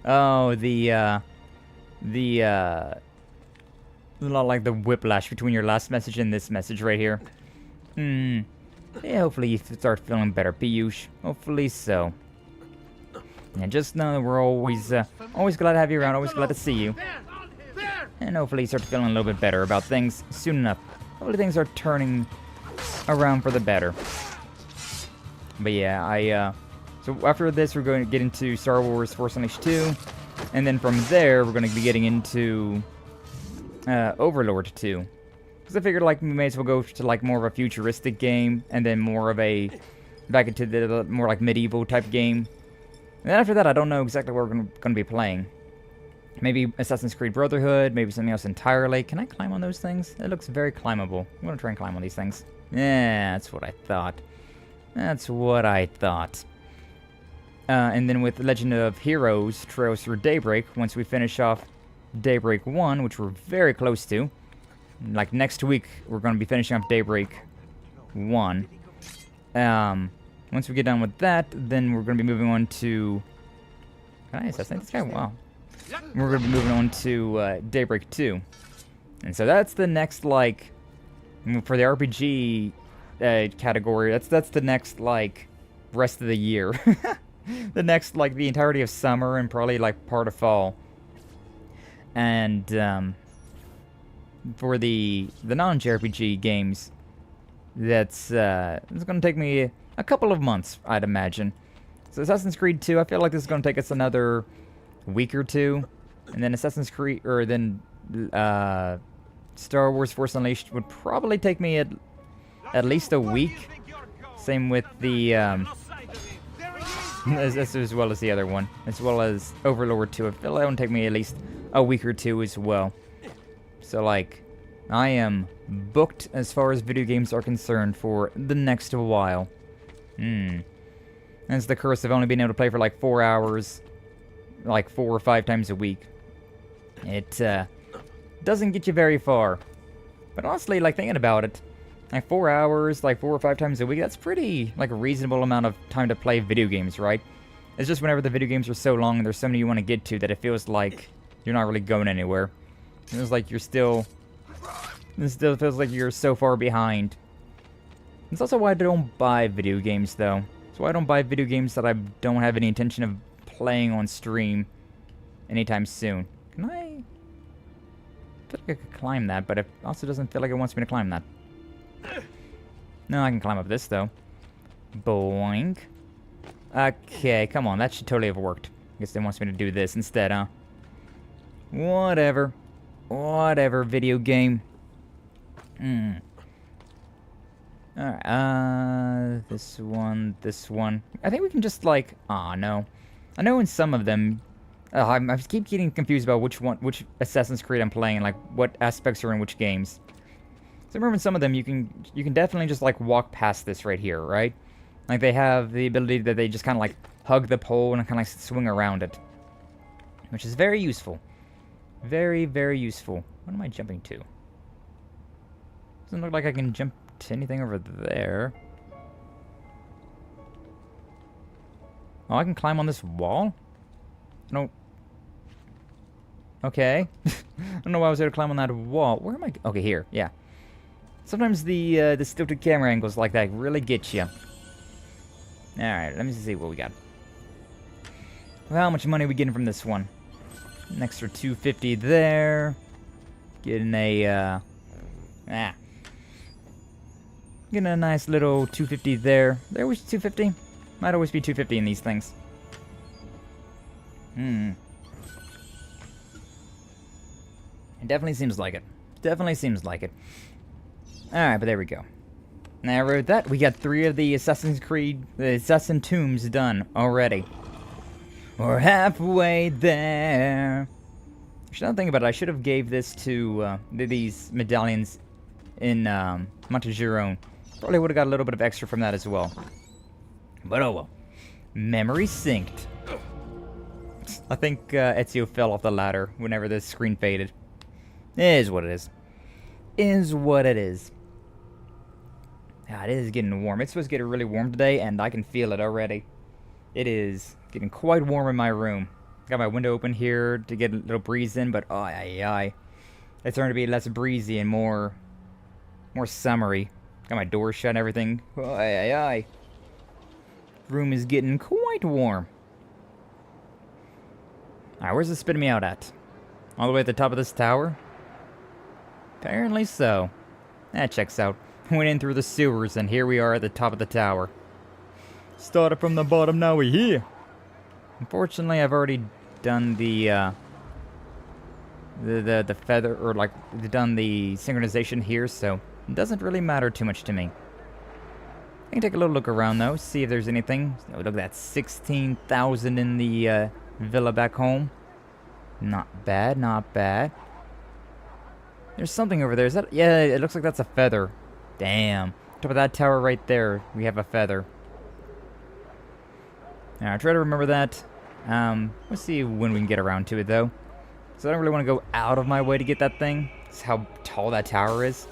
Oh, a lot like the whiplash between your last message and this message right here. Yeah, hopefully you start feeling better, Piyush. Hopefully so. And just know that we're always glad to have you around, always glad to see you. And hopefully you start feeling a little bit better about things soon enough. Hopefully things are turning around for the better. But yeah, so after this we're going to get into Star Wars Force Unleashed 2. And then from there we're going to be getting into Overlord 2. Because I figured like we may as well go to like more of a futuristic game. And then more of a, back into the more like medieval type game. And then after that I don't know exactly what we're going to be playing. Maybe Assassin's Creed Brotherhood, maybe something else entirely. Can I climb on those things? It looks very climbable. I'm going to try and climb on these things. Yeah, that's what I thought. That's what I thought. And then with Legend of Heroes, Trails Through Daybreak, once we finish off Daybreak 1, which we're very close to. Like next week, we're going to be finishing off Daybreak 1. Once we get done with that, then we're going to be moving on to... Can I assassinate this guy? Wow. We're going to be moving on to Daybreak 2. And so that's the next, like... For the RPG category, that's the next, like, rest of the year. The next, like, the entirety of summer and probably, like, part of fall. And, for the non-JRPG games, it's going to take me a couple of months, I'd imagine. So Assassin's Creed 2, I feel like this is going to take us another week or two. And then Assassin's Creed, or then, Star Wars Force Unleashed would probably take me at least a week. Same with the, as well as the other one. As well as Overlord 2. I feel like it would take me at least a week or two as well. So, like, I am booked as far as video games are concerned for the next while. That's the curse of only being able to play for, like, 4 hours, like, 4 or 5 times a week. It, doesn't get you very far. But honestly, like, thinking about it, like 4 hours, like 4 or 5 times a week, that's pretty, like, a reasonable amount of time to play video games, right? It's just whenever the video games are so long and there's so many you want to get to that it feels like you're not really going anywhere. It feels like you're still... It still feels like you're so far behind. That's also why I don't buy video games, though. That's why I don't buy video games that I don't have any intention of playing on stream anytime soon. Can I... I feel like I could climb that, but it also doesn't feel like it wants me to climb that. No, I can climb up this, though. Boing. Okay, come on. That should totally have worked. I guess it wants me to do this instead, huh? Whatever. Whatever, video game. Alright, this one. I think we can just, like... Aw, no. I know in some of them... I keep getting confused about which Assassin's Creed I'm playing, like what aspects are in which games. So remember in some of them you can definitely just like walk past this right here, right? Like they have the ability that they just kind of like hug the pole and kind of like swing around it, which is very useful. Very, very useful. What am I jumping to? Doesn't look like I can jump to anything over there. Oh, I can climb on this wall? I don't... Okay. I don't know why I was able to climb on that wall. Where am I? Okay, here. Yeah. Sometimes the stilted camera angles like that really get you. Alright, let me see what we got. Well, how much money are we getting from this one? An extra 250 there. Getting a, Getting a nice little 250 there. There was 250. Might always be 250 in these things. It definitely seems like it. Definitely seems like it. Alright, but there we go. Now, with that, we got 3 of the Assassin's Creed, the Assassin Tombs done already. We're halfway there. Actually, now think about it, I should have gave this to these medallions in Montegiron. Probably would have got a little bit of extra from that as well. But oh well. Memory synced. I think Ezio fell off the ladder whenever the screen faded. It is what it is. Is what it is. Ah, it is getting warm. It's supposed to get really warm today, and I can feel it already. It is getting quite warm in my room. Got my window open here to get a little breeze in, but oh, it's starting to be less breezy and more summery. Got my door shut and everything. Oh, room is getting quite warm. Alright, where's it spitting me out at? All the way at the top of this tower? Apparently so. That checks out. Went in through the sewers, and here we are at the top of the tower. Started from the bottom, now we're here. Unfortunately, I've already done the feather, or like, done the synchronization here, so it doesn't really matter too much to me. I can take a little look around, though, see if there's anything. Oh, look at that, 16,000 in the villa back home. Not bad, not bad. There's something over there. Is that? Yeah, it looks like that's a feather. Damn. Top of that tower right there, we have a feather. Now, try to remember that. Let's see when we can get around to it, though. So I don't really want to go out of my way to get that thing. That's how tall that tower is. I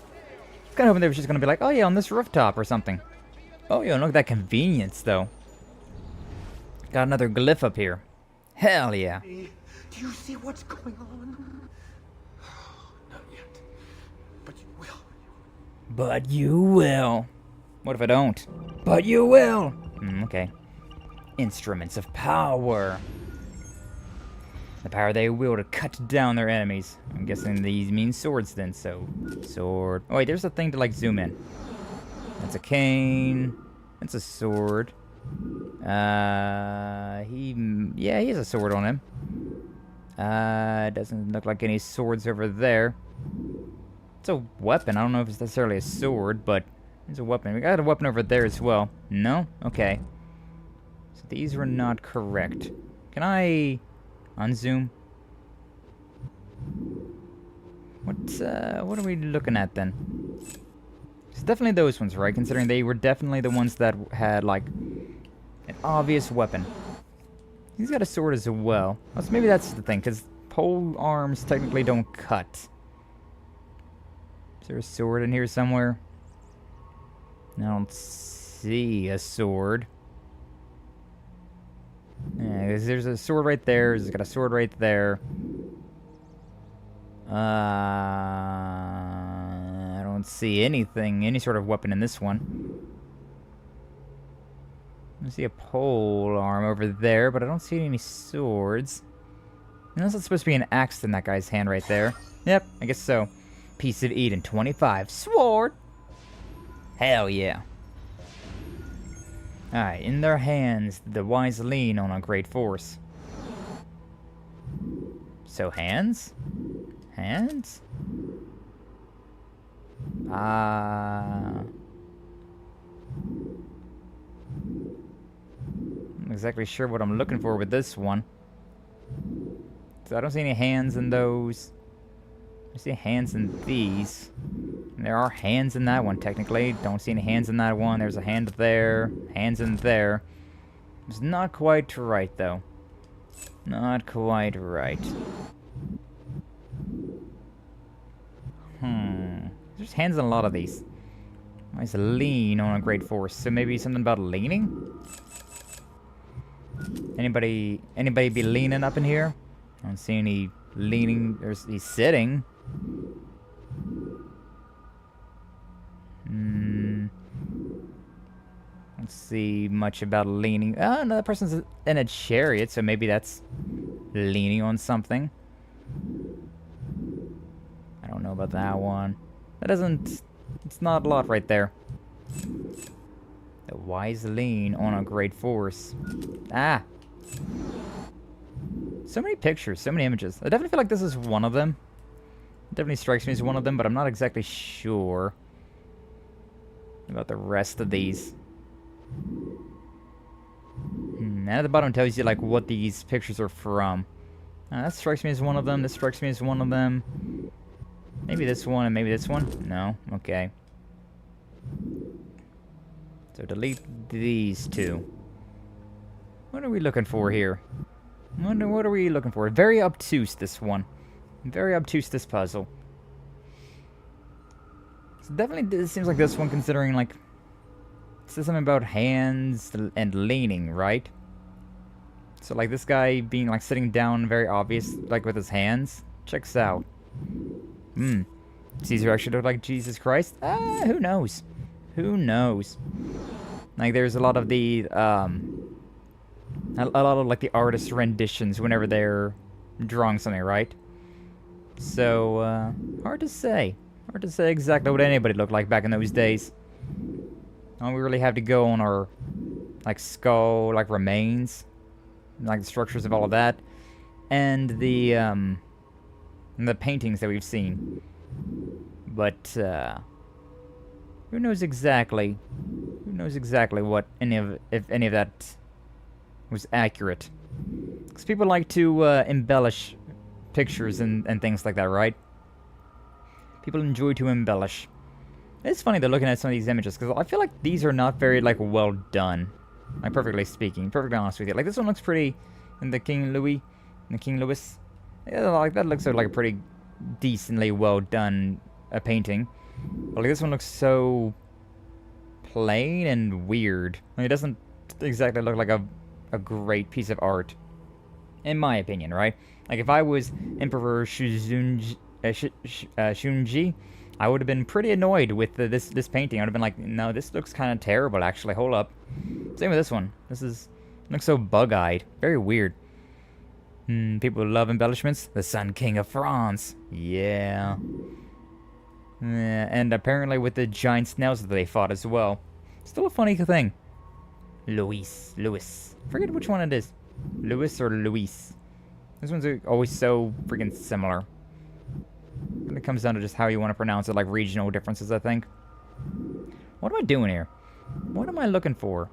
was kind of hoping they were just going to be like, oh yeah, on this rooftop or something. Oh yeah, look at that convenience, though. Got another glyph up here. Hell yeah. Do you see what's going on? Not yet. But you will. But you will. What if I don't? But you will. Okay. Instruments of power. The power they will to cut down their enemies. I'm guessing these mean swords then, so... Sword. Oh wait, there's a thing to like zoom in. That's a cane. That's a sword. Yeah, he has a sword on him. Doesn't look like any swords over there. It's a weapon. I don't know if it's necessarily a sword, but it's a weapon. We got a weapon over there as well. No? Okay. So these were not correct. Can I unzoom? What are we looking at then? It's definitely those ones, right? Considering they were definitely the ones that had, like, an obvious weapon. He's got a sword as well. Oh, so maybe that's the thing, because pole arms technically don't cut. Is there a sword in here somewhere? I don't see a sword. Yeah, there's a sword right there. He's got a sword right there. I don't see anything, any sort of weapon in this one. I see a pole arm over there, but I don't see any swords. Unless it's supposed to be an axe in that guy's hand right there. Yep, I guess so. Piece of Eden 25. Sword! Hell yeah. Alright, in their hands, the wise lean on a great force. So hands? Hands? I'm not exactly sure what I'm looking for with this one. So I don't see any hands in those. I see hands in these. And there are hands in that one, technically. Don't see any hands in that one. There's a hand there. Hands in there. It's not quite right, though. Not quite right. There's hands in a lot of these. Nice lean on a great force. So maybe something about leaning? Anybody be leaning up in here? I don't see any leaning. He's sitting. Don't see much about leaning. Oh, another person's in a chariot, so maybe that's leaning on something. I don't know about that one. That doesn't... It's not a lot right there. The wise lean on a great force. Ah! So many pictures, so many images. I definitely feel like this is one of them. It definitely strikes me as one of them, but I'm not exactly sure about the rest of these. And at the bottom tells you like what these pictures are from. That strikes me as one of them. This strikes me as one of them. Maybe this one and maybe this one. No, okay. So delete these two. What are we looking for here? What are we looking for? Very obtuse, this one. Very obtuse, this puzzle. So definitely, it seems like this one, considering like it says something about hands and leaning, right? So like this guy being like sitting down, very obvious, like with his hands. Checks out. Caesar actually looked like Jesus Christ? Who knows? Who knows? Like there's a lot of the a lot of like the artist renditions whenever they're drawing something, right? So hard to say. Hard to say exactly what anybody looked like back in those days. All we really have to go on our like skull like remains, like the structures of all of that, and the paintings that we've seen. But who knows exactly? Who knows exactly what if any of that was accurate? Because people like to embellish pictures and things like that, right? People enjoy to embellish. It's funny though looking at some of these images, because I feel like these are not very like well done. Like perfectly speaking, perfectly honest with you. Like this one looks pretty, in the King Louis, yeah, like that looks like a pretty decently well done painting. But like this one looks so plain and weird. I mean, it doesn't exactly look like a great piece of art, in my opinion, right? Like if I was Emperor Shunji, I would have been pretty annoyed with this painting. I would have been like, no, this looks kind of terrible, actually. Hold up. Same with this one. Looks so bug-eyed. Very weird. People love embellishments. The Sun King of France. Yeah. And apparently with the giant snails that they fought as well. Still a funny thing. Louis. Forget which one it is. Louis or Luis. These ones are always so freaking similar. It comes down to just how you want to pronounce it, like regional differences, I think. What am I doing here? What am I looking for?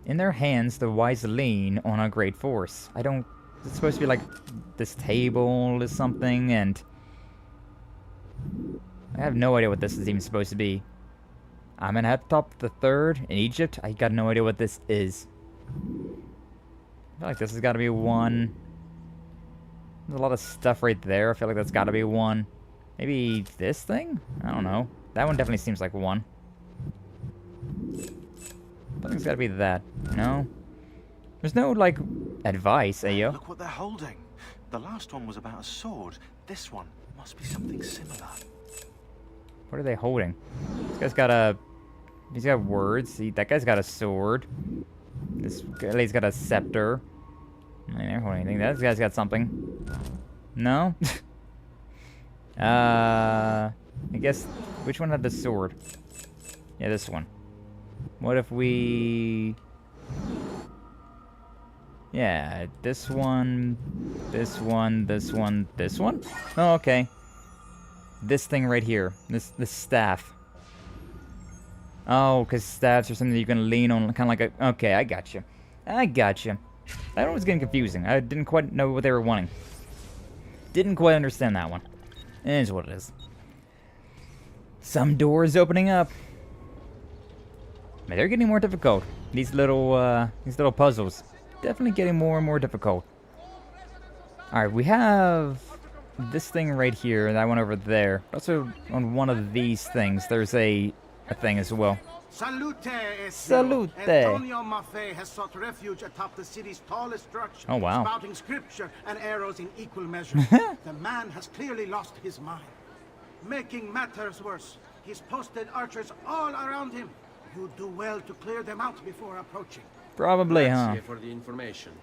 In their hands, the wise lean on a great force. I don't... It's supposed to be like this table is something, and... I have no idea what this is even supposed to be. Amenhotep III in Egypt? I got no idea what this is. I feel like this has got to be one. There's a lot of stuff right there. I feel like that's got to be one. Maybe this thing? I don't know. That one definitely seems like one. I think it's got to be that. No? There's no, like, advice, yo. Look what they're holding. The last one was about a sword. This one must be something similar. What are they holding? This guy's got a... He's got words. That guy's got a sword. This guy's got a scepter. I ain't holding anything. That guy's got something. No? I guess... Which one had the sword? Yeah, this one. What if we... Yeah, this one... This one, this one, this one? Oh, okay. This thing right here. This staff. Oh, because staffs are something that you can lean on, kind of like a... Okay, I got you. I got you. That one was getting confusing. I didn't quite know what they were wanting. Didn't quite understand that one. It is what it is. Some doors opening up. Man, they're getting more difficult. These little puzzles. Definitely getting more and more difficult. Alright, we have this thing right here, and that one over there. Also, on one of these things, there's a thing as well. Salute, Ezio. Salute. Antonio Maffei has sought refuge atop the city's tallest structure. Oh, wow. Spouting scripture and arrows in equal measure. The man has clearly lost his mind. Making matters worse, he's posted archers all around him. You do well to clear them out before approaching. Probably, huh? For the information.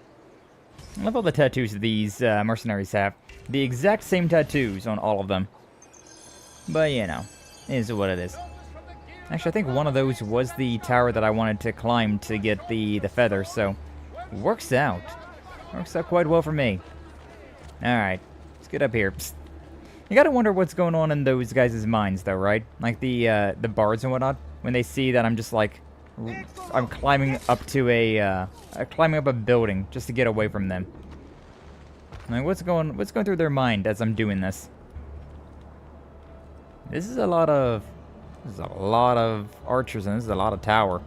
I love all the tattoos these mercenaries have. The exact same tattoos on all of them. But, you know, it is what it is. Actually, I think one of those was the tower that I wanted to climb to get the feather, so works out. Works out quite well for me. Alright, let's get up here. Psst. You gotta wonder what's going on in those guys' minds, though, right? Like the bards and whatnot, when they see that I'm just like, I'm climbing up to climbing up a building just to get away from them. Like, what's going through their mind as I'm doing this? This is a lot of archers, and this is a lot of tower.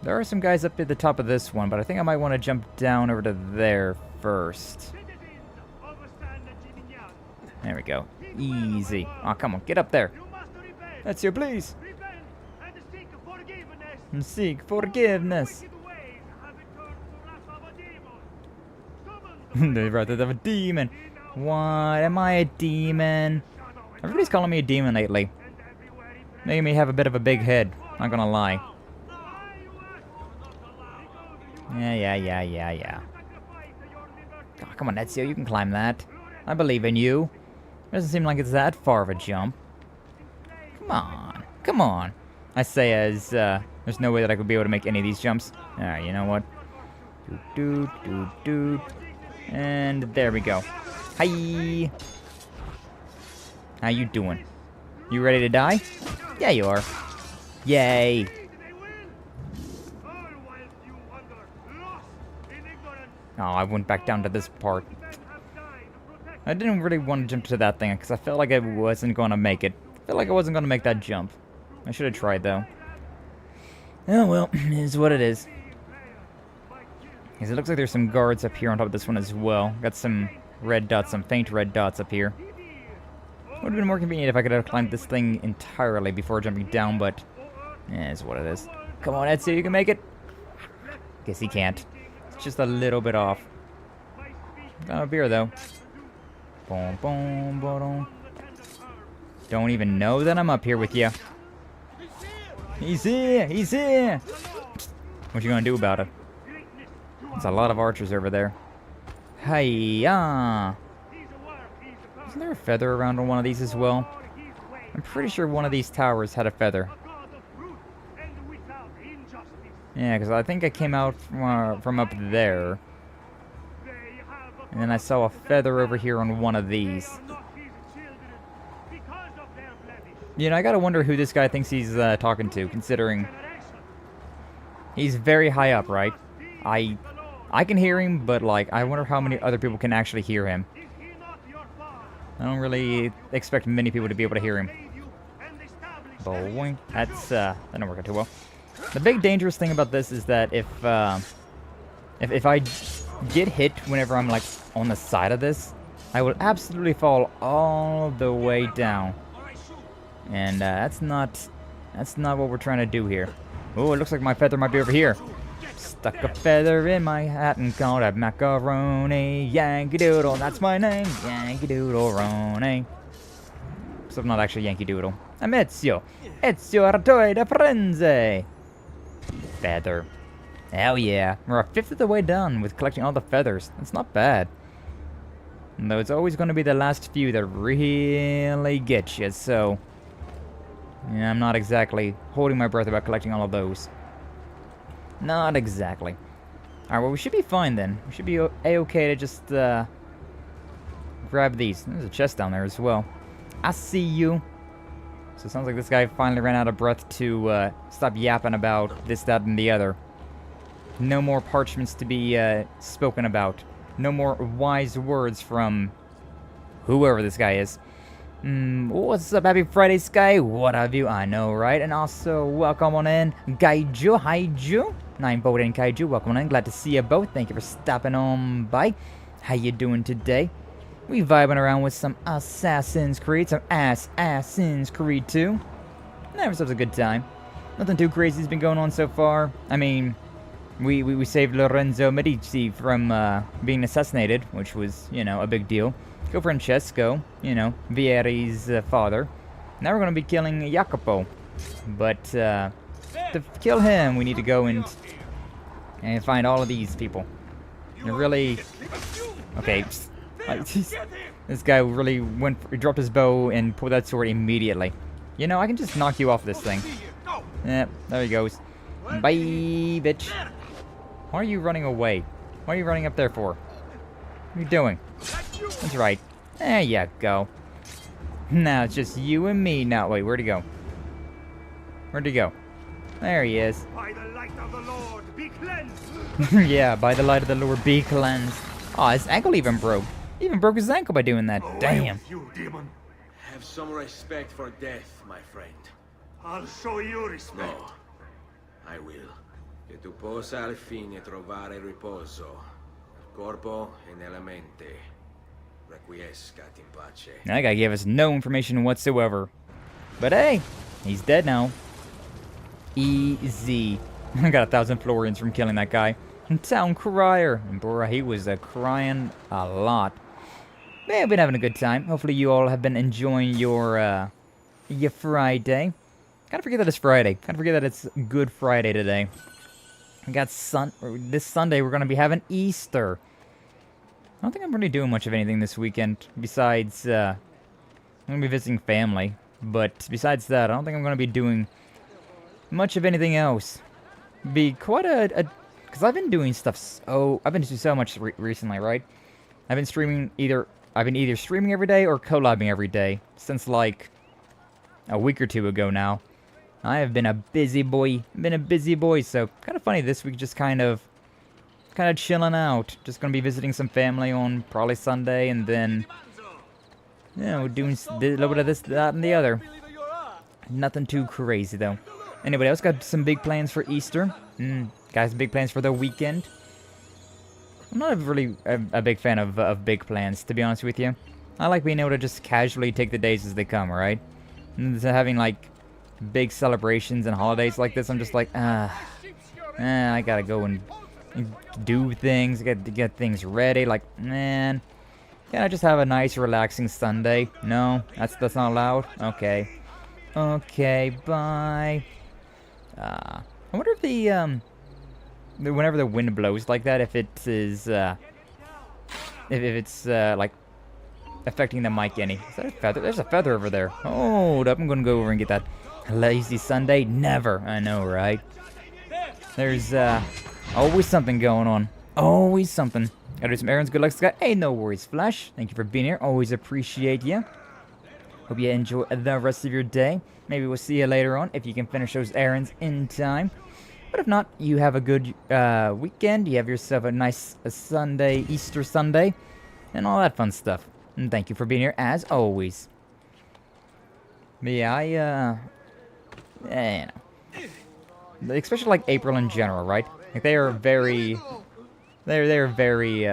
There are some guys up at the top of this one, but I think I might want to jump down over to there first. There we go. Easy. Oh, come on, get up there. That's your please. And seek forgiveness. The wrath of a demon. What? Am I a demon? Everybody's calling me a demon lately. Making me have a bit of a big head. Not gonna lie. Yeah. Oh, come on, Ezio, you can climb that. I believe in you. Doesn't seem like it's that far of a jump. Come on. I say as there's no way that I could be able to make any of these jumps. Alright, you know what? And there we go. Hi. How you doing? You ready to die? Yeah, you are. Yay. Oh, I went back down to this part. I didn't really want to jump to that thing because I felt like I wasn't going to make it. I felt like I wasn't going to make that jump. I should have tried, though. Oh, well, it is what it is. Because it looks like there's some guards up here on top of this one as well. Got some red dots, some faint red dots up here. Would have been more convenient if I could have climbed this thing entirely before jumping down, but yeah, it's what it is. Come on, Ezio, you can make it. Guess he can't. It's just a little bit off. Got a beer though. Boom, boom, boom. Don't even know that I'm up here with you. He's here. He's here. What you gonna do about it? There's a lot of archers over there. Hiya. Isn't there a feather around on one of these as well? I'm pretty sure one of these towers had a feather. Yeah, because I think I came out from up there. And then I saw a feather over here on one of these. You know, I gotta wonder who this guy thinks he's talking to, considering he's very high up, right? I can hear him, but like, I wonder how many other people can actually hear him. I don't really expect many people to be able to hear him. Boing. That's, that didn't work out too well. The big dangerous thing about this is that if I get hit whenever I'm, like, on the side of this, I will absolutely fall all the way down. And, that's not what we're trying to do here. Oh, it looks like my feather might be over here. Stuck a feather in my hat and called it macaroni. Yankee Doodle, that's my name. Yankee Doodle-roni. So I'm not actually Yankee Doodle. I'm Ezio. Ezio Auditore da Firenze. Feather. Hell yeah. We're a fifth of the way done with collecting all the feathers. That's not bad. Though it's always going to be the last few that really get you, so... yeah, I'm not exactly holding my breath about collecting all of those. Not exactly. Alright, well, we should be fine then. We should be a-okay to just, grab these. There's a chest down there as well. I see you. So it sounds like this guy finally ran out of breath to, stop yapping about this, that, and the other. No more parchments to be, spoken about. No more wise words from whoever this guy is. What's up, happy Friday, Skye? What have you? I know, right? And also, welcome on in, Gaiju, Haiju. I'm Boden Kaiju, welcome on in, glad to see you both. Thank you for stopping on by. How you doing today? We vibing around with some Assassin's Creed, some Assassin's Creed 2. Have ourselves a good time. Nothing too crazy has been going on so far. I mean, we saved Lorenzo Medici from being assassinated, which was, you know, a big deal. Go Francesco, you know, Vieri's father. Now we're going to be killing Jacopo. But to kill him, we need to go and find all of these people. They're really... Okay, this guy really dropped his bow and pulled that sword immediately. You know, I can just knock you off this thing. Yep, there he goes. Bye, bitch. Why are you running away? What are you running up there for? What are you doing? That's right. There you go. Now it's just you and me now. Wait, where'd he go? Where'd he go? There he is. By the light of the Lord, be cleansed. Yeah, by the light of the Lord, be cleansed. Oh, his ankle even broke. He even broke his ankle by doing that. Damn. You demon. Have some respect for death, my friend. I'll show you respect. No, I will. Che tu possa al fine trovare riposo, corpo e nella mente. Requiescat in pace. That guy gave us no information whatsoever. But hey, he's dead now. Easy. I got 1,000 florins from killing that guy. Town crier. And bruh, he was crying a lot. Man, I've been having a good time. Hopefully you all have been enjoying your Friday. Kinda forget that it's Friday. Kinda forget that it's Good Friday today. We got this Sunday we're gonna be having Easter. I don't think I'm really doing much of anything this weekend besides I'm gonna be visiting family. But besides that, I don't think I'm gonna be doing much of anything else. Be quite because I've been doing stuff I've been doing so much recently, right? I've been streaming either streaming every day or collabing every day since like a week or two ago now. I have been a busy boy. So kind of funny this week, just kind of chilling out. Just gonna be visiting some family on probably Sunday, and then you know doing a little bit of this, that, and the other. Nothing too crazy though. Anybody else got some big plans for Easter? Guys, big plans for the weekend? I'm not really a big fan of big plans, to be honest with you. I like being able to just casually take the days as they come, right? And having like big celebrations and holidays like this, I'm just like, I gotta go and do things, get things ready. Like, man, can I just have a nice, relaxing Sunday? No, that's not allowed. Okay, bye. I wonder if whenever the wind blows like that, if it is, if it's like affecting the mic any. Is that a feather? There's a feather over there. Hold up, I'm gonna go over and get that. Lazy Sunday? Never. I know, right? There's always something going on. Always something. Gotta do some errands. Good luck, Skye. Hey, no worries, Flash. Thank you for being here. Always appreciate you. Hope you enjoy the rest of your day. Maybe we'll see you later on if you can finish those errands in time. But if not, you have a good weekend. You have yourself a nice Sunday, Easter Sunday, and all that fun stuff. And thank you for being here, as always. But yeah, you know, especially like April in general, right? Like they are very, they're very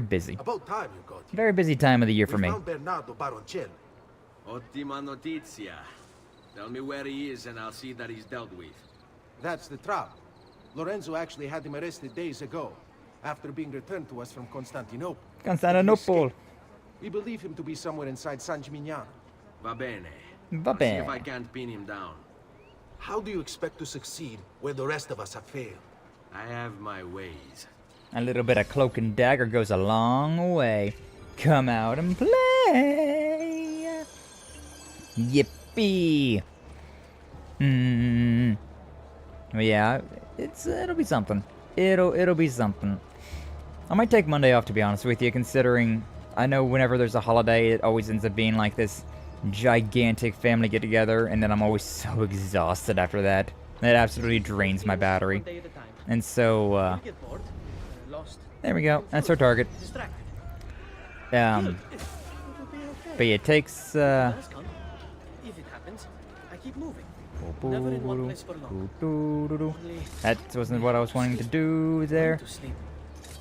busy. About time you got here. Very busy time of the year for me. Ottima notizia. Tell me where he is and I'll see that he's dealt with. That's the trap. Lorenzo actually had him arrested days ago, after being returned to us from Constantinople. Constantinople. We believe him to be somewhere inside San Gimignano. Va bene. Va I'll see bene. if I can't pin him down. How do you expect to succeed where the rest of us have failed? I have my ways. A little bit of cloak and dagger goes a long way. Come out and play. Yippee. Yeah, it'll be something. It'll be something. I might take Monday off, to be honest with you, considering I know whenever there's a holiday, it always ends up being like this gigantic family get-together, and then I'm always so exhausted after that. It absolutely drains my battery. And so, there we go. That's our target. But yeah, it takes, If it happens, I keep moving. Never in one place for long. That wasn't what I was wanting to do there.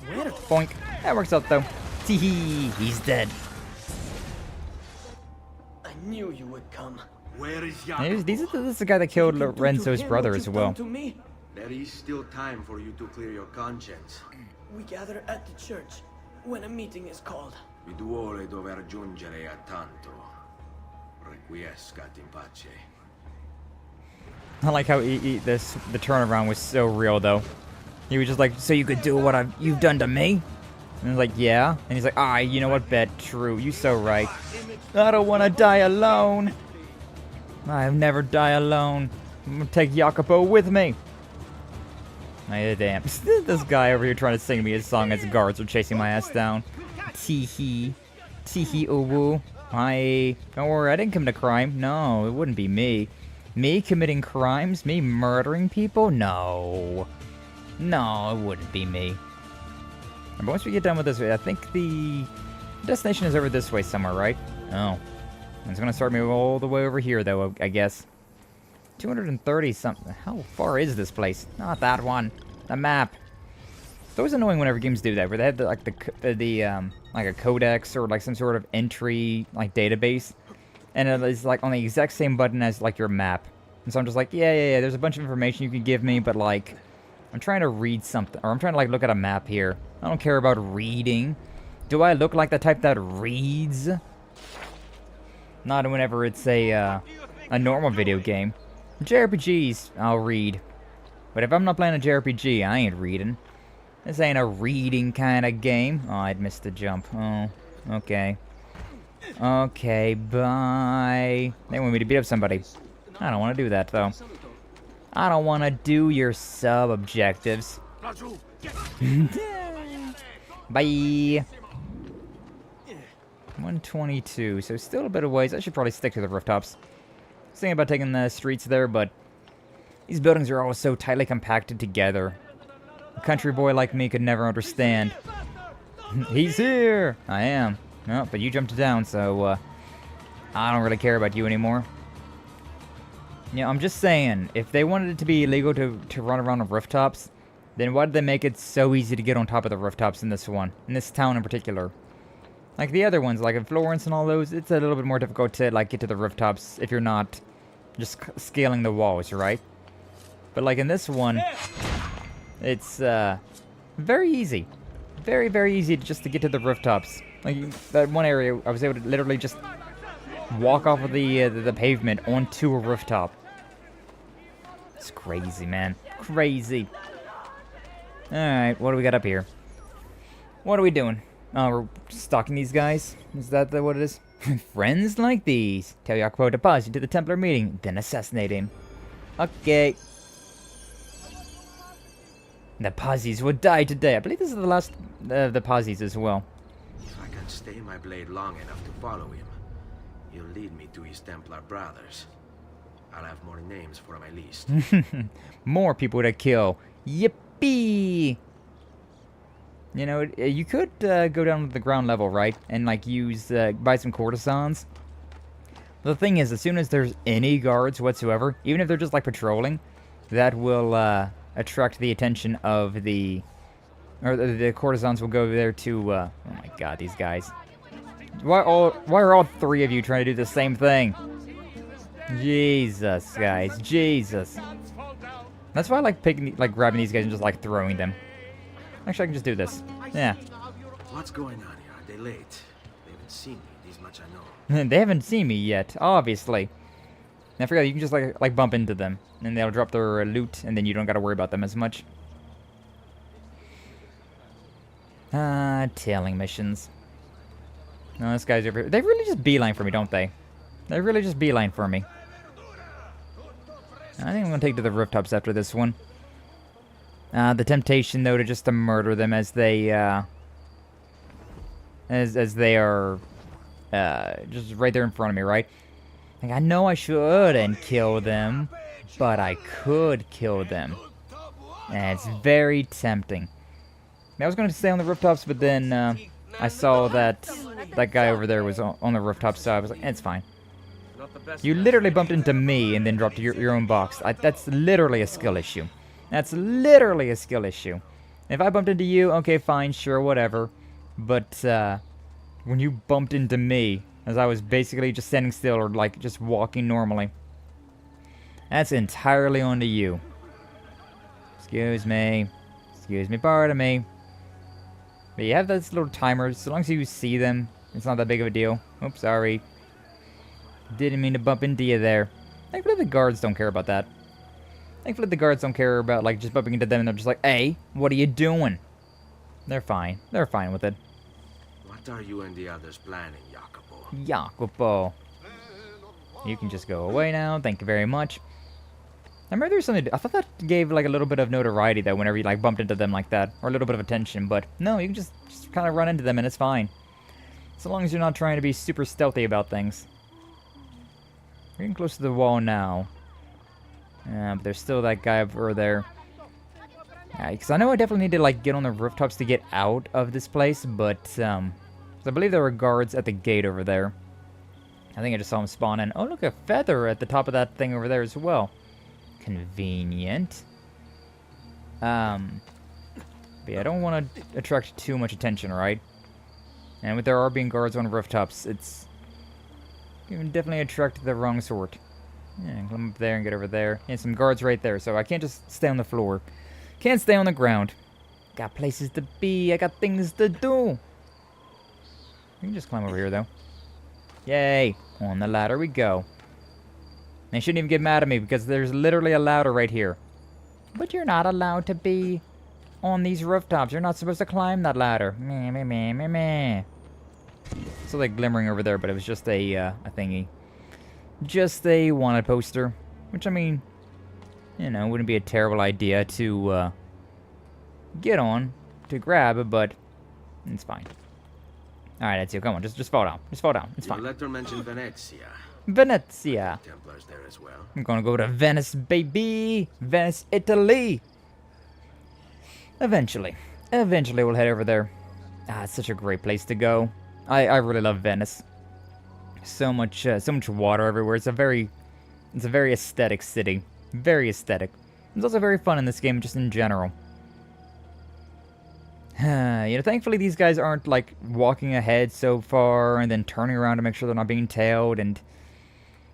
Where? Boink. That works out though. Teehee. He's dead. I knew you would come. Where is This is the guy that killed Lorenzo's brother as well. There is still time for you to clear your conscience. We gather at the church when a meeting is called. Vi duole dove raggiungere a tanto. Requiescat in pace. I like how the turnaround was so real though. He was just like, so you could do what you've done to me? And I was like, yeah. And he's like, you know what, bet, true, you so right. I don't want to die alone. I'll never die alone. I'm gonna take Jacopo with me. Damn. This guy over here trying to sing me his song as guards are chasing my ass down. Tee-hee. Tee-hee, ooh-woo. Don't worry, I didn't commit a crime. No, it wouldn't be me. Me committing crimes? Me murdering people? No. No, it wouldn't be me. But once we get done with this, I think the destination is over this way somewhere, right? Oh. It's going to start me all the way over here, though, I guess. 230 something. How far is this place? Not that one. The map. It's always annoying whenever games do that, where they have like a codex or like some sort of entry like database, and it is like on the exact same button as like your map. And so I'm just like, yeah. There's a bunch of information you can give me, but like, I'm trying to read something, or I'm trying to like look at a map here. I don't care about reading. Do I look like the type that reads? Not whenever it's a normal video game. JRPGs, I'll read. But if I'm not playing a JRPG, I ain't reading. This ain't a reading kind of game. Oh, I'd missed the jump. Oh, okay. Okay, bye. They want me to beat up somebody. I don't want to do that, though. I don't want to do your sub-objectives. Bye. 122, so still a bit of ways. I should probably stick to the rooftops. I was thinking about taking the streets there, but these buildings are all so tightly compacted together. A country boy like me could never understand. He's here! I am. No, but you jumped down, so I don't really care about you anymore. Yeah, I'm just saying, if they wanted it to be illegal to run around on rooftops, then why did they make it so easy to get on top of the rooftops in this one? In this town in particular? Like the other ones, like in Florence and all those, it's a little bit more difficult to like get to the rooftops if you're not just scaling the walls, right? But like in this one, it's very easy. Very, very easy just to get to the rooftops. Like that one area, I was able to literally just walk off of the pavement onto a rooftop. It's crazy, man. Crazy. Alright, what do we got up here? What are we doing? Oh, we're stalking these guys? Is that what it is? Friends like these. Tell Jacopo to pause you to the Templar meeting, then assassinate him. Okay. The Pazis will die today. I believe this is the last of the Pazis as well. If I can stay my blade long enough to follow him, he'll lead me to his Templar brothers. I'll have more names for my list. More people to kill. Yippee! You know, you could go down to the ground level, right? And, like, buy some courtesans. The thing is, as soon as there's any guards whatsoever, even if they're just, like, patrolling, that will, attract the attention of the courtesans will go there to, oh my god, these guys. Why are all three of you trying to do the same thing? Jesus, guys, Jesus. That's why I like grabbing these guys and just, like, throwing them. Actually, I can just do this. Yeah. What's going on here? Are they late? They haven't seen me, this much I know. They haven't seen me yet, obviously. And I forgot, you can just like bump into them, and they'll drop their loot, and then you don't gotta worry about them as much. Tailing missions. No, this guy's over here. They really just beeline for me, don't they? They really just beeline for me. I think I'm gonna take to the rooftops after this one. The temptation, though, to murder them as they, as they are, just right there in front of me, right? Like, I know I shouldn't kill them, but I could kill them. And it's very tempting. I was going to stay on the rooftops, but then, I saw that guy over there was on the rooftop, so I was like, it's fine. You literally bumped into me and then dropped your own box. That's literally a skill issue. That's literally a skill issue. If I bumped into you, okay, fine, sure, whatever. But, when you bumped into me, as I was basically just standing still or like just walking normally. That's entirely onto you. Excuse me. Excuse me, pardon me. But you have those little timers. So long as you see them, it's not that big of a deal. Oops, sorry. Didn't mean to bump into you there. Thankfully the guards don't care about that. Thankfully the guards don't care about like just bumping into them and they're just like, hey, what are you doing? They're fine. They're fine with it. What are you and the others planning, Jacopo? Jacopo. You can just go away now. Thank you very much. I remember there was something... I thought that gave like a little bit of notoriety though whenever you like bumped into them like that. Or a little bit of attention. But no, you can just kind of run into them and it's fine. So long as you're not trying to be super stealthy about things. We're getting close to the wall now. But there's still that guy over there. Because I know I definitely need to like get on the rooftops to get out of this place. But I believe there were guards at the gate over there. I think I just saw him spawn in. Oh, look, a feather at the top of that thing over there as well. Convenient. But yeah, I don't want to attract too much attention, right? And with there are being guards on rooftops, it's... You can definitely attract the wrong sort. Yeah, come up there and get over there. And some guards right there, so I can't just stay on the floor. Can't stay on the ground. Got places to be, I got things to do. We can just climb over here, though. Yay! On the ladder we go. They shouldn't even get mad at me, because there's literally a ladder right here. But you're not allowed to be on these rooftops. You're not supposed to climb that ladder. Meh, meh, meh, meh, meh. So like glimmering over there, but it was just a thingy. Just a wanted poster. Which, I mean, you know, wouldn't be a terrible idea to get on, to grab, but it's fine. Alright, Ezio, come on, just fall down. Just fall down. It's fine. Your letter mentioned Venezia. Venezia. Templars there as well. I'm gonna go to Venice, baby. Venice, Italy. Eventually. Eventually we'll head over there. Ah, it's such a great place to go. I really love Venice. So much water everywhere. It's a very aesthetic city. Very aesthetic. It's also very fun in this game, just in general. You know, thankfully these guys aren't like walking ahead so far and then turning around to make sure they're not being tailed and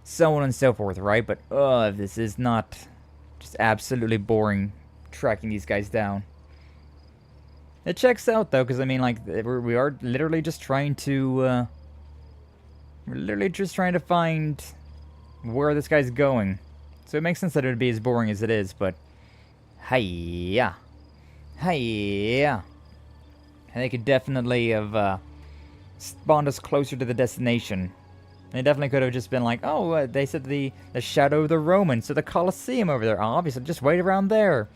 so on and so forth, right? But this is not just absolutely boring tracking these guys down. It checks out though, because I mean, like, we are literally just trying to find where this guy's going. So it makes sense that it would be as boring as it is, but hiya. Hiya. And they could definitely have spawned us closer to the destination. They definitely could have just been like, oh, they said the shadow of the Romans, so the Colosseum over there. Obviously, just wait around there.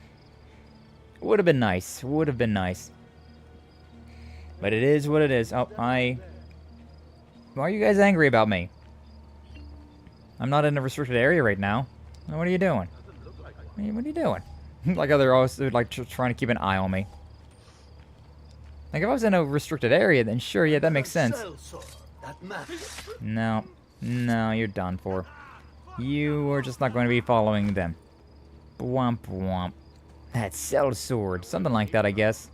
Would have been nice. Would have been nice. But it is what it is. Oh, why are you guys angry about me? I'm not in a restricted area right now. What are you doing? What are you doing? Like how they're always like trying to keep an eye on me. Like if I was in a restricted area, then sure, yeah, that makes sense. No, you're done for. You are just not going to be following them. Womp womp. That sellsword, something like that, I guess.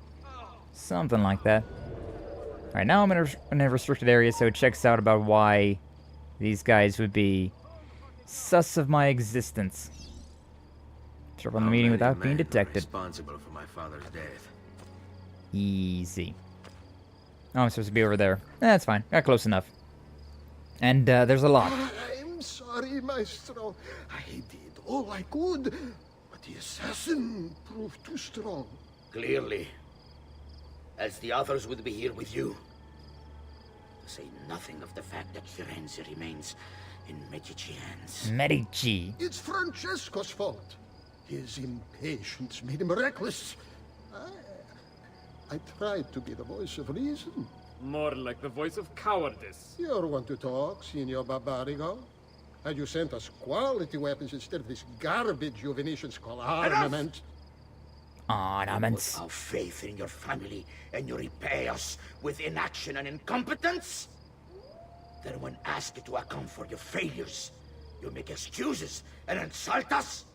Something like that. All right, now I'm in a restricted area, so it checks out about why these guys would be sus of my existence. Start on the meeting without being detected. Responsible for my father's death. Easy. Oh, I'm supposed to be over there. That's fine. Got close enough. And there's a lot. I'm sorry, Maestro. I did all I could, but the assassin proved too strong. Clearly. As the others would be here with you. To say nothing of the fact that Firenze remains in Medici hands. Medici. It's Francesco's fault. His impatience made him reckless. I tried to be the voice of reason. More like the voice of cowardice. You're one to talk, Signor Barbarigo. Had you sent us quality weapons instead of this garbage you Venetians call armament. Ornaments. Our faith in your family, and you repay us with inaction and incompetence? Then when asked to account for your failures, you make excuses and insult us?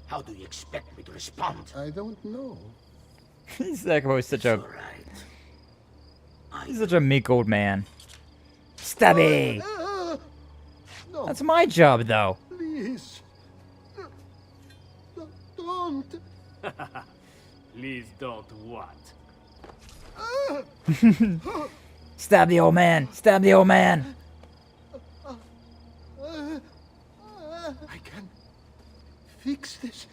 How do you expect me to respond? I don't know. He's such a meek old man. Stabby! No. That's my job, though. Please. Don't. Please don't what? Stab the old man! Stab the old man! I can fix this.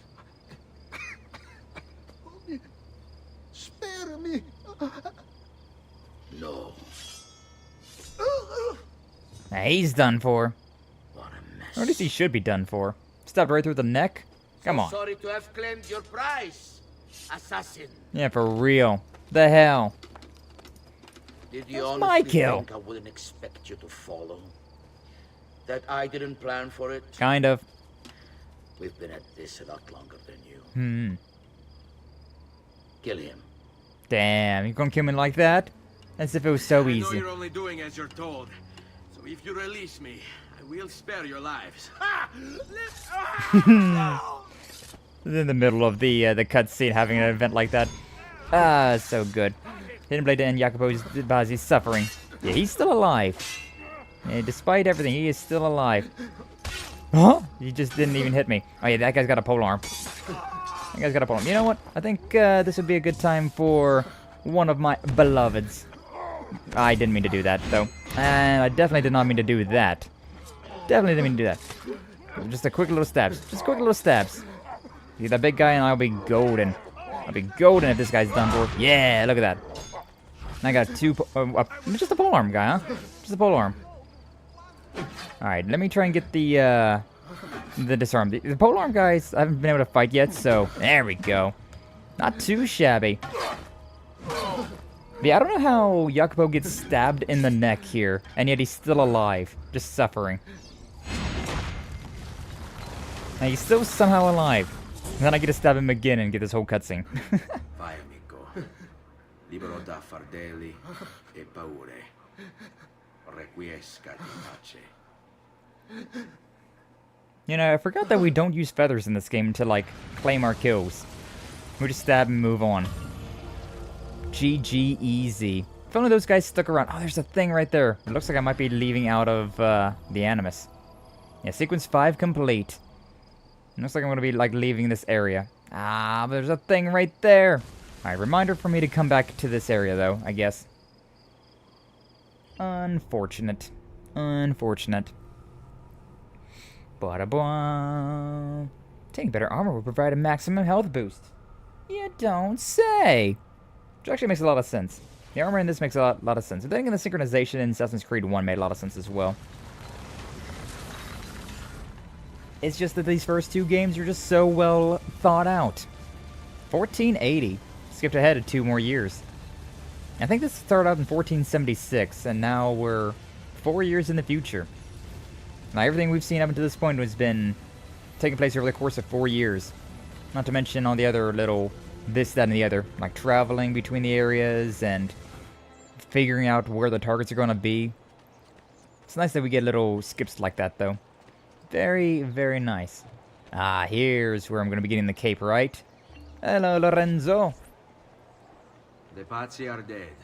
Only spare me. No. Nah, he's done for. What a mess. Or at least he should be done for. Stabbed right through the neck? Come on. Sorry to have claimed your prize, assassin. Yeah, for real. The hell? Did you That's honestly my kill. think I wouldn't expect you to follow? That I didn't plan for it? Kind of. We've been at this a lot longer than you. Hmm. Kill him. Damn, you gonna kill me like that? As if it was so I know easy. you're only doing as you're told. So if you release me, I will spare your lives. In the middle of the cutscene, having an event like that. Ah, so good. Hidden Blade and Jacopo's Bazi's suffering. Yeah, he's still alive. Yeah, despite everything, he is still alive. Huh? He just didn't even hit me. Oh yeah, that guy's got a polearm. That guy's got a polearm. You know what? I think this would be a good time for one of my beloveds. I didn't mean to do that, though. And I definitely did not mean to do that. Definitely didn't mean to do that. Just a quick little stabs. Just quick little stabs. See that big guy and I'll be golden. I'll be golden if this guy's done for. Yeah, look at that. And I got two... just a polearm guy, huh? Just a polearm. Alright, let me try and get the disarm. The polearm guys, I haven't been able to fight yet, so... There we go. Not too shabby. Yeah, I don't know how Jacopo gets stabbed in the neck here, and yet he's still alive, just suffering. Now he's still somehow alive. And then I get to stab him again and get this whole cutscene. Vai, amico. Libero da fardelli e paure. Requiescat in pace. You know, I forgot that we don't use feathers in this game to, like, claim our kills. We just stab and move on. GG easy. If only those guys stuck around. Oh, there's a thing right there. It looks like I might be leaving out of the Animus. Yeah, sequence 5 complete. It looks like I'm going to be, like, leaving this area. Ah, there's a thing right there. Alright, reminder for me to come back to this area, though, I guess. Unfortunate. Unfortunate. Bada-blah. Taking better armor will provide a maximum health boost. You don't say. Which actually makes a lot of sense. The armor in this makes a lot of sense. I think in the synchronization in Assassin's Creed 1 made a lot of sense as well. It's just that these first two games are just so well thought out. 1480. Skipped ahead of 2 more years. I think this started out in 1476, and now we're 4 years in the future. Now everything we've seen up until this point has been taking place over the course of 4 years. Not to mention all the other little this, that, and the other. Like traveling between the areas and figuring out where the targets are going to be. It's nice that we get little skips like that, though. Very, very nice. Ah, here's where I'm going to be getting the cape, right? Hello, Lorenzo. The Pazzi are dead.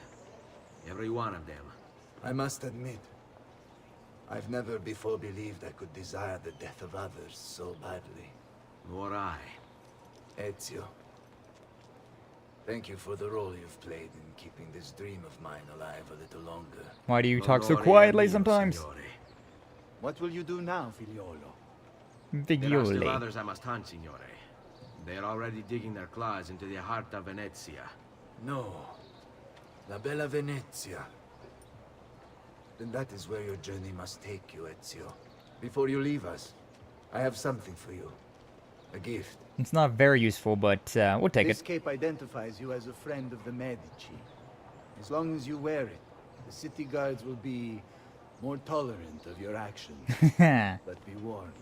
Every one of them. I must admit, I've never before believed I could desire the death of others so badly. Nor I. Ezio, thank you for the role you've played in keeping this dream of mine alive a little longer. Why do you talk so quietly sometimes? What will you do now, Figliolo? There are still others I must hunt, Signore. They are already digging their claws into the heart of Venezia. No. La Bella Venezia. Then that is where your journey must take you, Ezio. Before you leave us, I have something for you. A gift. It's not very useful, but we'll take This it. cape identifies you as a friend of the Medici. As long as you wear it, the city guards will be more tolerant of your actions. But be warned,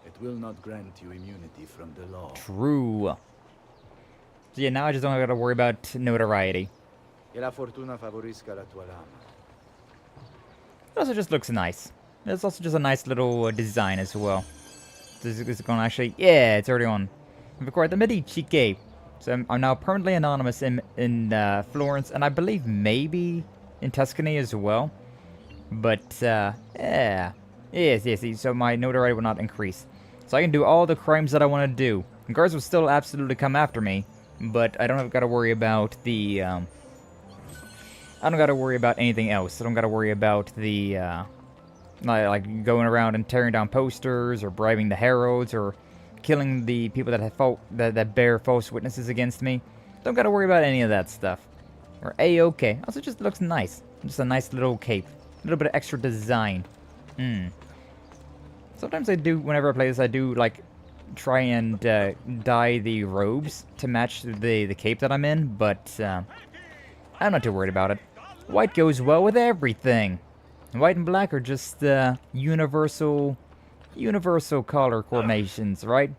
it will not grant you immunity from the law. True. So yeah, now I just don't have to worry about notoriety. E la fortuna favorisca la tua lama. It also just looks nice. It's also just a nice little design as well. Is it going to actually... Yeah, it's already on. I've acquired the Medici cape. So I'm now permanently anonymous in Florence, and I believe maybe in Tuscany as well. But, yeah. Yes, so my notoriety will not increase. So I can do all the crimes that I want to do. And guards will still absolutely come after me, but I don't have got to worry about the, I don't got to worry about anything else. I don't got to worry about the, like going around and tearing down posters, or bribing the heralds, or killing the people that have that bear false witnesses against me. Don't got to worry about any of that stuff. We're A-okay. Also, just looks nice. Just a nice little cape. A little bit of extra design. Sometimes I do, whenever I play this, I do, like, try and dye the robes to match the cape that I'm in, but I'm not too worried about it. White goes well with everything. White and black are just universal color coordinations, right?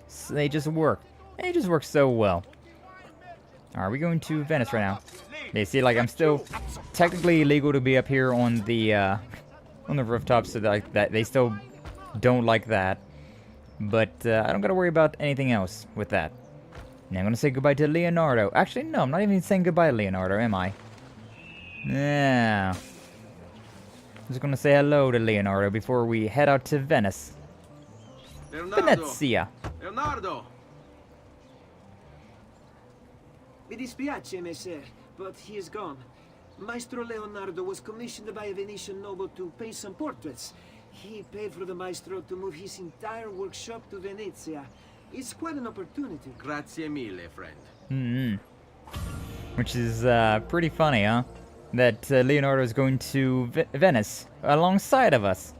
So they just work. They just work so well. Are we going to Venice right now? They see, like, I'm still technically illegal to be up here on the rooftop, so that they still don't like that. But I don't gotta worry about anything else with that. Now I'm gonna say goodbye to Leonardo. Actually, no, I'm not even saying goodbye to Leonardo, am I? Yeah. I'm just gonna say hello to Leonardo before we head out to Venice. Venezia. Leonardo! Mi dispiace, messer, but he is gone. Maestro Leonardo was commissioned by a Venetian noble to paint some portraits. He paid for the maestro to move his entire workshop to Venezia. It's quite an opportunity. Grazie mille, friend. Which is pretty funny, huh? That Leonardo is going to Venice alongside of us.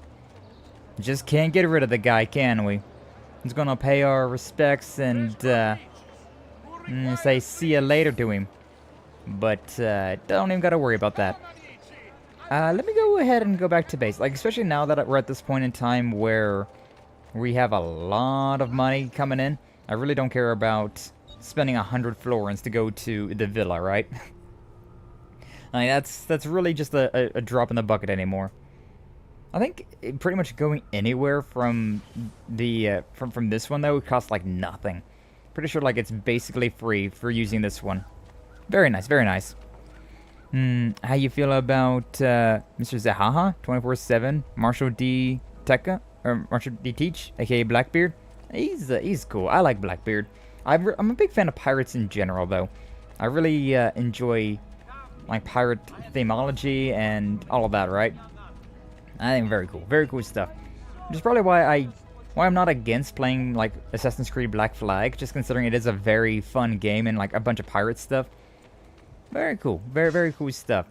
Just can't get rid of the guy, can we? He's gonna pay our respects and say see ya later to him. But don't even gotta worry about that. Let me go ahead and go back to base. Like, especially now that we're at this point in time where we have a lot of money coming in. I really don't care about spending 100 florins to go to the villa, right? I mean, that's really just a drop in the bucket anymore. I think pretty much going anywhere from the from this one though costs like nothing. Pretty sure like it's basically free for using this one. Very nice, very nice. How you feel about Mr. Zahaha 24/7 Marshall D. Tekka or Marshall D. Teach, aka Blackbeard? He's cool. I like Blackbeard. I'm a big fan of pirates in general though. I really enjoy like pirate themology and all of that, right? I think very cool stuff. Which is probably why I'm not against playing like Assassin's Creed Black Flag, just considering it is a very fun game and like a bunch of pirate stuff. Very cool, very cool stuff.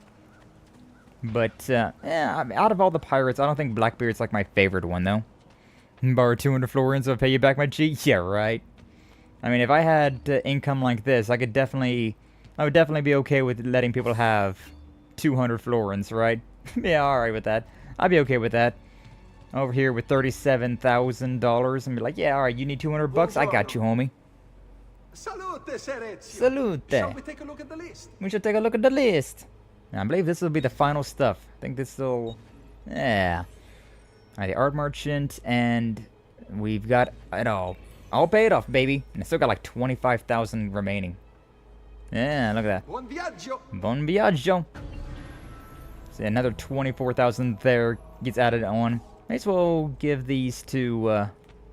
But yeah, I mean, out of all the pirates, I don't think Blackbeard's like my favorite one though. Borrow 200 florins, I'll pay you back my G. Yeah, right. I mean, if I had income like this, I would definitely be okay with letting people have 200 florins, right? Yeah, alright with that. I'd be okay with that. Over here with $37,000 and be like, yeah, alright, you need 200 bucks? I got you, homie. Salute, Sir Ezio. Salute. Shall we take a look at the list? We should take a look at the list. I believe this will be the final stuff. I think this will... Yeah. Alright, the art merchant, and we've got it all. All paid off, baby. And I still got like 25,000 remaining. Yeah, look at that. Buon viaggio. Buon viaggio. So another 24,000 there gets added on. Might as well give these to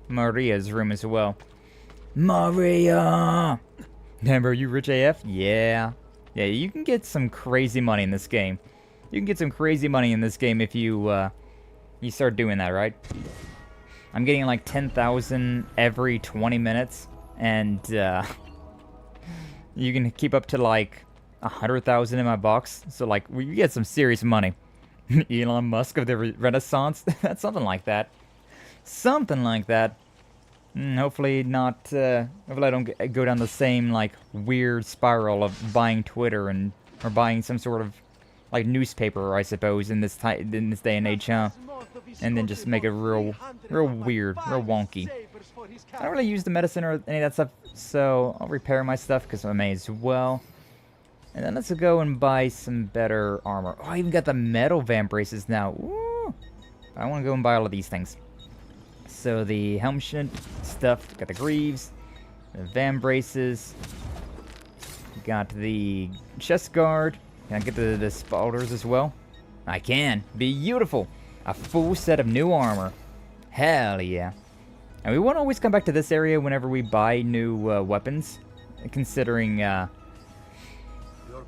Maria's room as well. Maria! Damn, bro, you rich AF? Yeah. Yeah, you can get some crazy money in this game. You can get some crazy money in this game if you start doing that, right? I'm getting like 10,000 every 20 minutes, and you can keep up to like 100,000 in my box. So like, you get some serious money. Elon Musk of the Renaissance? That's something like that. Something like that. Hopefully not, hopefully I don't go down the same, like, weird spiral of buying Twitter or buying some sort of, like, newspaper, I suppose, in this day and age, huh? And then just make it real weird, real wonky. I don't really use the medicine or any of that stuff, so I'll repair my stuff, because I may as well. And then let's go and buy some better armor. Oh, I even got the metal vambraces now. Ooh. I want to go and buy all of these things. So the helm stuff, got the greaves, the vambraces, got the chest guard. Can I get the spalders as well? I can. Beautiful. A full set of new armor. Hell yeah. And we won't always come back to this area whenever we buy new weapons, considering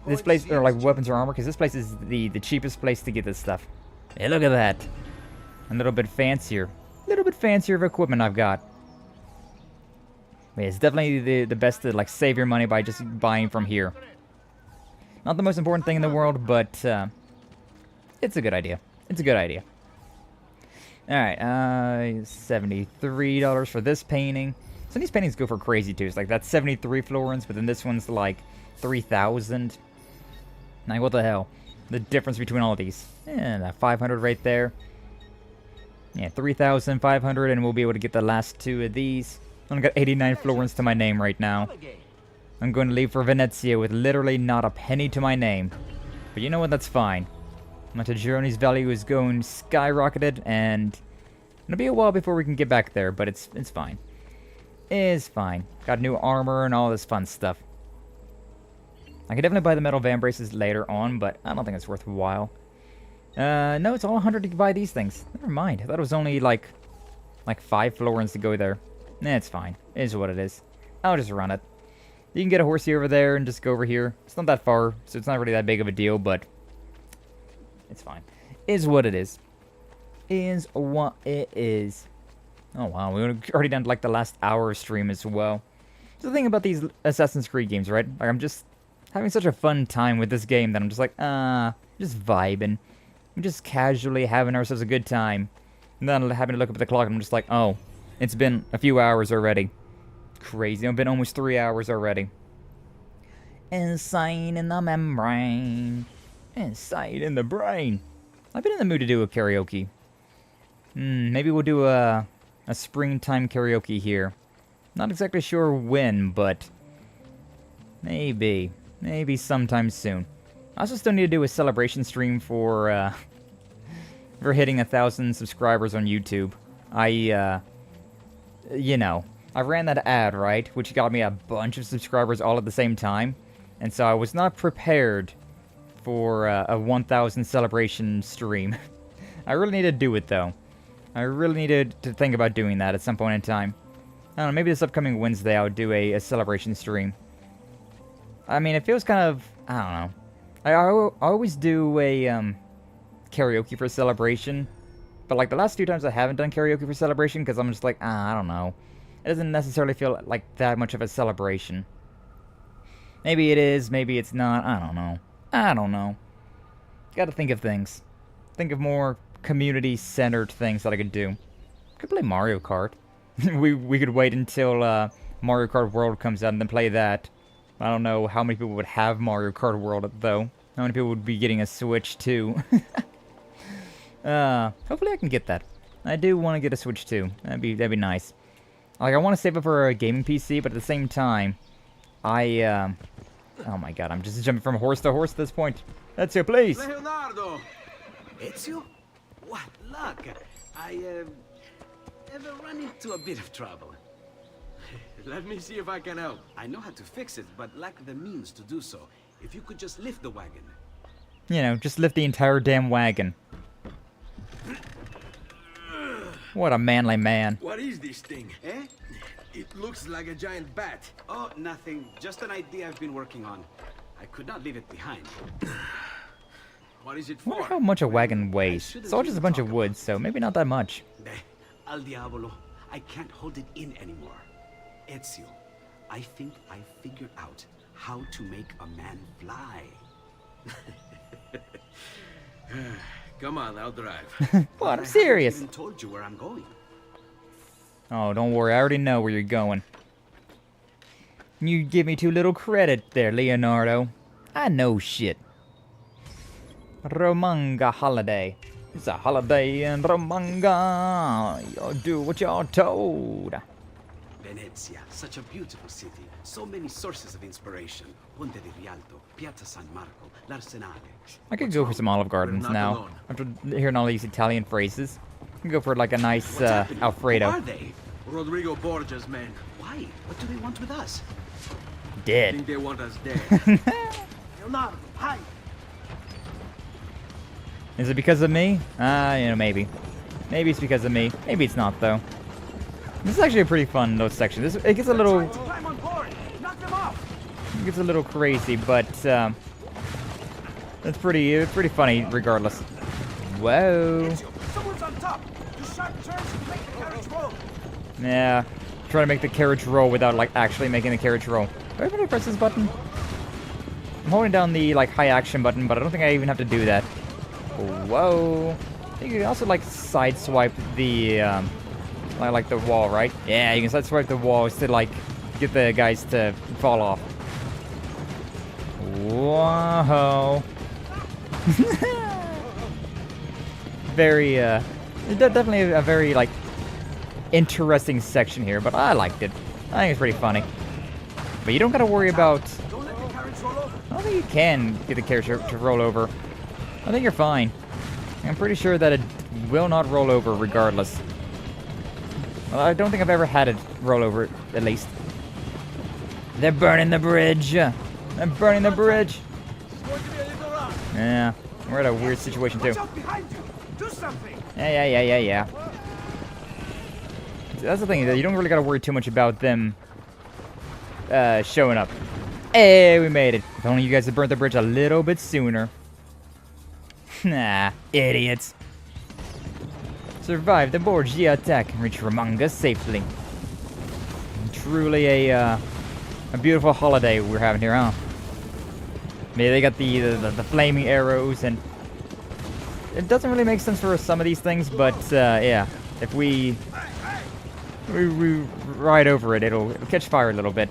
this place, or like weapons or armor, because this place is the cheapest place to get this stuff. Hey, look at that. A little bit fancier. A little bit fancier of equipment I've got. Yeah, it's definitely the best to like save your money by just buying from here. Not the most important thing in the world, but it's a good idea. It's a good idea. Alright, $73 for this painting. Some of these paintings go for crazy too. It's like that's 73 florins, but then this one's like 3,000. Like, what the hell? The difference between all of these. That 500 right there. Yeah, 3,500, and we'll be able to get the last two of these. I've got 89 florins to my name right now. I'm going to leave for Venezia with literally not a penny to my name. But you know what? That's fine. Montegirone's value is going skyrocketed, and it'll be a while before we can get back there, but it's fine. It's fine. Got new armor and all this fun stuff. I could definitely buy the metal van braces later on, but I don't think it's worthwhile. No, it's all 100 to buy these things. Never mind. I thought it was only like 5 florins to go there. Nah, it's fine. It is what it is. I'll just run it. You can get a horsey over there and just go over here. It's not that far, so it's not really that big of a deal, but it's fine. Is what it is. Is what it is. Oh wow, we're already down to like the last hour of stream as well. So the thing about these Assassin's Creed games, right? Like, I'm just having such a fun time with this game that I'm just like, just vibing. I'm just casually having ourselves a good time. And then having to look up at the clock and I'm just like, oh, it's been a few hours already. Crazy. It's been almost 3 hours already. Inside in the membrane. Inside in the brain. I've been in the mood to do a karaoke. Maybe we'll do a springtime karaoke here. Not exactly sure when, but maybe sometime soon. I also still need to do a celebration stream for hitting 1,000 subscribers on YouTube. You know, I ran that ad, right, which got me a bunch of subscribers all at the same time, and so I was not prepared for a 1,000 celebration stream. I really need to do it, though. I really needed to think about doing that at some point in time. I don't know, maybe this upcoming Wednesday I'll do a celebration stream. I mean, it feels kind of, I don't know. I always do a karaoke for celebration, but like the last few times I haven't done karaoke for celebration because I'm just like, I don't know. It doesn't necessarily feel like that much of a celebration. Maybe it is, maybe it's not, I don't know. I don't know. Gotta think of things. Think of more community-centered things that I could do. Could play Mario Kart. we could wait until Mario Kart World comes out and then play that. I don't know how many people would have Mario Kart World, though. How many people would be getting a Switch, too? Hopefully I can get that. I do want to get a Switch, too. That'd be nice. Like, I want to save it for a gaming PC, but at the same time, oh my god, I'm just jumping from horse to horse at this point. Ezio, please! Leonardo! Ezio? What luck! I ever run into a bit of trouble. Let me see if I can help. I know how to fix it, but lack the means to do so. If you could just lift the wagon. You know, just lift the entire damn wagon. What a manly man. What is this thing? Eh? It looks like a giant bat. Oh, nothing. Just an idea I've been working on. I could not leave it behind. What is it I for? wonder how much a wagon weighs. It's all just a bunch of wood, so maybe not that much. Al diavolo. I can't hold it in anymore. Ezio, I think I figured out how to make a man fly. Come on, I'll drive. What? I'm serious. I haven't even told you where I'm going. Oh, don't worry. I already know where you're going. You give me too little credit there, Leonardo. I know shit. Romanga holiday. It's a holiday in Romanga. Y'all do what y'all told. Venezia, such a beautiful city. So many sources of inspiration. Ponte di Rialto, Piazza San Marco, l'Arsenale. I could go for some Olive Gardens now. Alone. After hearing all these Italian phrases. I can go for like a nice Alfredo. Who are they? Rodrigo Borgia's men. Why? What do they want with us? I Dead. think they want us dead. Leonardo, hi! Is it because of me? You know, maybe. Maybe it's because of me. Maybe it's not, though. This is actually a pretty fun little section. It gets a little... It gets a little crazy, but, it's pretty funny regardless. Whoa. Someone's on top. Do sharp turns to make the carriage roll. Yeah. Trying to make the carriage roll without, like, actually making the carriage roll. Do I really press this button? I'm holding down the, like, high action button, but I don't think I even have to do that. Whoa. You can also, like, sideswipe the, like the wall, right? Yeah, you can sideswipe the walls to, like, get the guys to fall off. Whoa. Very, definitely a very, like, interesting section here, but I liked it. I think it's pretty funny. But you don't gotta worry about... I don't think you can get the carriage to roll over. I think you're fine. I'm pretty sure that it will not roll over regardless. Well, I don't think I've ever had it roll over, at least. They're burning the bridge! They're burning the bridge! Yeah, we're in a weird situation too. Yeah. That's the thing, that you don't really gotta worry too much about them showing up. Hey, we made it. If only you guys had burnt the bridge a little bit sooner. Nah, idiots. Survive the Borgia attack and reach Romanga safely. Truly a beautiful holiday we're having here, huh? Maybe they got the flaming arrows, and it doesn't really make sense for some of these things, but yeah, if we ride over it, it'll catch fire a little bit.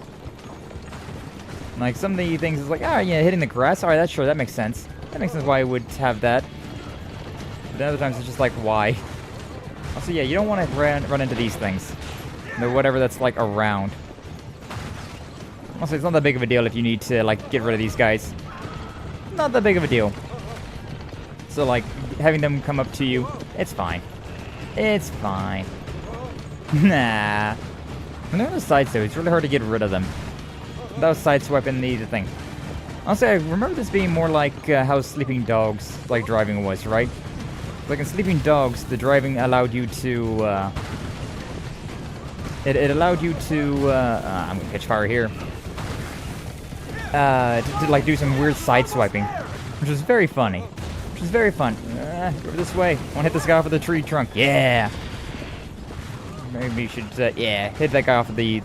Like some of the things is like, yeah, hitting the grass. Alright, that's sure, that makes sense. That makes sense why I would have that. But other times it's just like, why? Also, yeah, you don't want to run into these things. Or whatever that's like around. Also, it's not that big of a deal if you need to like get rid of these guys. Not that big of a deal. So like having them come up to you, it's fine. It's fine. Nah. When they're on the sides though, it's really hard to get rid of them. Without sideswiping the thing. Honestly, I remember this being more like how Sleeping Dogs like driving was, right? Like in Sleeping Dogs, the driving allowed you to it allowed you to I'm gonna catch fire here. To like do some weird sideswiping, which was very funny. Which is very fun. Go this way. I want to hit this guy off of the tree trunk. Yeah. Maybe you should, yeah, hit that guy off of the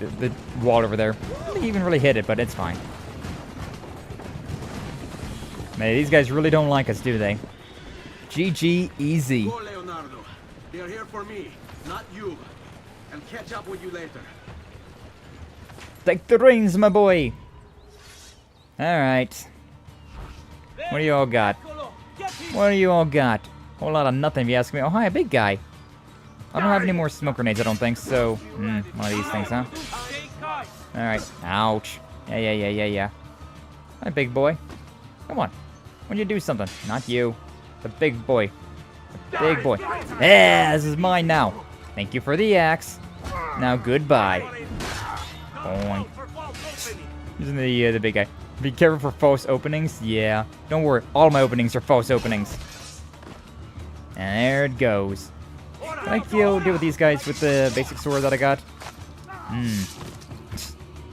wall over there. I don't think you even really hit it, but it's fine. Man, these guys really don't like us, do they? GG easy. Go, Leonardo. They are here for me, not you. I'll catch up with you later. Take the reins, my boy. Alright. What do you all got? What do you all got? Whole lot of nothing if you ask me. Oh, hi, big guy. I don't have any more smoke grenades, I don't think, so... one of these things, huh? Alright. Ouch. Yeah. Hi, big boy. Come on. Why don't you do something? Not you. The big boy. The big boy. Yeah, this is mine now. Thank you for the axe. Now, goodbye. Boing. Using the big guy. Be careful for false openings. Yeah. Don't worry. All my openings are false openings. And there it goes. Can I deal with these guys with the basic sword that I got?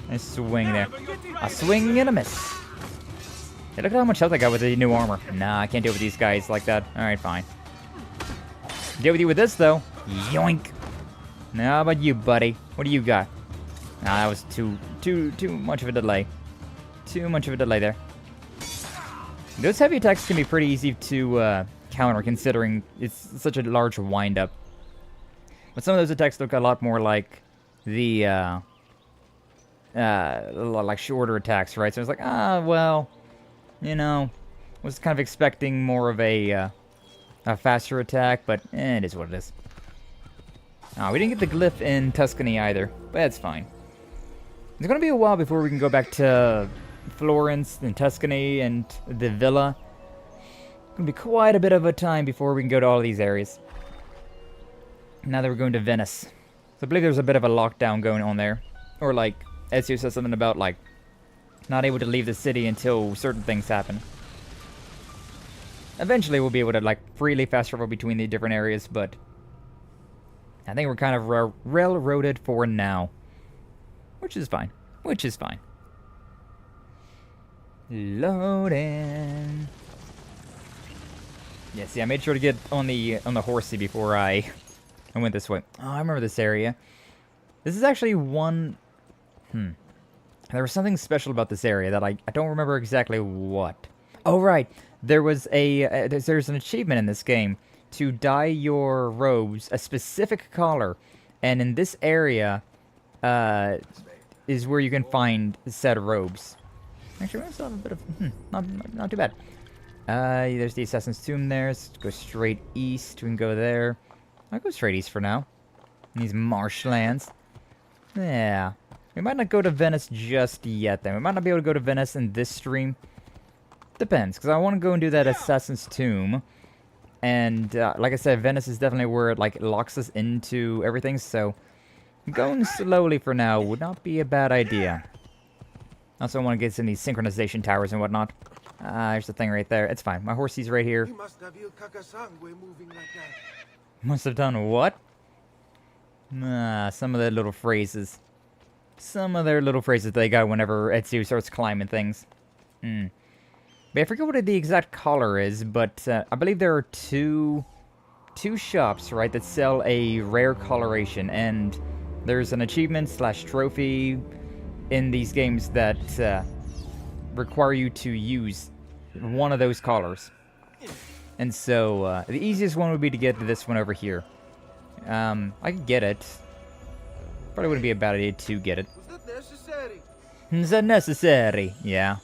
Nice swing there. A swing and a miss. Hey, look at how much health I got with the new armor. Nah, I can't deal with these guys like that. Alright, fine. Deal with you with this, though. Yoink. Now, how about you, buddy? What do you got? Nah, that was too much of a delay. Too much of a delay there. Those heavy attacks can be pretty easy to counter, considering it's such a large wind-up. But some of those attacks look a lot more like the, like shorter attacks, right? So it's like, well, you know, was kind of expecting more of a faster attack, but it is what it is. We didn't get the glyph in Tuscany either, but that's fine. It's gonna be a while before we can go back to Florence and Tuscany and the villa. It's gonna be quite a bit of a time before we can go to all these areas. Now that we're going to Venice. So I believe there's a bit of a lockdown going on there. Or like, Ezio says something about like, not able to leave the city until certain things happen. Eventually we'll be able to, like, freely fast travel between the different areas, but I think we're kind of railroaded for now. Which is fine. Which is fine. Loading. Yeah, see, I made sure to get on the horsey before I went this way. Oh, I remember this area. This is actually one... There was something special about this area that I don't remember exactly what. Oh, right. There was there's an achievement in this game to dye your robes a specific color. And in this area is where you can find said robes. Actually, we still have a bit of... not too bad. There's the Assassin's Tomb there. Let's go straight east. We can go there. I'll go straight east for now. In these marshlands. Yeah. We might not go to Venice just yet, then. We might not be able to go to Venice in this stream. Depends, because I want to go and do that Assassin's Tomb. And, like I said, Venice is definitely where it, like, locks us into everything, so... Going slowly for now would not be a bad idea. Also, I want to get some of these synchronization towers and whatnot. There's the thing right there. It's fine. My horsey's right here. Must have done what? Some of their little phrases. Some of their little phrases they got whenever Ezio starts climbing things. But I forget what the exact color is, but I believe there are two shops, right, that sell a rare coloration, and there's an achievement / trophy in these games that require you to use one of those colors. And so, the easiest one would be to get this one over here. I could get it. Probably wouldn't be a bad idea to get it. Is that necessary? Yeah.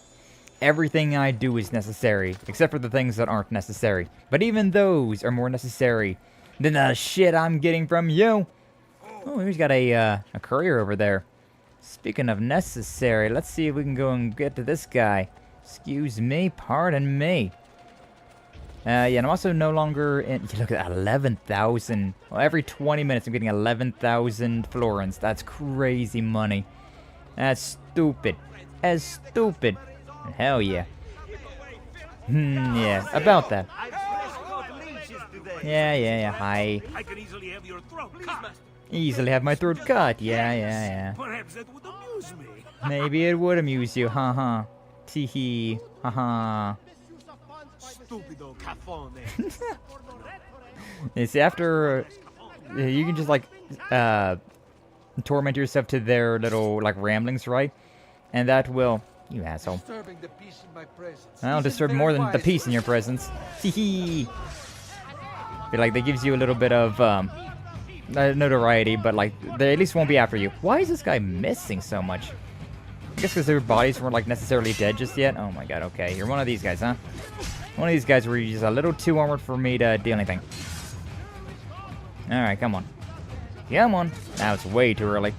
Everything I do is necessary, except for the things that aren't necessary. But even those are more necessary than the shit I'm getting from you. Oh, he's got a courier over there. Speaking of necessary, let's see if we can go and get to this guy. Excuse me, pardon me. Yeah, and I'm also no longer in... Look at that, 11,000. Well, every 20 minutes I'm getting 11,000 florins. That's crazy money. That's stupid. That's stupid. Hell yeah. Yeah, about that. Yeah, hi. I can easily have your throat cut. Easily have my throat cut. Yeah. Perhaps that would amuse me. Maybe it would amuse you, haha. Teehee, haha. Stupido cafone. You see, after you can just like torment yourself to their little like ramblings, right? And that will, you asshole. I'll disturb more than the peace in your presence. Teehee. Feel like that gives you a little bit of notoriety, but like they at least won't be after you. Why is this guy missing so much? I guess because their bodies weren't like necessarily dead just yet. Oh my god, okay. You're one of these guys, huh? One of these guys where you're just a little too armored for me to do anything. Alright, come on. Come on. Now it's way too early.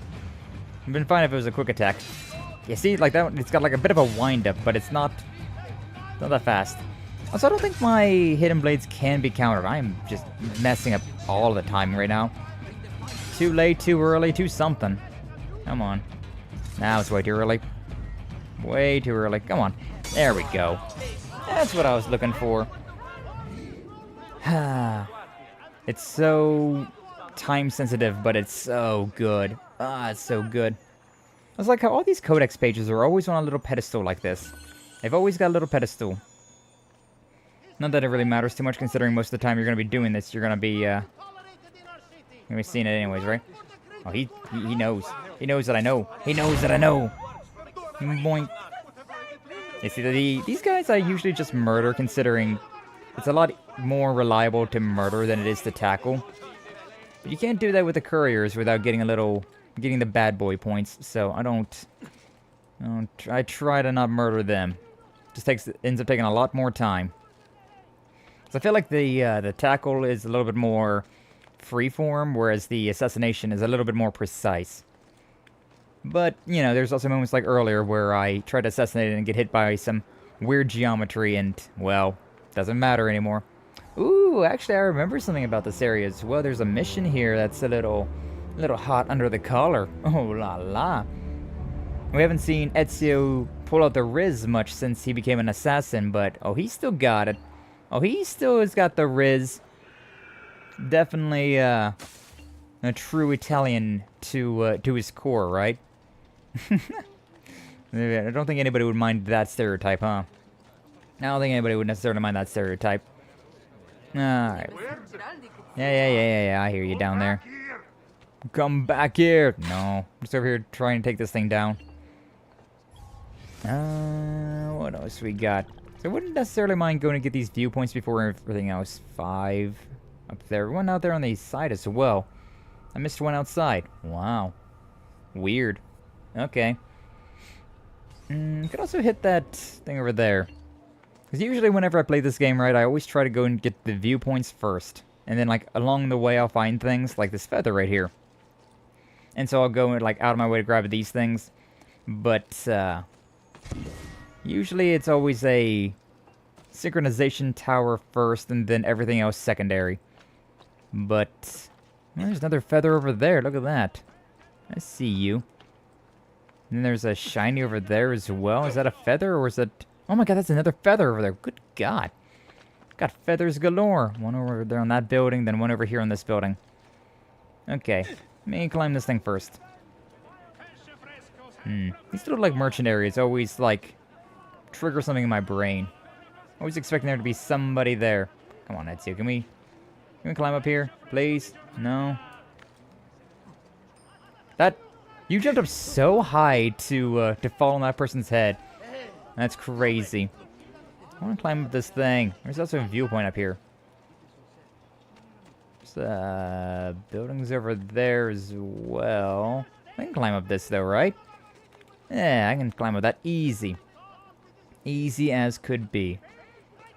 It'd been fine if it was a quick attack. You see, like that one, it's got like a bit of a wind-up, but it's not that fast. Also, I don't think my hidden blades can be countered. I'm just messing up all the time right now. Too late, too early, too something. Come on. Now it's way too early. Way too early. Come on. There we go. That's what I was looking for. It's so time sensitive, but it's so good. It's so good. I was like how all these codex pages are always on a little pedestal like this. They've always got a little pedestal. Not that it really matters too much, considering most of the time you're going to be doing this, you're going to be seeing it anyways, right? Oh, he knows. He knows that I know. He knows that I know. Boink. You see, these guys I usually just murder, considering it's a lot more reliable to murder than it is to tackle. But you can't do that with the couriers without getting the bad boy points. So I try to not murder them. Just ends up taking a lot more time. So I feel like the tackle is a little bit more freeform, whereas the assassination is a little bit more precise. But, you know, there's also moments like earlier where I tried to assassinate it and get hit by some weird geometry and, well, doesn't matter anymore. Ooh, actually I remember something about this area as well. There's a mission here that's a little hot under the collar. Oh la la. We haven't seen Ezio pull out the Riz much since he became an assassin, but, oh, he still got it. Oh, he still has got the Riz. Definitely a true Italian to his core, right? I don't think anybody would mind that stereotype, huh? I don't think anybody would necessarily mind that stereotype. Alright. Yeah, I hear you down there. Come back here! No. I'm just over here trying to take this thing down. What else we got? So I wouldn't necessarily mind going to get these viewpoints before everything else. 5 up there. One out there on the side as well. I missed one outside. Wow. Weird. Okay. Could also hit that thing over there. Because usually whenever I play this game, right, I always try to go and get the viewpoints first. And then, like, along the way I'll find things like this feather right here. And so I'll go, like, out of my way to grab these things. But, usually it's always a synchronization tower first and then everything else secondary. But, well, there's another feather over there. Look at that. I see you. And then there's a shiny over there as well. Is that a feather or is that... Oh my god, that's another feather over there. Good god. Got feathers galore. One over there on that building, then one over here on this building. Okay. Let me climb this thing first. These little, like, merchant areas always, like, trigger something in my brain. Always expecting there to be somebody there. Come on, Ezio. Can we climb up here? Please? No? That... You jumped up so high to fall on that person's head. That's crazy. I want to climb up this thing. There's also a viewpoint up here. There's buildings over there as well. I can climb up this though, right? Yeah, I can climb up that easy. Easy as could be.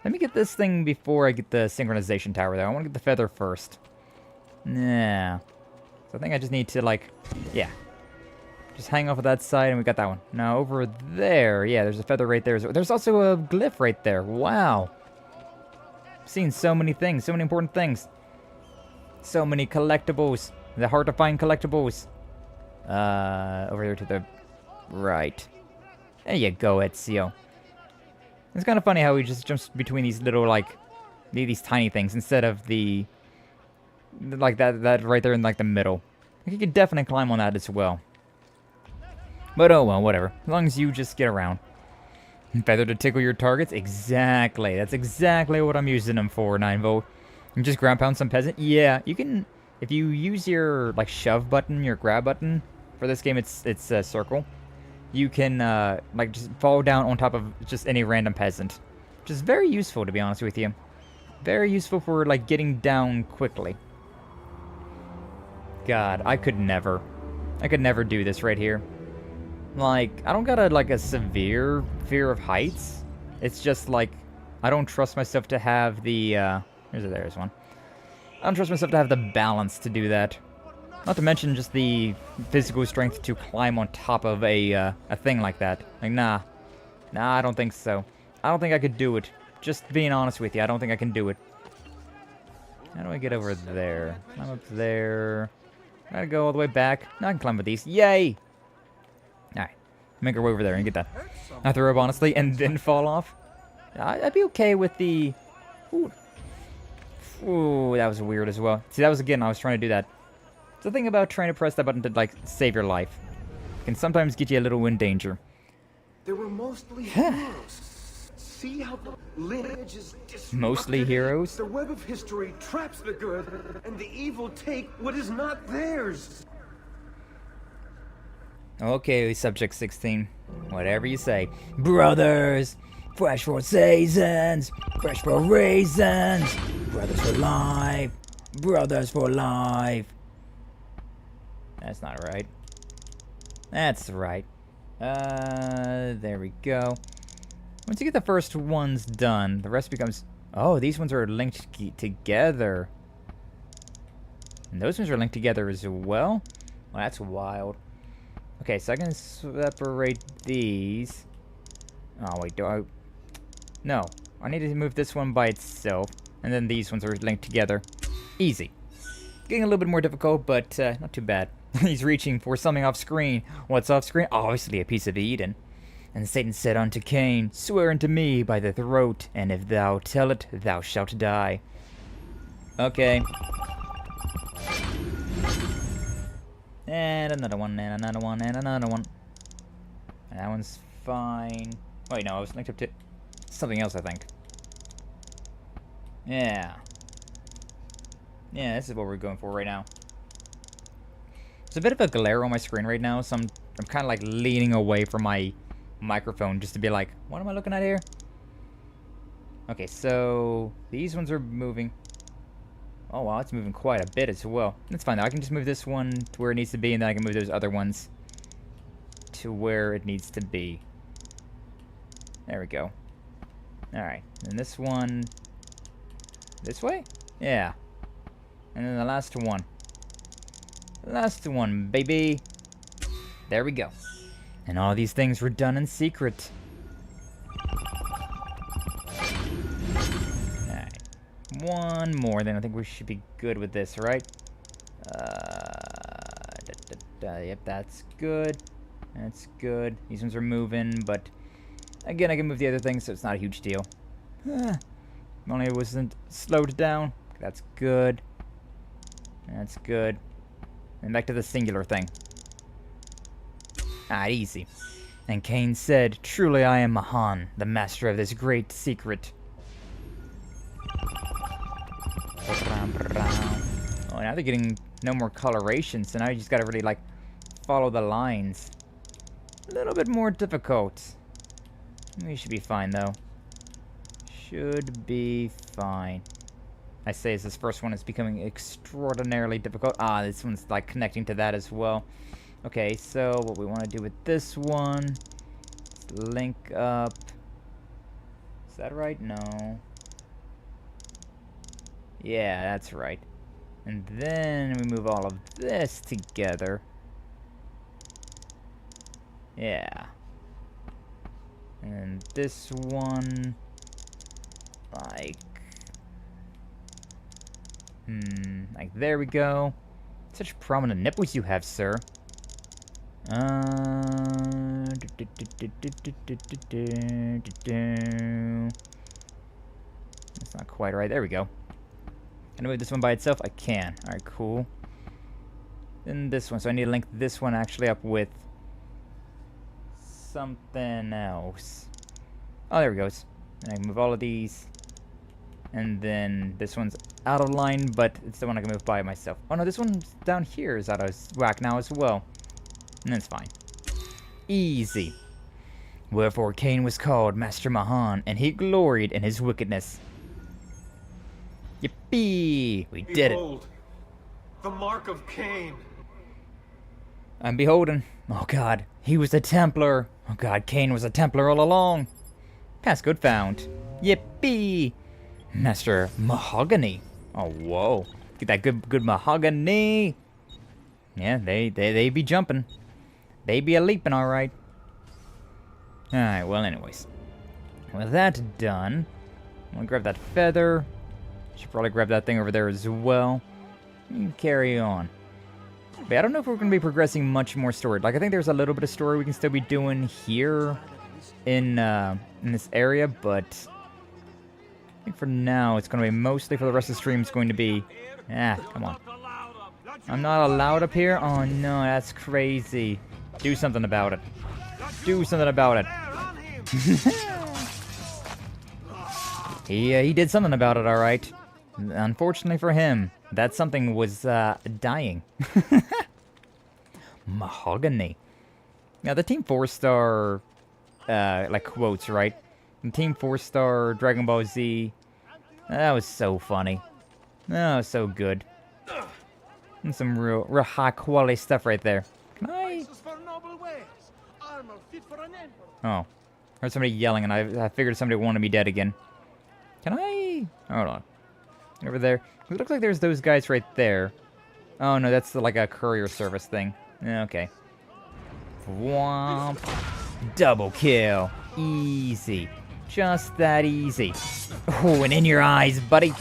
Let me get this thing before I get the synchronization tower though. I want to get the feather first. Yeah. So I think I just need to, like... Yeah. Just hang off of that side, and we got that one. Now, over there, yeah, there's a feather right there. There's also a glyph right there. Wow. Seen so many things, so many important things. So many collectibles. The hard-to-find collectibles. Over here to the right. There you go, Ezio. It's kind of funny how he just jumps between these little, like, these tiny things instead of the... Like, that right there in, like, the middle. You could definitely climb on that as well. But oh well, whatever. As long as you just get around. Feather to tickle your targets? Exactly. That's exactly what I'm using them for, 9-volt. You just ground pound some peasant? Yeah, you can... If you use your, like, shove button, your grab button, for this game it's circle, you can, like, just fall down on top of just any random peasant. Which is very useful, to be honest with you. Very useful for, like, getting down quickly. God, I could never. I could never do this right here. Like, I don't got a severe fear of heights. It's just, like, I don't trust myself to have the, there's one. I don't trust myself to have the balance to do that. Not to mention just the physical strength to climb on top of a thing like that. Like, nah. Nah, I don't think so. I don't think I could do it. Just being honest with you, I don't think I can do it. How do I get over there? Climb up there. Gotta go all the way back. Now I can climb with these. Yay! Alright. Make our way over there and get that. I throw up, honestly, and then fall off. I'd be okay with the... Ooh. Ooh, that was weird as well. See, that was, again, I was trying to do that. It's the thing about trying to press that button to, like, save your life. It can sometimes get you a little in danger. They were mostly heroes. See how the lineage is disrupted? Mostly heroes? The web of history traps the good, and the evil take what is not theirs. Okay, Subject 16. Whatever you say. Brothers! Fresh for seasons! Fresh for reasons! Brothers for life! Brothers for life! That's not right. That's right. There we go. Once you get the first ones done, the rest becomes... Oh, these ones are linked together. And those ones are linked together as well? Well, that's wild. Okay, so I can separate these. Oh, wait, do I... No. I need to move this one by itself. And then these ones are linked together. Easy. Getting a little bit more difficult, but not too bad. He's reaching for something off screen. What's off screen? Obviously a piece of Eden. And Satan said unto Cain, Swear unto me by the throat, and if thou tell it, thou shalt die. Okay. And another one, and another one, and another one. And that one's fine. Wait, no, I was linked up to something else, I think. Yeah. Yeah, this is what we're going for right now. There's a bit of a glare on my screen right now, so I'm kind of like leaning away from my microphone just to be like, what am I looking at here? Okay, so these ones are moving. Oh wow, it's moving quite a bit as well. That's fine though. I can just move this one to where it needs to be, and then I can move those other ones to where it needs to be. There we go. Alright, and this one this way? Yeah. And then the last one. Last one, baby. There we go. And all these things were done in secret. Alright. One more, then I think we should be good with this, right? Yep, that's good. That's good. These ones are moving, but again, I can move the other things, so it's not a huge deal. Only it wasn't slowed down. That's good. That's good. And back to the singular thing. Ah, easy. And Cain said, Truly I am Mahan, the master of this great secret. Oh, now they're getting no more coloration, so now you just gotta really, like, follow the lines. A little bit more difficult. We should be fine, though. Should be fine. I say as this first one is becoming extraordinarily difficult. Ah, this one's, like, connecting to that as well. Okay, so what we want to do with this one is link up. Is that right? No. Yeah, that's right. And then we move all of this together. Yeah. And this one, like, like there we go. Such prominent nipples you have, sir. That's not quite right. There we go. Can I move this one by itself? I can. Alright, cool. Then this one. So I need to link this one actually up with something else. Oh, there it goes. And I can move all of these. And then this one's out of line, but it's the one I can move by myself. Oh no, this one's down here is out of whack now as well. And that's fine. Easy. Wherefore Cain was called Master Mahan, and he gloried in his wickedness. Yippee! We did it. Behold, the mark of Cain. I'm beholden. Oh god, he was a Templar. Oh god, Cain was a Templar all along. Passcode found. Yippee! Master Mahogany. Oh whoa. Get that good mahogany. Yeah, they be jumping. They be a leaping, alright. Alright, well anyways. With that done, I'm gonna grab that feather. Should probably grab that thing over there as well. And carry on. But I don't know if we're gonna be progressing much more story. Like I think there's a little bit of story we can still be doing here in this area, but I think for now it's gonna be mostly for the rest of the stream. It's going to be come on. I'm not allowed up here? Oh no, that's crazy. Do something about it. Do something about it. He did something about it, alright. Unfortunately for him, that something was dying. Mahogany. Now the Team 4-star like quotes, right? The Team 4-star Dragon Ball Z. That was so funny. That was so good. And some real high quality stuff right there. Can I? Oh. Heard somebody yelling and I figured somebody wanted me dead again. Can I? Hold on. Over there. It looks like there's those guys right there. Oh no, that's like a courier service thing. Okay. Womp. Double kill. Easy. Just that easy. Oh, and in your eyes, buddy.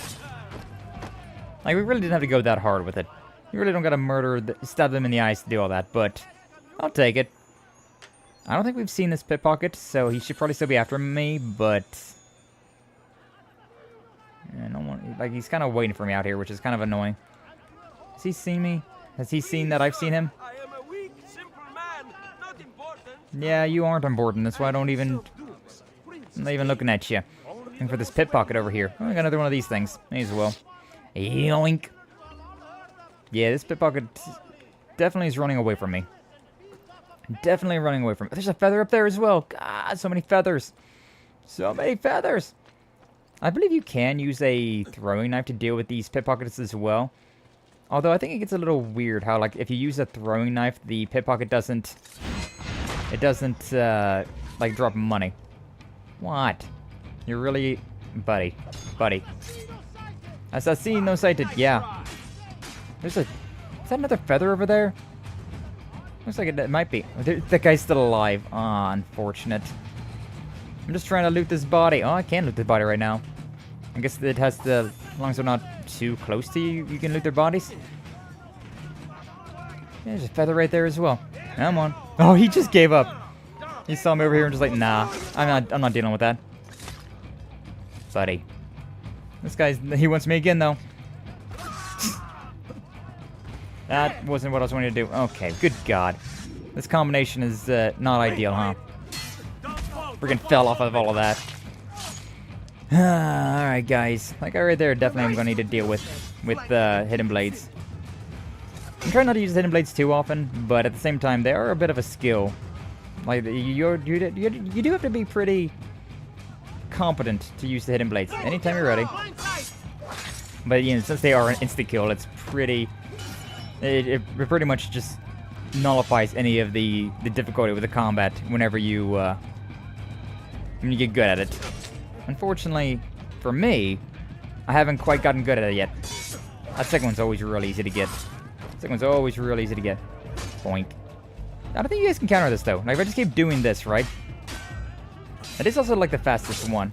Like, we really didn't have to go that hard with it. You really don't gotta stab them in the eyes to do all that, but I'll take it. I don't think we've seen this pickpocket, so he should probably still be after me, but... Yeah, no one, like, he's kind of waiting for me out here, which is kind of annoying. Has he seen me? Has he seen that I've seen him? Yeah, you aren't important. That's why I'm not even looking at you. Looking for this pickpocket over here. Oh, I got another one of these things. May as well. Yoink. Yeah, this pickpocket definitely is running away from me. Definitely running away from me. There's a feather up there as well. God, so many feathers. So many feathers. I believe you can use a throwing knife to deal with these pickpockets as well. Although I think it gets a little weird how, like, if you use a throwing knife, the pickpocket doesn't... It doesn't, like, drop money. What? You're really... Buddy. Buddy. Assassino sighted. Yeah. There's a... Is that another feather over there? Looks like it might be. That guy's still alive. Aw, unfortunate. I'm just trying to loot this body. Oh, I can loot the body right now. I guess it has to... As long as they're not too close to you, you can loot their bodies. Yeah, there's a feather right there as well. Come on. Oh, he just gave up. He saw me over here and just like, nah, I'm not dealing with that. Buddy. This guy's, he wants me again though. That wasn't what I was wanting to do. Okay, good God. This combination is not ideal, huh? Freaking fell off of all of that. Alright, guys. Like right there, definitely I'm going to need to deal with hidden blades. I'm trying not to use hidden blades too often, but at the same time, they are a bit of a skill. Like, you do have to be pretty competent to use the hidden blades. Anytime you're ready. But, you know, since they are an insta-kill, it's pretty... It pretty much just nullifies any of the difficulty with the combat whenever you, when you get good at it. Unfortunately, for me, I haven't quite gotten good at it yet. That second one's always real easy to get. Second one's always real easy to get. Boink. I don't think you guys can counter this, though. Like, if I just keep doing this, right? It is also, like, the fastest one.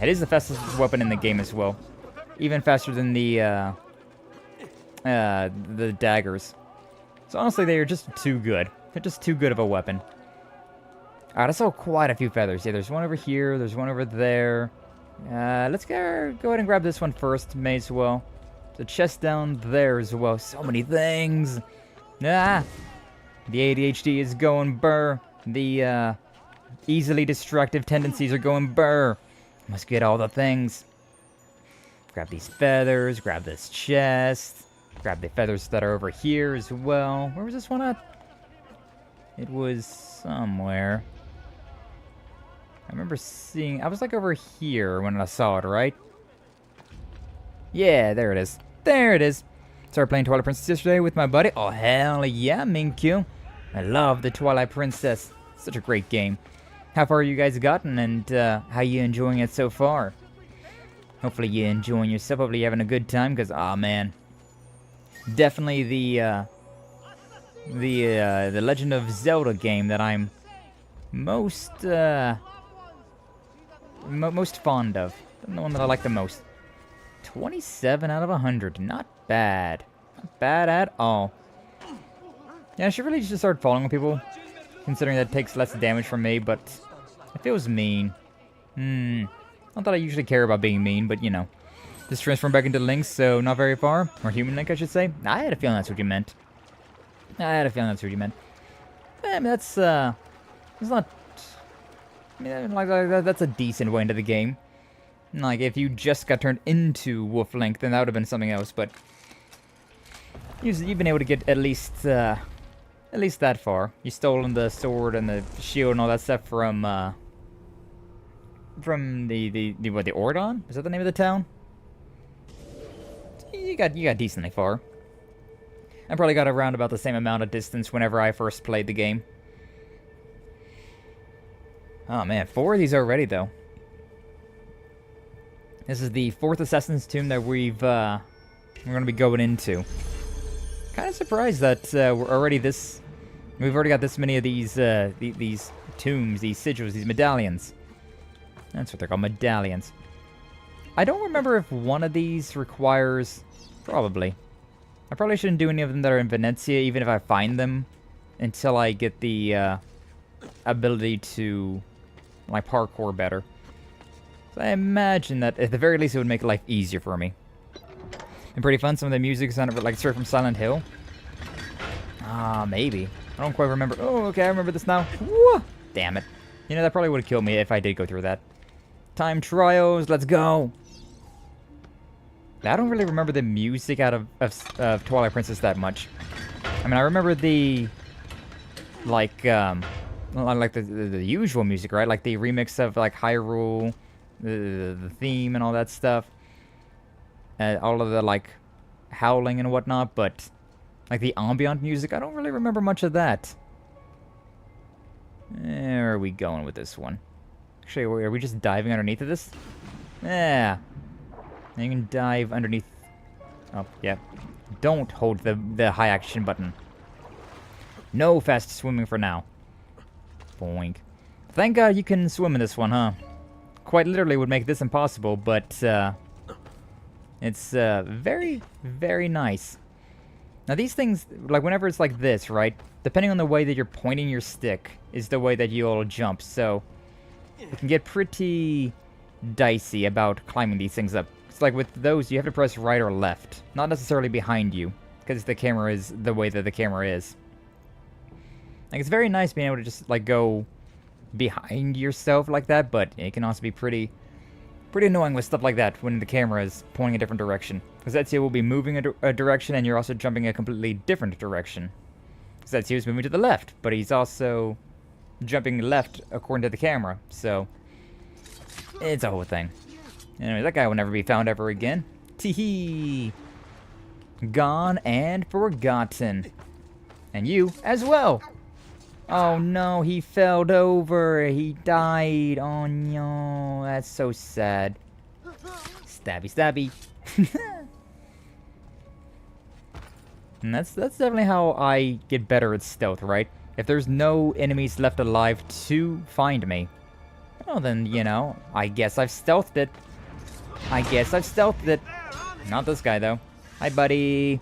It is the fastest weapon in the game as well. Even faster than the daggers. So, honestly, they are just too good. They're just too good of a weapon. Alright, I saw quite a few feathers. Yeah, there's one over here. There's one over there. Let's go ahead and grab this one first. May as well. The chest down there as well. So many things. Ah! The ADHD is going burr. The easily destructive tendencies are going burr. Must get all the things. Grab these feathers. Grab this chest. Grab the feathers that are over here as well. Where was this one at? It was somewhere. I remember seeing... I was like over here when I saw it, right? Yeah, there it is. There it is. Started playing Twilight Princess yesterday with my buddy. Oh, hell yeah, Minkyu. I love the Twilight Princess. Such a great game. How far you guys gotten, and how you enjoying it so far? Hopefully you're enjoying yourself. Hopefully you're having a good time, because, oh man. Definitely the Legend of Zelda game that I'm most most fond of. The one that I like the most. 27 out of 100. Not bad. Not bad at all. Yeah, I should really just start following people, considering that it takes less damage from me, but it feels mean. Not that I usually care about being mean, but you know. Just transform back into Link, so not very far. Or Human Link, I should say. I had a feeling that's what you meant. I mean, that's, it's not... I mean, like, that's a decent way into the game. Like, if you just got turned into Wolf Link, then that would have been something else, but... You've been able to get at least that far. You've stolen the sword and the shield and all that stuff from the Ordon? Is that the name of the town? You got decently far. I probably got around about the same amount of distance whenever I first played the game. Oh man, 4 of these already though. This is the 4th Assassin's Tomb that we're gonna be going into. Kind of surprised that we've already got this many of these tombs, these sigils, these medallions. That's what they're called, medallions. I don't remember if one of these requires... Probably. I probably shouldn't do any of them that are in Venezia, even if I find them until I get the ability to like parkour better. So I imagine that at the very least it would make life easier for me. And pretty fun. Some of the music sounded like straight from Silent Hill. Ah, maybe. I don't quite remember. Oh, okay, I remember this now. Woo! Damn it. You know, that probably would have killed me if I did go through that. Time trials, let's go. I don't really remember the music out of Twilight Princess that much. I mean, I remember the like the usual music, right? Like the remix of like Hyrule, the theme and all that stuff. All of the like howling and whatnot, but like the ambient music, I don't really remember much of that. Where are we going with this one? Actually, are we just diving underneath of this? Yeah. You can dive underneath. Oh, yeah. Don't hold the high action button. No fast swimming for now. Boink. Thank God you can swim in this one, huh? Quite literally would make this impossible, but it's very, very nice. Now these things, like whenever it's like this, right? Depending on the way that you're pointing your stick is the way that you'll jump, so it can get pretty dicey about climbing these things up. It's like with those, you have to press right or left, not necessarily behind you, because the camera is the way that the camera is. Like, it's very nice being able to just, like, go behind yourself like that, but it can also be pretty annoying with stuff like that when the camera is pointing a different direction. Because Ezio will be moving a direction, and you're also jumping a completely different direction. Because Ezio is moving to the left, but he's also jumping left according to the camera, so it's a whole thing. Anyway, that guy will never be found ever again. Teehee! Gone and forgotten. And you as well. Oh no, he fell over. He died. Oh no, that's so sad. Stabby, stabby. And that's definitely how I get better at stealth, right? If there's no enemies left alive to find me, well then, you know, I guess I've stealthed it. Not this guy, though. Hi, buddy.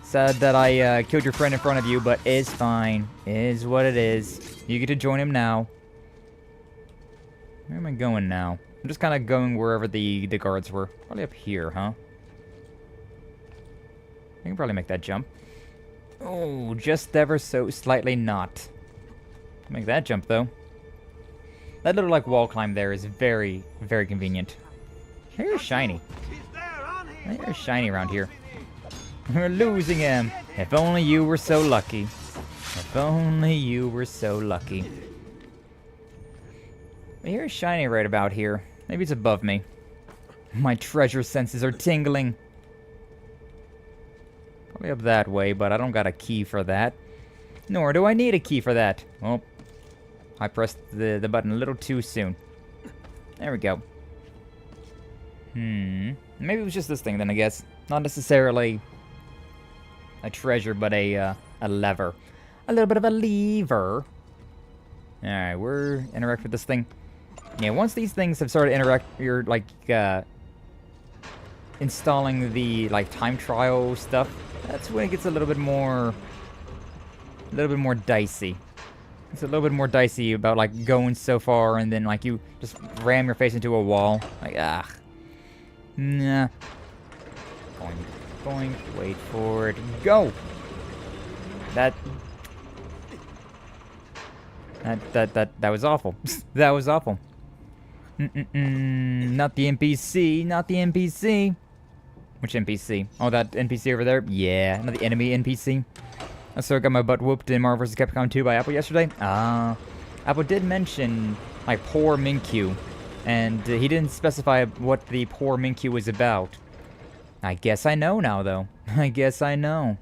Sad that I killed your friend in front of you, but it's fine. Is what it is. You get to join him now. Where am I going now? I'm just kind of going wherever the guards were. Probably up here, huh? I can probably make that jump. Oh, just ever so slightly not. Make that jump, though. That little, like, wall climb there is very, very convenient. You're shiny. You're shiny around here. We're losing him. If only you were so lucky. If only you were so lucky. I hear shiny right about here. Maybe it's above me. My treasure senses are tingling. Probably up that way, but I don't got a key for that. Nor do I need a key for that. Oh, I pressed the button a little too soon. There we go. Maybe it was just this thing then, I guess. Not necessarily a treasure, but a lever. A little bit of a lever. Alright, we're interact with this thing. Yeah, once these things have started you're like installing the like time trial stuff, that's when it gets a little bit more dicey. It's a little bit more dicey about like going so far and then like you just ram your face into a wall. Like, ah. Nah. Boing, boing, wait for it, go! That was awful. That was awful. Not the NPC, not the NPC. Which NPC? Oh, that NPC over there? Yeah, not the enemy NPC. I sort of got my butt whooped in Marvel vs. Capcom 2 by Apple yesterday. Apple did mention my poor Minkyu, and he didn't specify what the poor Minkyu was about. I guess I know now, though. I guess I know.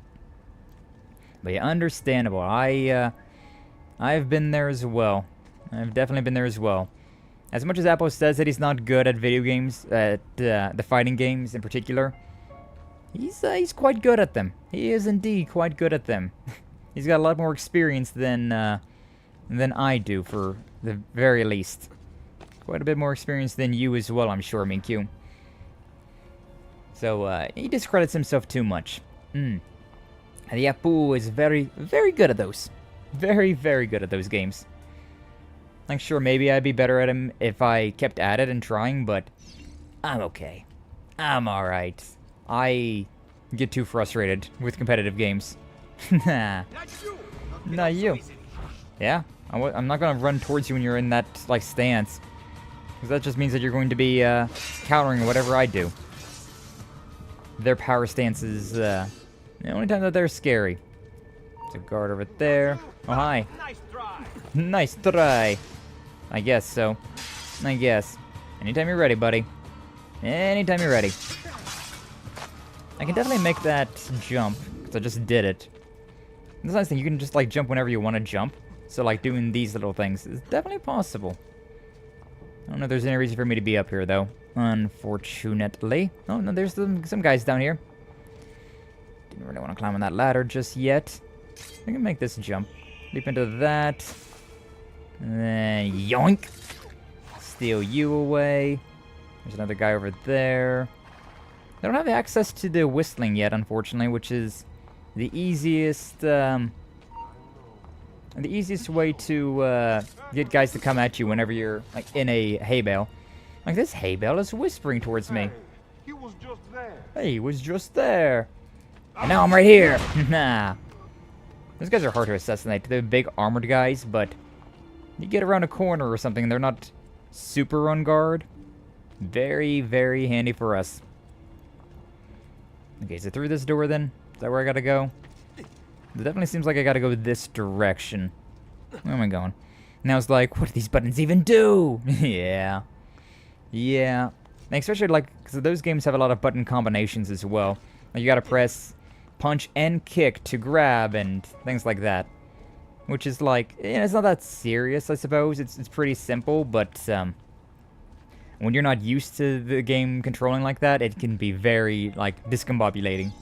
But yeah, understandable. I've been there as well. I've definitely been there as well. As much as Apple says that he's not good at video games, at the fighting games in particular, he's quite good at them. He is indeed quite good at them. He's got a lot more experience than I do, for the very least. Quite a bit more experience than you as well, I'm sure, Minkyu. So, he discredits himself too much. And the Apu is very, very good at those. Very, very good at those games. I'm sure maybe I'd be better at him if I kept at it and trying, but I'm okay. I'm alright. I get too frustrated with competitive games. Not you. Yeah, I'm not gonna run towards you when you're in that, like, stance. Because that just means that you're going to be, countering whatever I do. Their power stance is, the only time that they're scary. There's a guard over there. Oh, hi. Nice try. Nice try. I guess so. I guess. Anytime you're ready, buddy. Anytime you're ready. I can definitely make that jump, because I just did it. That's the nice thing, you can just, like, jump whenever you want to jump. So, like, doing these little things is definitely possible. I don't know if there's any reason for me to be up here, though. Unfortunately. Oh, no, there's some guys down here. Didn't really want to climb on that ladder just yet. I can make this jump. Leap into that. And then yoink! Steal you away. There's another guy over there. I don't have access to the whistling yet, unfortunately, which is the easiest, the easiest way to, get guys to come at you whenever you're, like, in a hay bale. Like, this hay bale is whispering towards me. He was just there. Hey, he was just there. And now I'm right here. Nah. Those guys are hard to assassinate. They're big armored guys, but you get around a corner or something, they're not super on guard. Very, very handy for us. Okay, is it through this door then? Is that where I gotta go? It definitely seems like I gotta go this direction. Where am I going? Now it's like, what do these buttons even do? Yeah. Yeah. And especially, like, because those games have a lot of button combinations as well. Like, you gotta press punch and kick to grab and things like that. Which is like, it's not that serious, I suppose. It's pretty simple, but when you're not used to the game controlling like that, it can be very, like, discombobulating.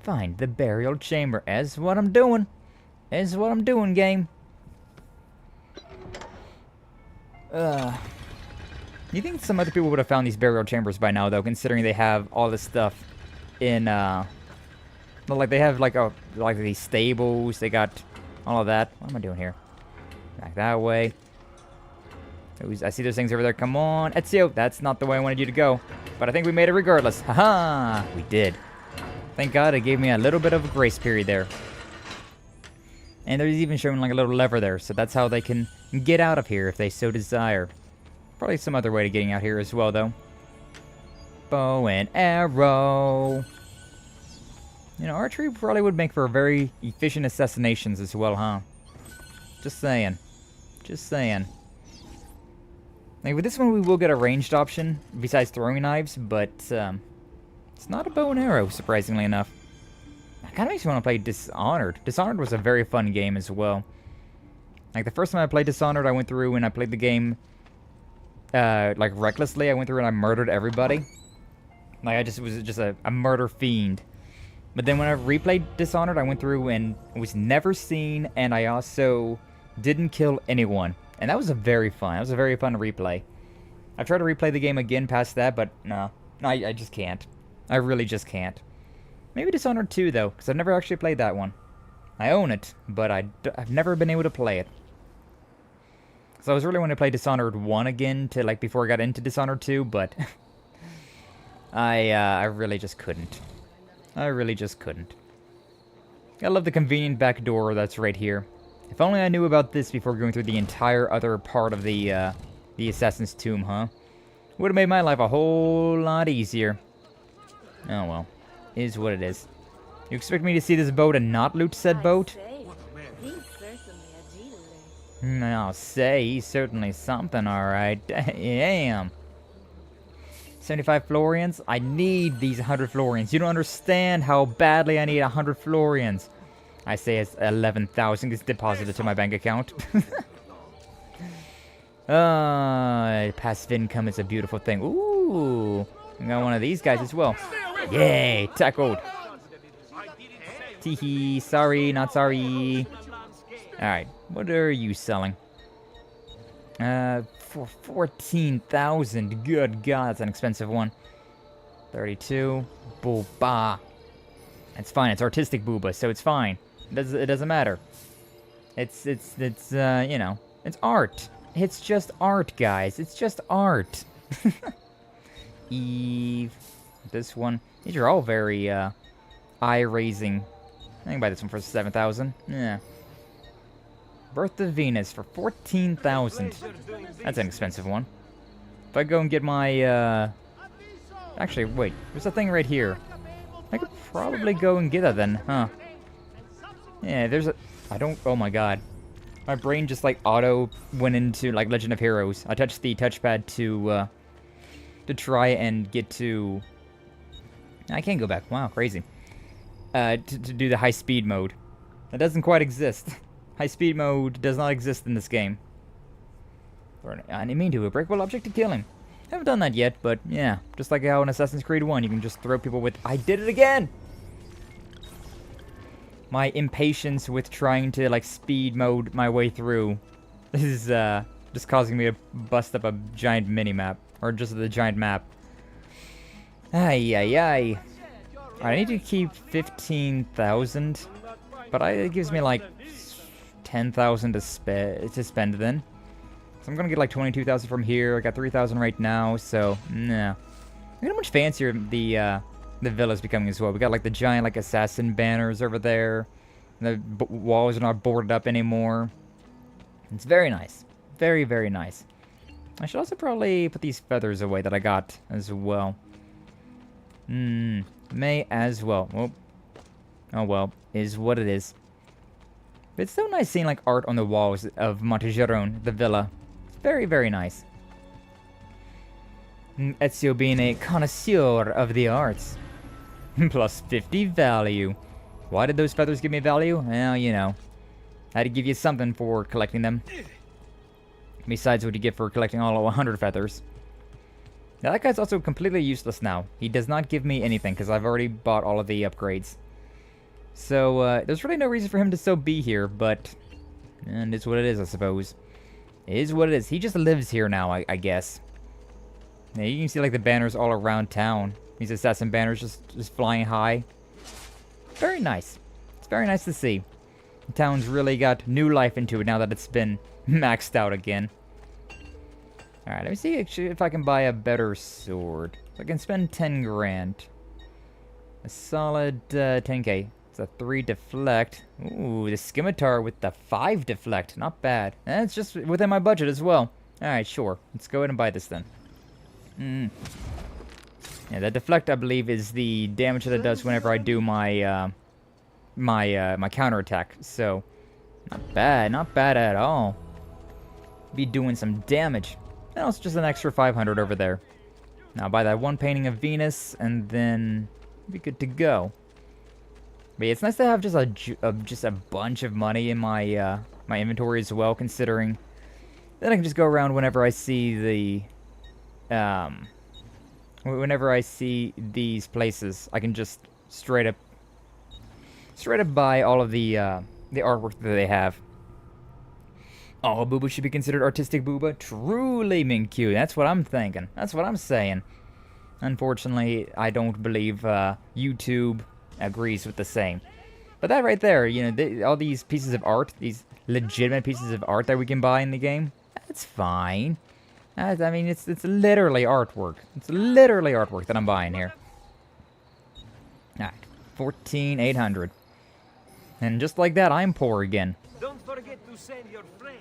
Find the burial chamber. Is what I'm doing. Is what I'm doing, game. You think some other people would have found these burial chambers by now, though, considering they have all this stuff in, like, they have, like, these stables, they got all of that. What am I doing here? Back that way. I see those things over there. Come on, Ezio. That's not the way I wanted you to go. But I think we made it regardless. Haha! We did. Thank God it gave me a little bit of a grace period there. And there's even showing like a little lever there. So that's how they can get out of here if they so desire. Probably some other way to getting out here as well, though. Bow and arrow. You know, archery probably would make for very efficient assassinations as well, huh? Just saying. Just saying. Like, with this one, we will get a ranged option, besides throwing knives, but, it's not a bow and arrow, surprisingly enough. It kind of makes me want to play Dishonored. Dishonored was a very fun game as well. Like, the first time I played Dishonored, I went through and I played the game, like, recklessly. I went through and I murdered everybody. Like, I was just a murder fiend. But then when I replayed Dishonored, I went through and was never seen, and I also didn't kill anyone. And that was a very fun replay. I've tried to replay the game again past that, but no. I just can't. I really just can't. Maybe Dishonored 2, though, because I've never actually played that one. I own it, but I've never been able to play it. So I was really wanting to play Dishonored 1 again, to, like, before I got into Dishonored 2, but I really just couldn't. I really just couldn't. I love the convenient back door that's right here. If only I knew about this before going through the entire other part of the Assassin's Tomb, huh? Would have made my life a whole lot easier. Oh well. Is what it is. You expect me to see this boat and not loot said boat? I'll say, he's certainly something, alright. Damn. 75 Florians? I need these 100 Florians. You don't understand how badly I need 100 Florians. I say it's 11,000 is deposited to my bank account. Passive income is a beautiful thing. Ooh, I got one of these guys as well. Yay, tackled. Teehee, sorry, not sorry. Alright, what are you selling? For 14,000. Good God, that's an expensive one. 32. Booba. It's fine. It's artistic booba, so it's fine. It doesn't matter. It's you know, it's art. It's just art, guys. It's just art. Eve. This one. These are all very, eye-raising. I can buy this one for 7,000. Yeah. Birth of Venus for 14,000. That's an expensive one. If I go and get my, Actually, wait. There's a thing right here. I could probably go and get that then, huh? Yeah, there's a... I don't... Oh my god. My brain just, like, auto went into, like, Legend of Heroes. I touched the touchpad to try and get to... I can't go back. Wow, crazy. To do the high-speed mode. That doesn't quite exist. High-speed mode does not exist in this game. Or an enemy to a breakable object to kill him. Haven't done that yet, but yeah. Just like how in Assassin's Creed 1, you can just throw people with... I did it again! My impatience with trying to, like, speed mode my way through. This is, just causing me to bust up a giant mini-map. Or just the giant map. Ay, ay, ay. I need to keep 15,000. But it gives me, like, 10,000 to spend then. So I'm gonna get like 22,000 from here. I got 3,000 right now, so nah. Look how much fancier the villa's becoming as well. We got like the giant like assassin banners over there. The walls are not boarded up anymore. It's very nice, very very nice. I should also probably put these feathers away that I got as well. May as well. Oh well, is what it is. But it's so nice seeing like art on the walls of Montegeron, the villa. Very, very nice. Ezio being a connoisseur of the arts. Plus 50 value. Why did those feathers give me value? Well, you know. I had to give you something for collecting them. Besides what you get for collecting all 100 feathers. Now that guy's also completely useless now. He does not give me anything because I've already bought all of the upgrades. So, there's really no reason for him to still be here, but... And it's what it is, I suppose. It is what it is. He just lives here now, I guess. Yeah, you can see like the banners all around town. These assassin banners just flying high. Very nice. It's very nice to see. The town's really got new life into it now that it's been maxed out again. Alright, let me see actually if I can buy a better sword. So I can spend 10 grand. A solid 10k. It's a 3 deflect. Ooh, the scimitar with the 5 deflect. Not bad. And it's just within my budget as well. Alright, sure. Let's go ahead and buy this then. Yeah, the deflect, I believe, is the damage that it does whenever I do my, my counterattack. So, not bad at all. Be doing some damage. And also just an extra 500 over there. Now, buy that one painting of Venus, and then be good to go. But yeah, it's nice to have just a bunch of money in my my inventory as well, considering then I can just go around whenever I see the whenever I see these places, I can just straight up buy all of the artwork that they have. All booba should be considered artistic booba. Truly, Minkyu. That's what I'm thinking. That's what I'm saying. Unfortunately, I don't believe YouTube agrees with the same. But that right there, you know, all these pieces of art, these legitimate pieces of art that we can buy in the game, that's fine. I mean, it's literally artwork. It's literally artwork that I'm buying here. Alright, 14,800. And just like that, I'm poor again. Don't forget to save your frames.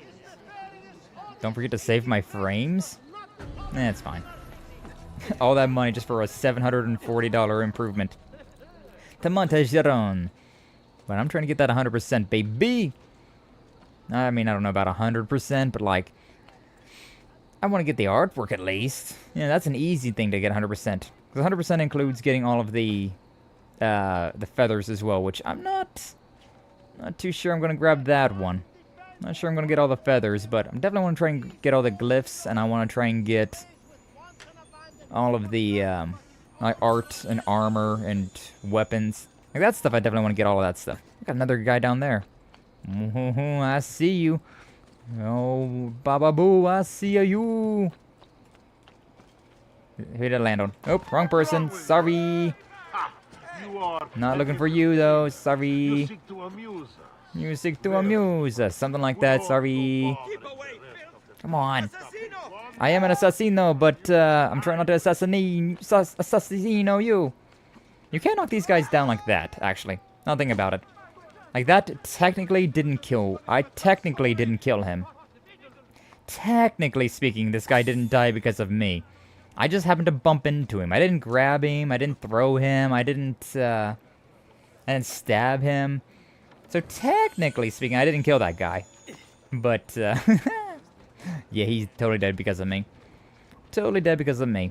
Don't forget to save my frames? That's fine. All that money just for a $740 improvement to Montegeron. But I'm trying to get that 100%, baby. I mean, I don't know about 100%, but like, I want to get the artwork at least. Yeah, that's an easy thing to get 100%. Because 100% includes getting all of the feathers as well, which I'm not too sure I'm going to grab that one. Not sure I'm going to get all the feathers, but I'm definitely want to try and get all the glyphs, and I want to try and get all of the like art and armor and weapons. Like that stuff, I definitely want to get all of that stuff. Got another guy down there. I see you. Oh, Baba Boo, I see you. Who did I land on? Oh, wrong person. Sorry. You are Not looking for you, though. Sorry. You seek to amuse us. You seek to amuse us. Something like that. Sorry. Come on. I am an assassino, but I'm trying not to assassino you. You can't knock these guys down like that, actually. Now think about it. Like, that technically didn't kill... I technically didn't kill him. Technically speaking, this guy didn't die because of me. I just happened to bump into him. I didn't grab him. I didn't throw him. I didn't stab him. So technically speaking, I didn't kill that guy. But, yeah, he's totally dead because of me. Totally dead because of me.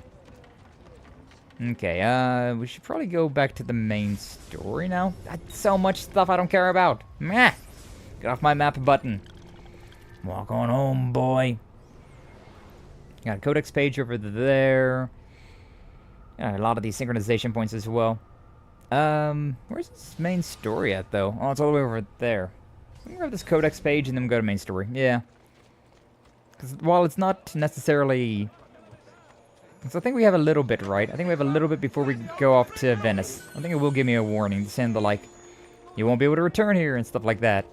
Okay, we should probably go back to the main story now. That's so much stuff I don't care about. Meh! Get off my map button. Walk on home, boy. Got a codex page over there. Got a lot of these synchronization points as well. Where's this main story at, though? Oh, it's all the way over there. Let me grab this codex page and then go to main story. Yeah. Because while it's not necessarily... So I think we have a little bit, right? I think we have a little bit before we go off to Venice. I think it will give me a warning to send the, like, you won't be able to return here and stuff like that.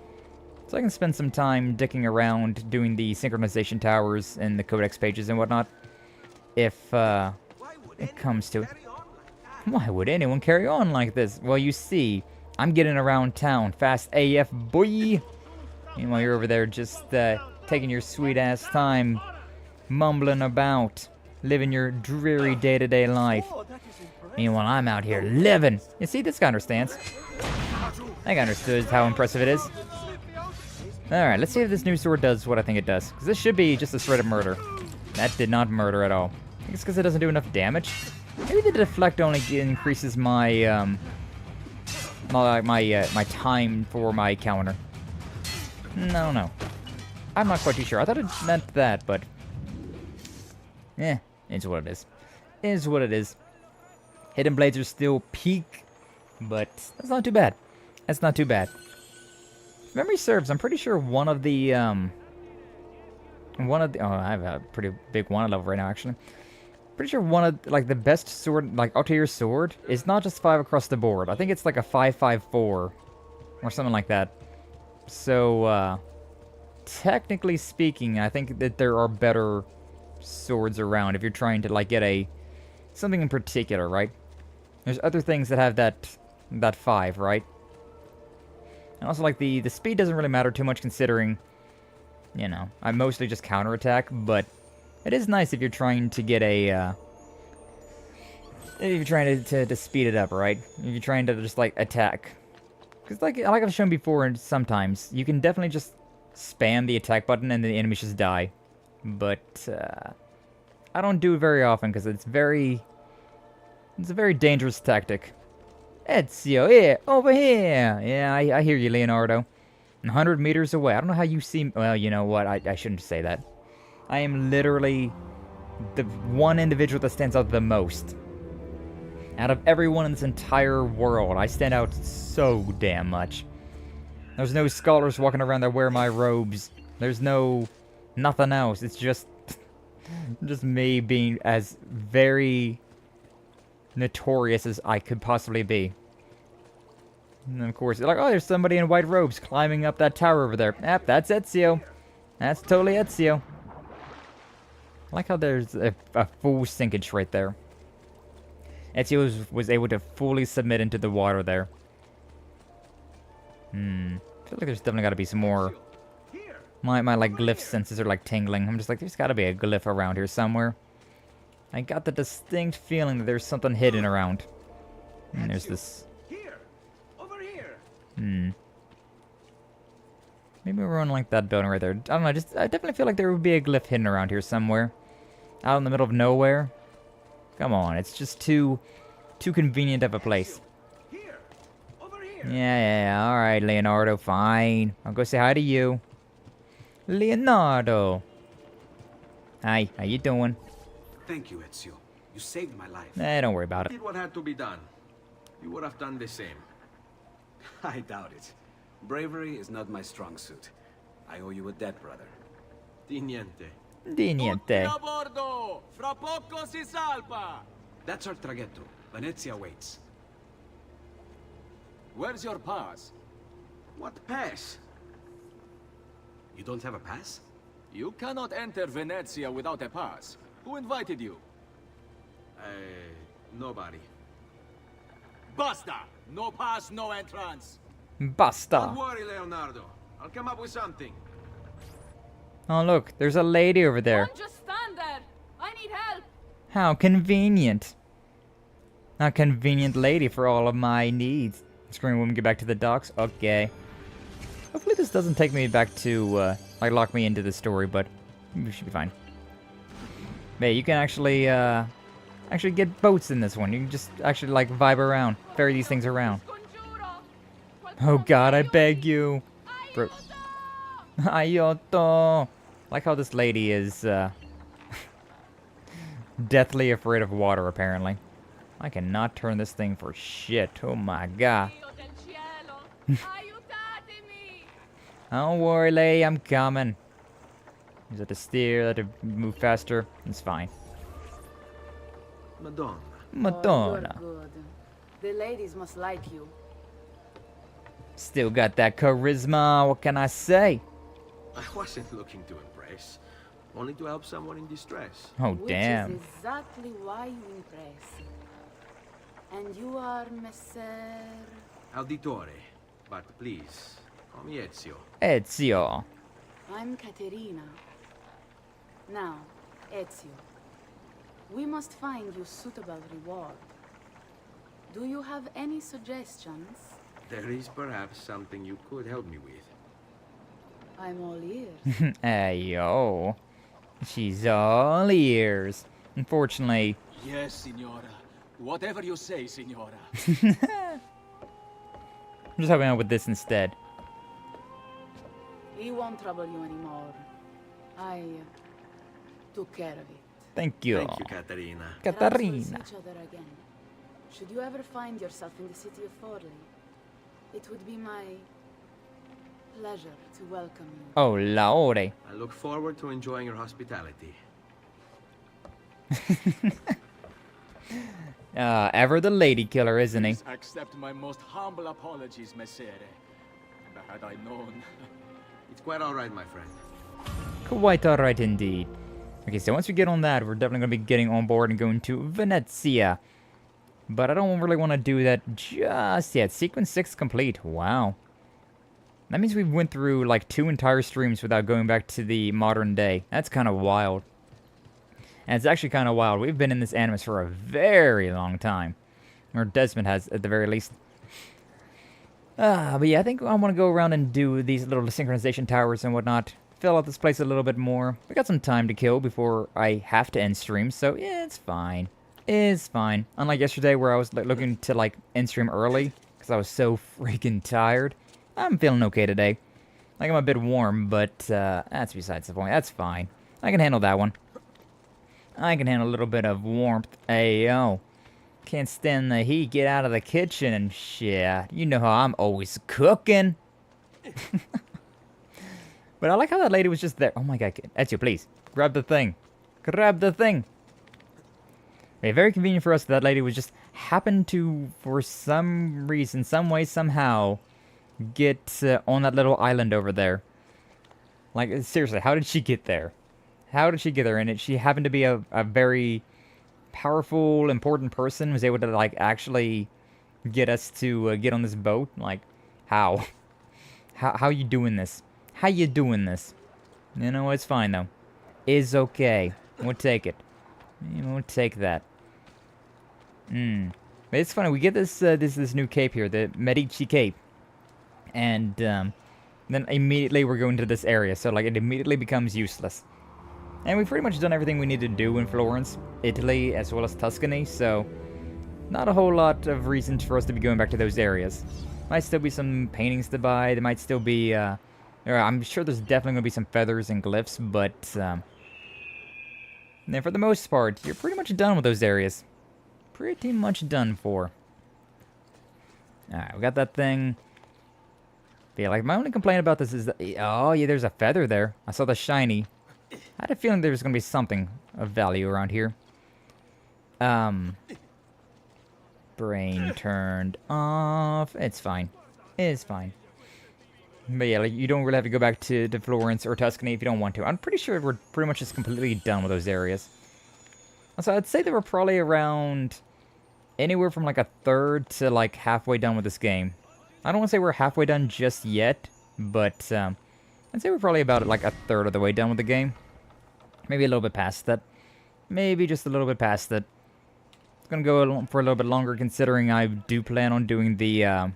So I can spend some time dicking around doing the synchronization towers and the codex pages and whatnot. If, it comes to it. Why would anyone carry on like this? Well, you see, I'm getting around town fast AF, boy! Meanwhile, you're over there just, taking your sweet-ass time, mumbling about, living your dreary day-to-day life. Meanwhile, I'm out here living. You see, this guy understands. I understood how impressive it is. Alright, let's see if this new sword does what I think it does. Because this should be just a straight-up murder. That did not murder at all. I think it's because it doesn't do enough damage. Maybe the deflect only increases my, my time for my counter. No, no. I'm not quite too sure. I thought it meant that, but... Eh, it's what it is. Is what it is. Hidden blades are still peak, but that's not too bad. That's not too bad. If memory serves, I'm pretty sure one of the, oh, I have a pretty big one level right now, actually. Pretty sure one of, like, the best sword, like, up-tier sword is not just 5 across the board. I think it's like a 5-5-4 or something like that. So, technically speaking, I think that there are better swords around if you're trying to, like, get something in particular, right? There's other things that have that 5, right? And also, like, the speed doesn't really matter too much considering, you know, I mostly just counterattack, but it is nice if you're trying to get if you're trying to speed it up, right? If you're trying to just, like, attack. Because, like I've shown before, and sometimes, you can definitely just spam the attack button and the enemies just die. But, I don't do it very often, because it's a very dangerous tactic. Ezio, yeah, over here! Yeah, I hear you, Leonardo. 100 meters away. I don't know how you see... Well, you know what? I shouldn't say that. I am literally the one individual that stands out the most. Out of everyone in this entire world, I stand out so damn much. There's no scholars walking around that wear my robes. There's no... nothing else. It's just... just me being as very... notorious as I could possibly be. And of course, like, oh, there's somebody in white robes climbing up that tower over there. Yep, that's Ezio. That's totally Ezio. I like how there's a full sinkage right there. Ezio was able to fully submit into the water there. I feel like there's definitely got to be some more. My like glyph senses are like tingling. I'm just like, there's got to be a glyph around here somewhere. I got the distinct feeling that there's something hidden around. And there's this... Here! Over here! Maybe we're on like that building right there. I don't know, I definitely feel like there would be a glyph hidden around here somewhere. Out in the middle of nowhere. Come on, it's just too convenient of a place. Here! Over here! Yeah, alright, Leonardo, fine. I'll go say hi to you. Leonardo! Hi, how you doing? Thank you, Ezio. You saved my life. Don't worry about it. Did what had to be done. You would have done the same. I doubt it. Bravery is not my strong suit. I owe you a debt, brother. Di niente. Di niente. A bordo! Fra poco si salpa! That's our traghetto. Venezia waits. Where's your pass? What pass? You don't have a pass? You cannot enter Venezia without a pass. Who invited you? Nobody. Basta! No pass, no entrance. Basta. Don't worry, Leonardo. I'll come up with something. Oh, look, there's a lady over there. Don't just stand there. I need help. How convenient. A convenient lady for all of my needs. Screaming woman, get back to the docks. Okay. Hopefully this doesn't take me back to, like, lock me into the story, but we should be fine. Hey, you can actually get boats in this one. You can just actually, like, vibe around. Ferry these things around. Oh god, I beg you. Bro. Aiuto. Like how this lady is, deathly afraid of water, apparently. I cannot turn this thing for shit. Oh my god. Don't worry, lady, I'm coming. Is that to steer, that to move faster? It's fine. Madonna. Madonna. Oh, you're good. The ladies must like you. Still got that charisma, what can I say? I wasn't looking to impress. Only to help someone in distress. Oh, damn. Which is exactly why you impress. And you are Messer... Auditore. But please, call me Ezio. Ezio. I'm Caterina. Now, Ezio. We must find you suitable reward. Do you have any suggestions? There is perhaps something you could help me with. I'm all ears. Hey, yo. She's all ears. Unfortunately... Yes, Signora. Whatever you say, Signora. I'm just helping out with this instead. He won't trouble you anymore. I took care of it. Thank you. Thank you, Caterina. Perhaps we'll see each other again. Should you ever find yourself in the city of Forli, it would be my pleasure to welcome you. Oh, Lord. I look forward to enjoying your hospitality. Ever the lady killer, isn't he? Please accept my most humble apologies, Messere. Had I known. It's quite alright, my friend. Quite alright indeed. Okay, so once we get on that, we're definitely going to be getting on board and going to Venezia. But I don't really want to do that just yet. Sequence 6 complete. Wow. That means we went through like 2 entire streams without going back to the modern day. That's kind of wild. And it's actually kind of wild. We've been in this animus for a very long time. Or Desmond has, at the very least. But yeah, I think I want to go around and do these little synchronization towers and whatnot. Fill out this place a little bit more. We got some time to kill before I have to end stream, so yeah, it's fine. It's fine. Unlike yesterday where I was looking to like end stream early, because I was so freaking tired. I'm feeling okay today. Like I'm a bit warm, but that's besides the point. That's fine. I can handle that one. I can handle a little bit of warmth. Ayo. Can't stand the heat. Get out of the kitchen and shit. You know how I'm always cooking. But I like how that lady was just there. Oh my god. Ezio, please. Grab the thing. Grab the thing. Okay, very convenient for us that lady was just happened to, for some reason, some way, somehow, get on that little island over there. Like, seriously, how did she get there? How did she get there? And she happened to be a very powerful, important person, was able to, like, actually get us to get on this boat? Like, how? How you doing this? How you doing this? You know, it's fine, though. It's okay. We'll take it. We'll take that. But it's funny, we get this this new cape here, the Medici cape. And, then immediately we're going to this area, so, like, it immediately becomes useless. And we've pretty much done everything we need to do in Florence, Italy, as well as Tuscany, so not a whole lot of reasons for us to be going back to those areas. Might still be some paintings to buy, there might still be, I'm sure there's definitely going to be some feathers and glyphs, but, then for the most part, you're pretty much done with those areas. Pretty much done for. Alright, we got that thing. But yeah, like, my only complaint about this is that, oh yeah, there's a feather there. I saw the shiny. I had a feeling there was going to be something of value around here. Brain turned off. It's fine. It's fine. But yeah, like, you don't really have to go back to Florence or Tuscany if you don't want to. I'm pretty sure we're pretty much just completely done with those areas. So I'd say that we're probably around anywhere from like a third to like halfway done with this game. I don't want to say we're halfway done just yet, but I'd say we're probably about like a third of the way done with the game. Maybe a little bit past that. Maybe just a little bit past that. It's gonna go for a little bit longer considering I do plan on doing the oh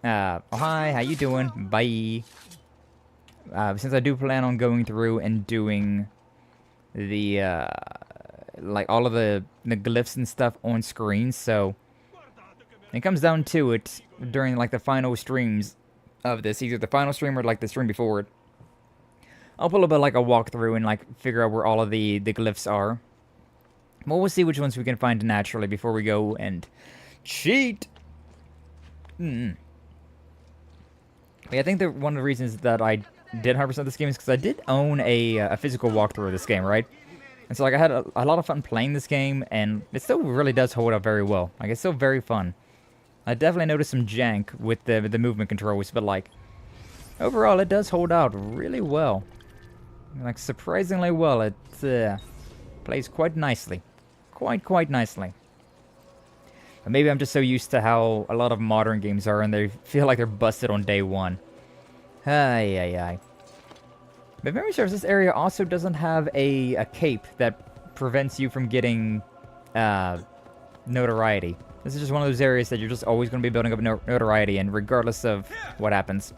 hi, how you doing? Bye. Since I do plan on going through and doing the like all of the glyphs and stuff on screen, so it comes down to it during like the final streams of this, either the final stream or like the stream before it. I'll pull up like a walkthrough and like figure out where all of the glyphs are. Well, we'll see which ones we can find naturally before we go and cheat. Yeah, I think that one of the reasons that I did 100% this game is because I did own a physical walkthrough of this game, right? And so like I had a lot of fun playing this game, and it still really does hold up very well. Like, it's still very fun. I definitely noticed some jank with the movement controls, but like overall it does hold out really well. Like, surprisingly well. It plays quite nicely. Quite nicely. But maybe I'm just so used to how a lot of modern games are, and they feel like they're busted on day one. Ay. But if memory serves, this area also doesn't have a cape that prevents you from getting notoriety. This is just one of those areas that you're just always going to be building up notoriety in, regardless of what happens.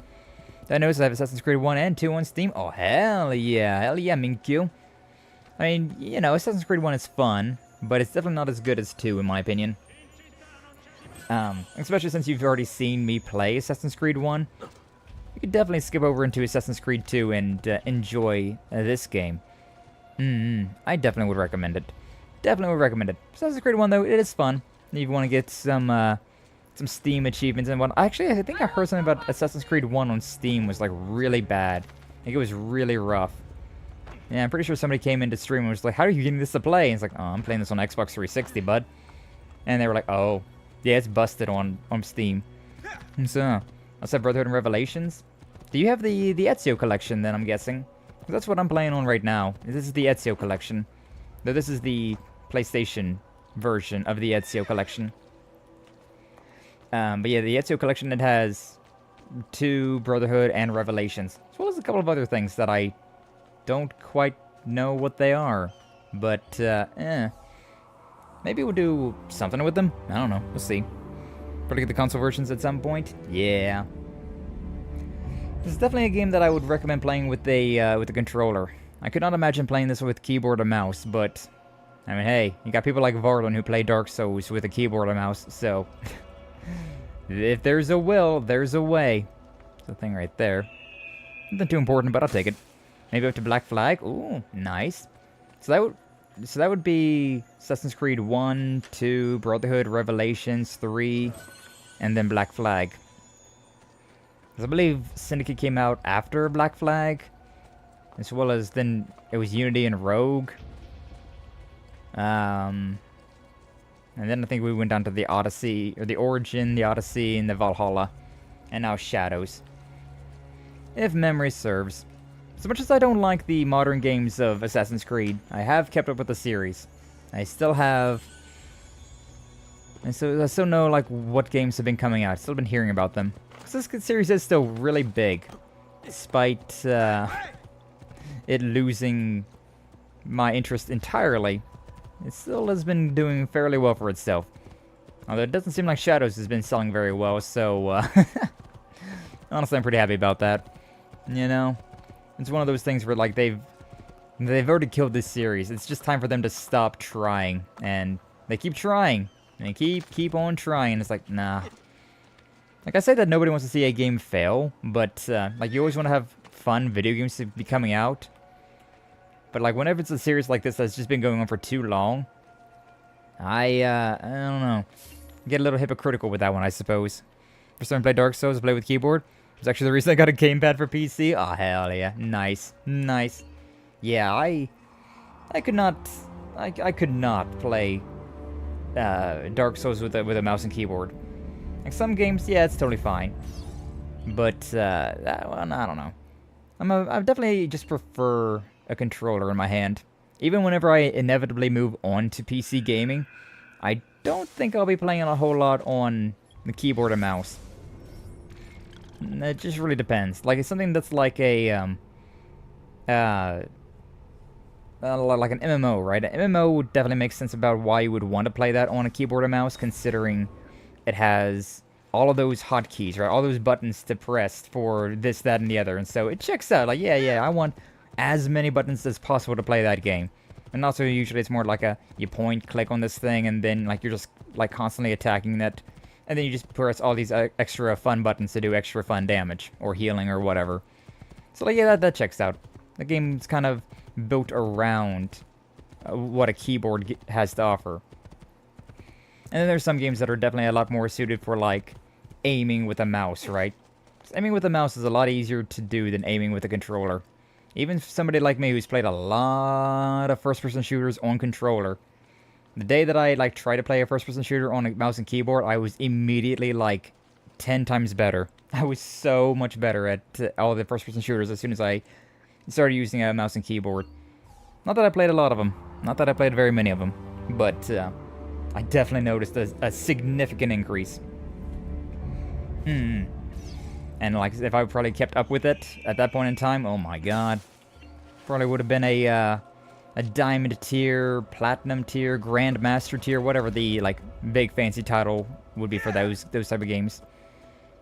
I noticed I have Assassin's Creed 1 and 2 on Steam. Oh, hell yeah, Minkyu. I mean, you know, Assassin's Creed 1 is fun, but it's definitely not as good as 2, in my opinion. Especially since you've already seen me play Assassin's Creed 1. You could definitely skip over into Assassin's Creed 2 and enjoy this game. I definitely would recommend it. Definitely would recommend it. Assassin's Creed 1, though, it is fun. If you want to get some Steam achievements and what. Actually, I think I heard something about Assassin's Creed 1 on Steam was like really bad. I think it was really rough. Yeah, I'm pretty sure somebody came into stream and was like, how are you getting this to play? And it's like, oh, I'm playing this on Xbox 360, bud. And they were like, oh, yeah, it's busted on Steam. And so, let's have Brotherhood and Revelations. Do you have the Ezio collection then, I'm guessing? That's what I'm playing on right now. This is the Ezio collection. Though this is the PlayStation version of the Ezio collection. But yeah, the Ezio collection, it has 2 Brotherhood and Revelations, as well as a couple of other things that I don't quite know what they are. But, maybe we'll do something with them. I don't know. We'll see. Probably get the console versions at some point. Yeah. This is definitely a game that I would recommend playing with a controller. I could not imagine playing this with keyboard and mouse, but I mean, hey, you got people like Varlin who play Dark Souls with a keyboard and mouse, so if there's a will, there's a way. There's a thing right there. Nothing too important, but I'll take it. Maybe up to Black Flag. Ooh, nice. So that would be Assassin's Creed 1, 2, Brotherhood, Revelations, 3, and then Black Flag. I believe Syndicate came out after Black Flag, as well as then it was Unity and Rogue. And then I think we went down to the Odyssey, or the Origin, the Odyssey, and the Valhalla. And now Shadows. If memory serves. As much as I don't like the modern games of Assassin's Creed, I have kept up with the series. I still have... And so I still know, like, what games have been coming out. I've still been hearing about them. Because this series is still really big. Despite it losing my interest entirely. It still has been doing fairly well for itself. Although it doesn't seem like Shadows has been selling very well, so honestly I'm pretty happy about that. You know? It's one of those things where like they've already killed this series. It's just time for them to stop trying. And they keep trying. And they keep on trying. It's like, nah. Like I say that nobody wants to see a game fail, but like you always want to have fun video games to be coming out. But like whenever it's a series like this that's just been going on for too long, I don't know. Get a little hypocritical with that one, I suppose. First time I played Dark Souls, I played with keyboard. It's actually the reason I got a gamepad for PC. Oh hell yeah, nice, nice. Yeah, I could not play Dark Souls with a mouse and keyboard. Like some games, yeah, it's totally fine. But well, I don't know. I definitely just prefer a controller in my hand. Even whenever I inevitably move on to PC gaming, I don't think I'll be playing a whole lot on the keyboard and mouse. It just really depends. Like, it's something that's like a, like an MMO, right? An MMO would definitely make sense about why you would want to play that on a keyboard and mouse, considering it has all of those hotkeys, right? All those buttons to press for this, that, and the other. And so it checks out. Like, yeah, I want as many buttons as possible to play that game. And also, usually it's more like you point, click on this thing, and then, like, you're just, like, constantly attacking that. And then you just press all these extra fun buttons to do extra fun damage, or healing, or whatever. So, like, yeah, that checks out. The game's kind of built around what a keyboard has to offer. And then there's some games that are definitely a lot more suited for, like, aiming with a mouse, right? Aiming with a mouse is a lot easier to do than aiming with a controller. Even somebody like me who's played a lot of first-person shooters on controller, the day that I, like, tried to play a first-person shooter on a mouse and keyboard, I was immediately, like, 10 times better. I was so much better at all the first-person shooters as soon as I started using a mouse and keyboard. Not that I played a lot of them. Not that I played very many of them. But, I definitely noticed a significant increase. And, like, if I probably kept up with it at that point in time, oh my god. Probably would have been a diamond tier, platinum tier, grandmaster tier, whatever the, like, big fancy title would be for those type of games.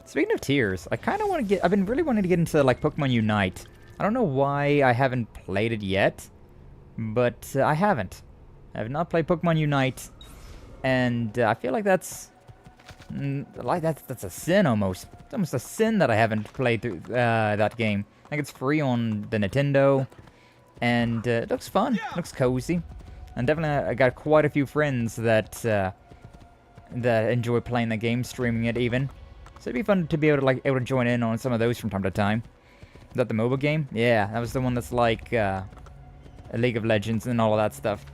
Speaking of tiers, I kind of want to get... I've been really wanting to get into, like, Pokemon Unite. I don't know why I haven't played it yet, but I haven't. I have not played Pokemon Unite, and I feel like that's a sin almost. It's almost a sin that I haven't played through that game. I think it's free on the Nintendo, and it looks fun. It looks cozy. And definitely I got quite a few friends that enjoy playing the game, streaming it even. So it'd be fun to be able to join in on some of those from time to time. Is that the MOBA game? Yeah, that was the one that's like a League of Legends and all of that stuff.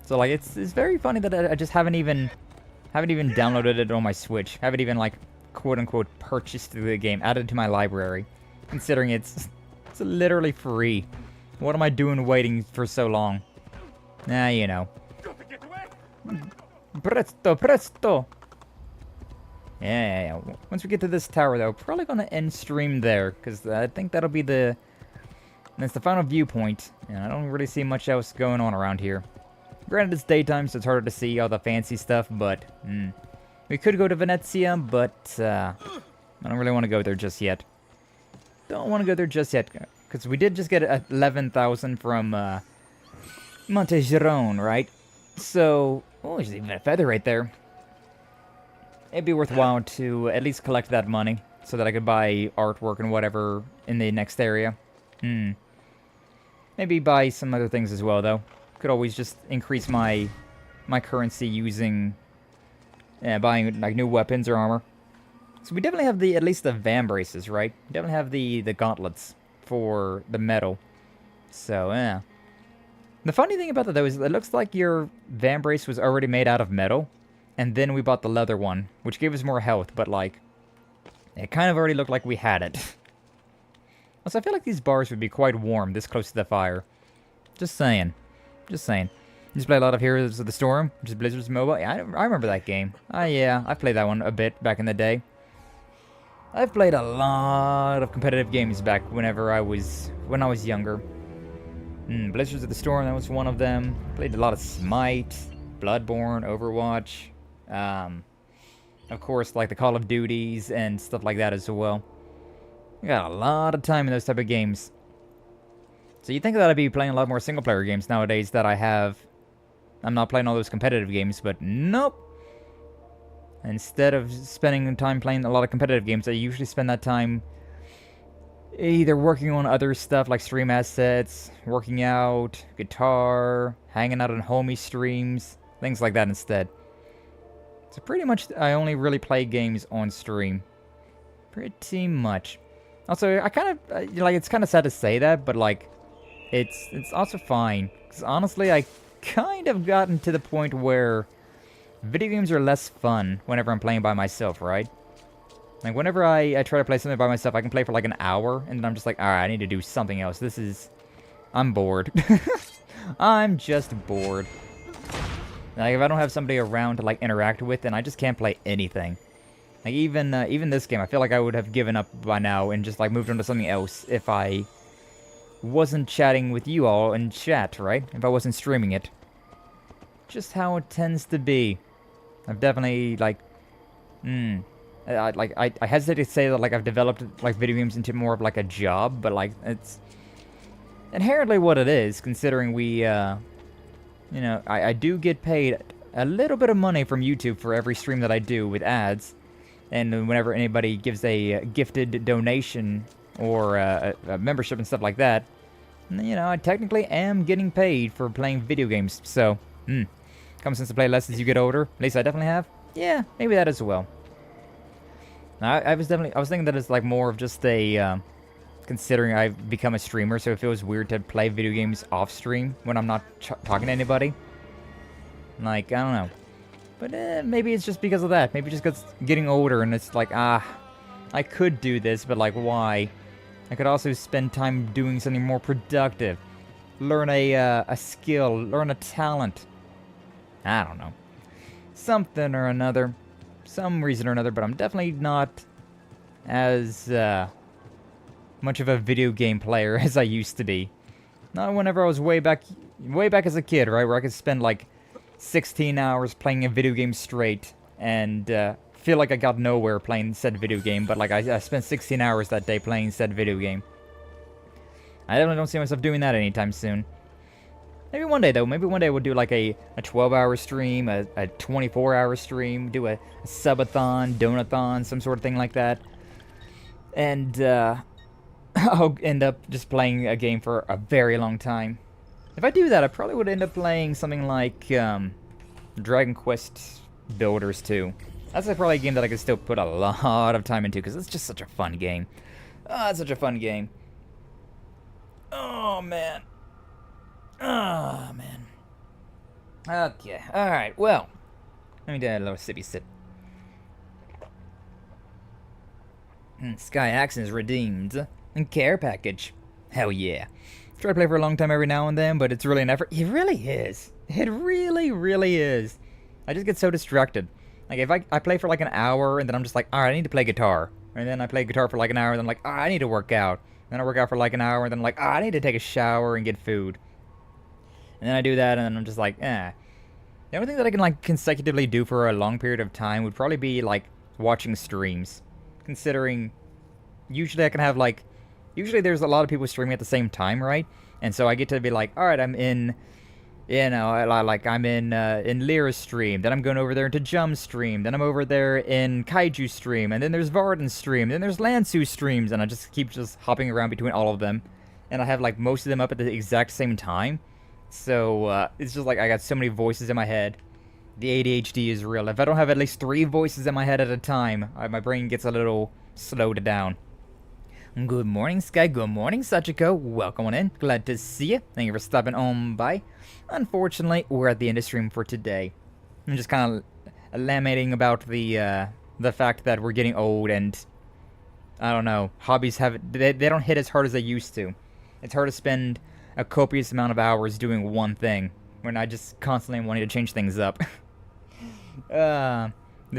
So like it's very funny that I just haven't even downloaded it on my Switch. Haven't even, like, quote unquote purchased the game, added it to my library, considering it's literally free. What am I doing waiting for so long? Nah, you know. Presto! Yeah. Once we get to this tower, though, probably gonna end stream there, because I think that'll be that's the final viewpoint, and I don't really see much else going on around here. Granted, it's daytime, so it's harder to see all the fancy stuff, but we could go to Venezia, but I don't really want to go there just yet. Don't want to go there just yet, because we did just get 11,000 from Monte Girone, right? So, oh, there's even a feather right there. It'd be worthwhile to at least collect that money, so that I could buy artwork and whatever in the next area. Maybe buy some other things as well, though. Could always just increase my currency using buying, like, new weapons or armor. So we definitely have at least the Van braces, right? We definitely have the gauntlets for the metal. So yeah. The funny thing about that, though, is it looks like your Van brace was already made out of metal, and then we bought the leather one, which gave us more health, but, like, it kind of already looked like we had it. Also, I feel like these bars would be quite warm this close to the fire. Just saying. Just saying. You just play a lot of Heroes of the Storm, which is Blizzard's MOBA. Yeah, I remember that game. Yeah, I played that one a bit back in the day. I've played a lot of competitive games back when I was younger. Blizzards of the Storm, that was one of them. Played a lot of Smite, Bloodborne, Overwatch. Of course, like the Call of Duties and stuff like that as well. I got a lot of time in those type of games. So you think that I'd be playing a lot more single-player games nowadays that I'm not playing all those competitive games, but nope. Instead of spending time playing a lot of competitive games, I usually spend that time either working on other stuff like stream assets, working out, guitar, hanging out on homie streams, things like that instead. So pretty much I only really play games on stream. Pretty much. Also, I kind of, like, it's kind of sad to say that, but, like, it's also fine. Because honestly, kind of gotten to the point where video games are less fun whenever I'm playing by myself, right? Like, whenever I try to play something by myself, I can play for like an hour, and then I'm just like, alright, I need to do something else. I'm bored. I'm just bored. Like, if I don't have somebody around to, like, interact with, then I just can't play anything. Like, even this game, I feel like I would have given up by now and just, like, moved on to something else if I wasn't chatting with you all in chat, right? If I wasn't streaming it. Just how it tends to be. I've definitely, like, I hesitate to say that, like, I've developed, like, video games into more of, like, a job, but, like, it's inherently what it is, considering we, you know, I do get paid a little bit of money from YouTube for every stream that I do with ads. And whenever anybody gives a gifted donation or a membership and stuff like that, you know, I technically am getting paid for playing video games. So, common sense to play less as you get older. At least I definitely have. Yeah, maybe that as well. I was thinking that it's like more of just a, considering I've become a streamer, so it feels weird to play video games off stream when I'm not talking to anybody. Like, I don't know. But maybe it's just because of that. Maybe just because getting older and it's like, I could do this, but like, why? I could also spend time doing something more productive. Learn a skill, learn a talent. I don't know. Something or another. Some reason or another, but I'm definitely not as much of a video game player as I used to be. Not whenever I was way back as a kid, right? Where I could spend like 16 hours playing a video game straight and feel like I got nowhere playing said video game, but like I spent 16 hours that day playing said video game. I definitely don't see myself doing that anytime soon. Maybe one day though. Maybe one day we'll do like a 12-hour stream, a 24-hour stream, do a subathon, donathon, some sort of thing like that. And I'll end up just playing a game for a very long time. If I do that, I probably would end up playing something like Dragon Quest Builders 2. That's probably a game that I could still put a lot of time into, because it's just such a fun game. Oh, it's such a fun game. Oh, man. Oh, man. Okay, alright, well. Let me do a little sippy sip. Skye Axens redeemed. And care package. Hell yeah. Try to play for a long time every now and then, but it's really an effort. It really is. It really, really is. I just get so distracted. Like, if I play for like an hour, and then I'm just like, alright, I need to play guitar. And then I play guitar for like an hour, and then I'm like, I need to work out. Then I work out for like an hour, and then I'm like, I need to take a shower and get food. And then I do that, and then I'm just like, The only thing that I can like consecutively do for a long period of time would probably be like watching streams. Considering usually I can have like, usually there's a lot of people streaming at the same time, right? And so I get to be like, alright, I'm in, you know, like I'm in Lyra's stream, then I'm going over there into Jum's stream, then I'm over there in Kaiju's stream, and then there's Varden's stream, then there's Lansu's streams, and I just keep just hopping around between all of them. And I have like most of them up at the exact same time. So it's just like I got so many voices in my head. The ADHD is real. If I don't have at least 3 voices in my head at a time, my brain gets a little slowed down. Good morning, Skye. Good morning, Sachiko. Welcome on in. Glad to see you. Thank you for stopping on by. Unfortunately, we're at the end of stream for today. I'm just kind of lamenting about the fact that we're getting old and I don't know, hobbies they don't hit as hard as they used to. It's hard to spend a copious amount of hours doing one thing when I just constantly wanting to change things up.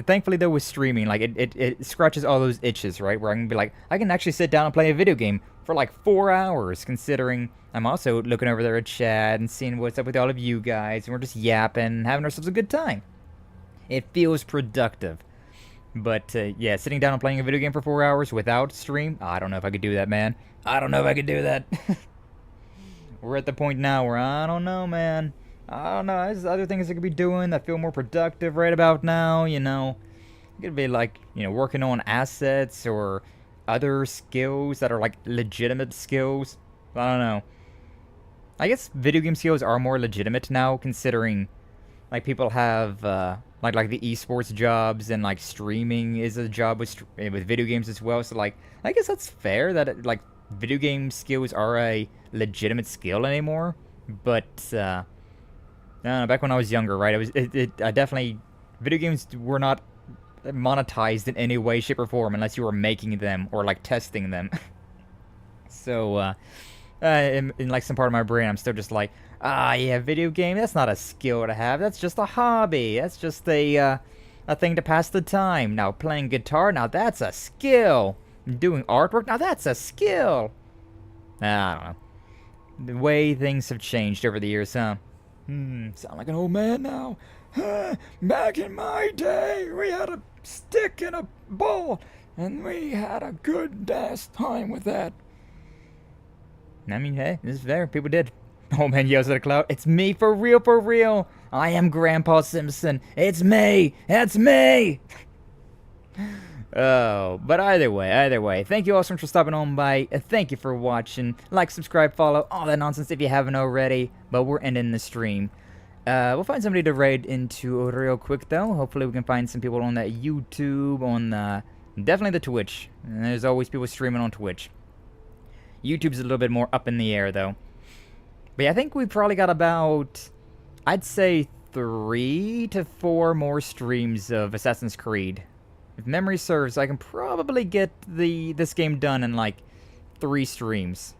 Thankfully, though, with streaming, like, it scratches all those itches, right? Where I can be like, I can actually sit down and play a video game for, like, 4 hours, considering I'm also looking over there at chat and seeing what's up with all of you guys, and we're just yapping, having ourselves a good time. It feels productive. But, yeah, sitting down and playing a video game for 4 hours without stream, I don't know if I could do that, man. I don't know if I could do that. We're at the point now where I don't know, man. I don't know, there's other things I could be doing that feel more productive right about now, you know. I could be like, you know, working on assets or other skills that are like legitimate skills. I don't know. I guess video game skills are more legitimate now, considering like people have like the esports jobs, and like streaming is a job with video games as well. So like I guess that's fair that like video game skills are a legitimate skill anymore, but Back when I was younger, right? I definitely, video games were not monetized in any way, shape, or form unless you were making them or like testing them. So, in like some part of my brain, I'm still just like, yeah, video game. That's not a skill to have. That's just a hobby. That's just a thing to pass the time. Now playing guitar, now that's a skill. Doing artwork, now that's a skill. I don't know. The way things have changed over the years, huh? Sound like an old man now. Back in my day, we had a stick and a ball, and we had a good ass time with that. I mean, hey, this is fair. People did. Old man yells at a cloud. It's me for real, for real. I am Grandpa Simpson. It's me. It's me. Oh, but either way, thank you all so much for stopping on by. Thank you for watching. Like, subscribe, follow, all that nonsense if you haven't already. But we're ending the stream. We'll find somebody to raid into real quick, though. Hopefully we can find some people on that YouTube, on definitely the Twitch. And there's always people streaming on Twitch. YouTube's a little bit more up in the air, though. But yeah, I think we probably got about, I'd say, 3 to 4 more streams of Assassin's Creed. If memory serves, I can probably get this game done in like 3 streams.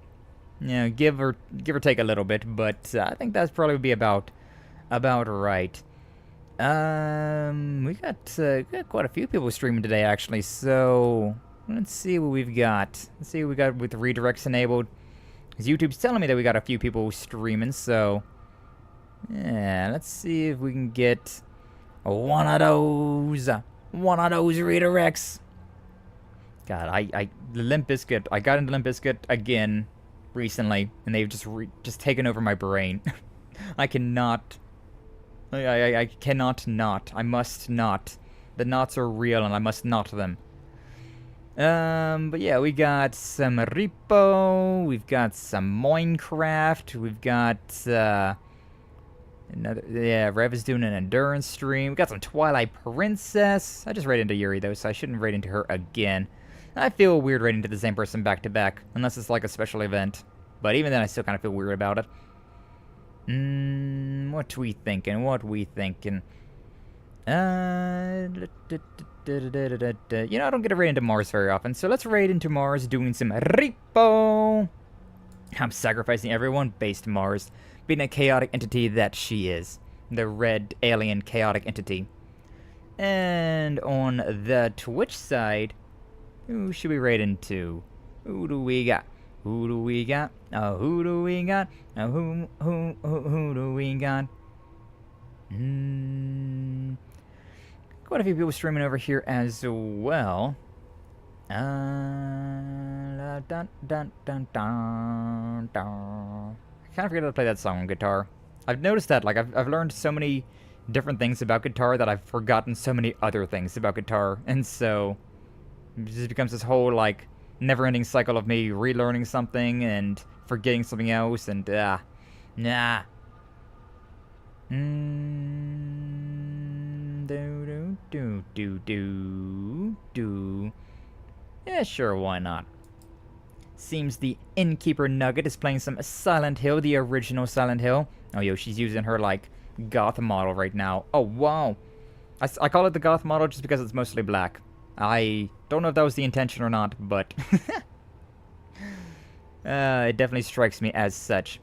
Yeah, give or take a little bit, but I think that's probably be about right. We got quite a few people streaming today, actually. So let's see what we've got. Let's see what we got with redirects enabled. Because YouTube's telling me that we got a few people streaming. So yeah, let's see if we can get one of those redirects. God, the Limp Bizkit, I got into Limp Bizkit again recently, and they've just taken over my brain. I cannot, I cannot not. I must not. The knots are real, and I must knot them. But yeah, we got some Repo, we've got some Minecraft, we've got, Rev is doing an endurance stream. We got some Twilight Princess. I just raided into Yuri, though, so I shouldn't raid into her again. I feel weird raiding into the same person back to back, unless it's like a special event. But even then, I still kind of feel weird about it. What we thinking? You know, I don't get to raid into Mars very often, so let's raid into Mars doing some Repo. I'm sacrificing everyone based Mars, being a chaotic entity that she is. The red alien chaotic entity. And on the Twitch side, who should we raid into? Who do we got? Who do we got? Who do we got? Who do we got? Quite a few people streaming over here as well. I kind of forget how to play that song on guitar. I've noticed that, like, I've learned so many different things about guitar that I've forgotten so many other things about guitar, and so it just becomes this whole, like, never-ending cycle of me relearning something and forgetting something else, and, nah. Yeah, sure, why not? Seems the Innkeeper Nugget is playing some Silent Hill, the original Silent Hill. Oh, yo, she's using her, like, goth model right now. Oh, wow. I call it the goth model just because it's mostly black. I don't know if that was the intention or not, but it definitely strikes me as such.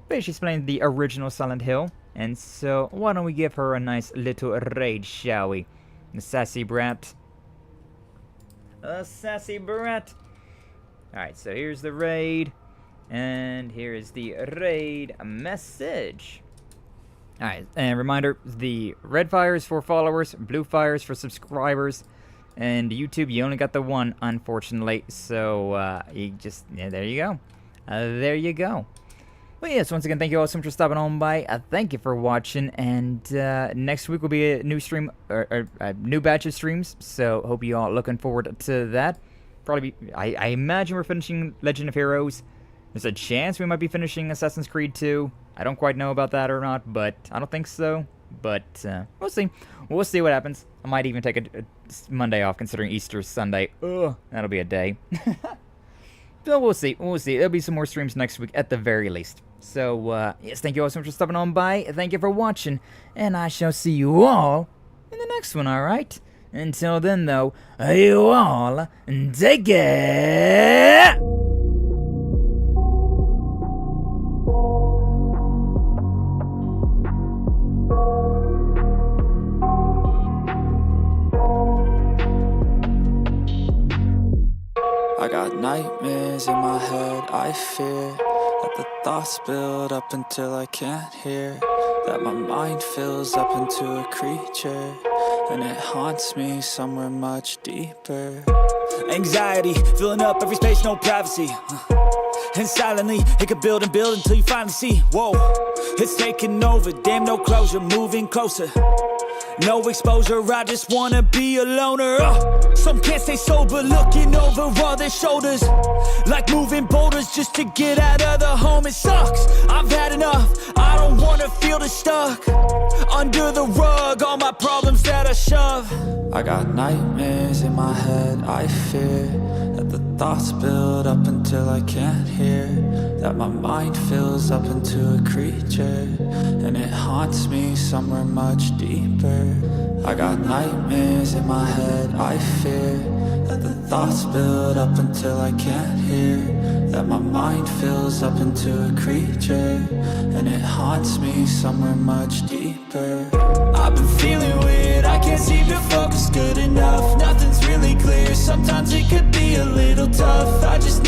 But she's playing the original Silent Hill, and so why don't we give her a nice little raid, shall we? The sassy brat. A sassy brat. Alright, so here's the raid, and here's the raid message. Alright, and reminder, the red fire is for followers, blue fire is for subscribers, and YouTube, you only got the one, unfortunately, so, there you go. There you go. Well, yes, once again, thank you all so much for stopping on by. Thank you for watching, and next week will be a new stream, or a new batch of streams, so hope you all looking forward to that. Probably I imagine we're finishing Legend of Heroes. There's a chance we might be finishing Assassin's Creed 2. I don't quite know about that or not, but I don't think so. But we'll see. We'll see what happens. I might even take a Monday off, considering Easter Sunday. Ugh, that'll be a day. So we'll see. There'll be some more streams next week at the very least. So, yes, thank you all so much for stopping on by. Thank you for watching. And I shall see you all in the next one, alright? Until then, though, you all take care! I got nightmares in my head, I fear that the thoughts build up until I can't hear, that my mind fills up into a creature, and it haunts me somewhere much deeper. Anxiety, filling up every space, no privacy. And silently, it could build and build until you finally see, whoa, it's taking over, damn no closure, moving closer. No exposure, I just wanna be a loner. Some can't stay sober, looking over all their shoulders, like moving boulders just to get out of the home. It sucks, I've had enough, I don't wanna feel the stuck under the rug, all my problems that I shove. I got nightmares in my head, I fear that the thoughts build up until I can't hear, that my mind fills up into a creature, and it haunts me somewhere much deeper. I got nightmares in my head, I fear that the thoughts build up until I can't hear, that my mind fills up into a creature, and it haunts me somewhere much deeper. I've been feeling weird, I can't seem to focus good enough. Nothing's really clear, sometimes it could be a little tough. I just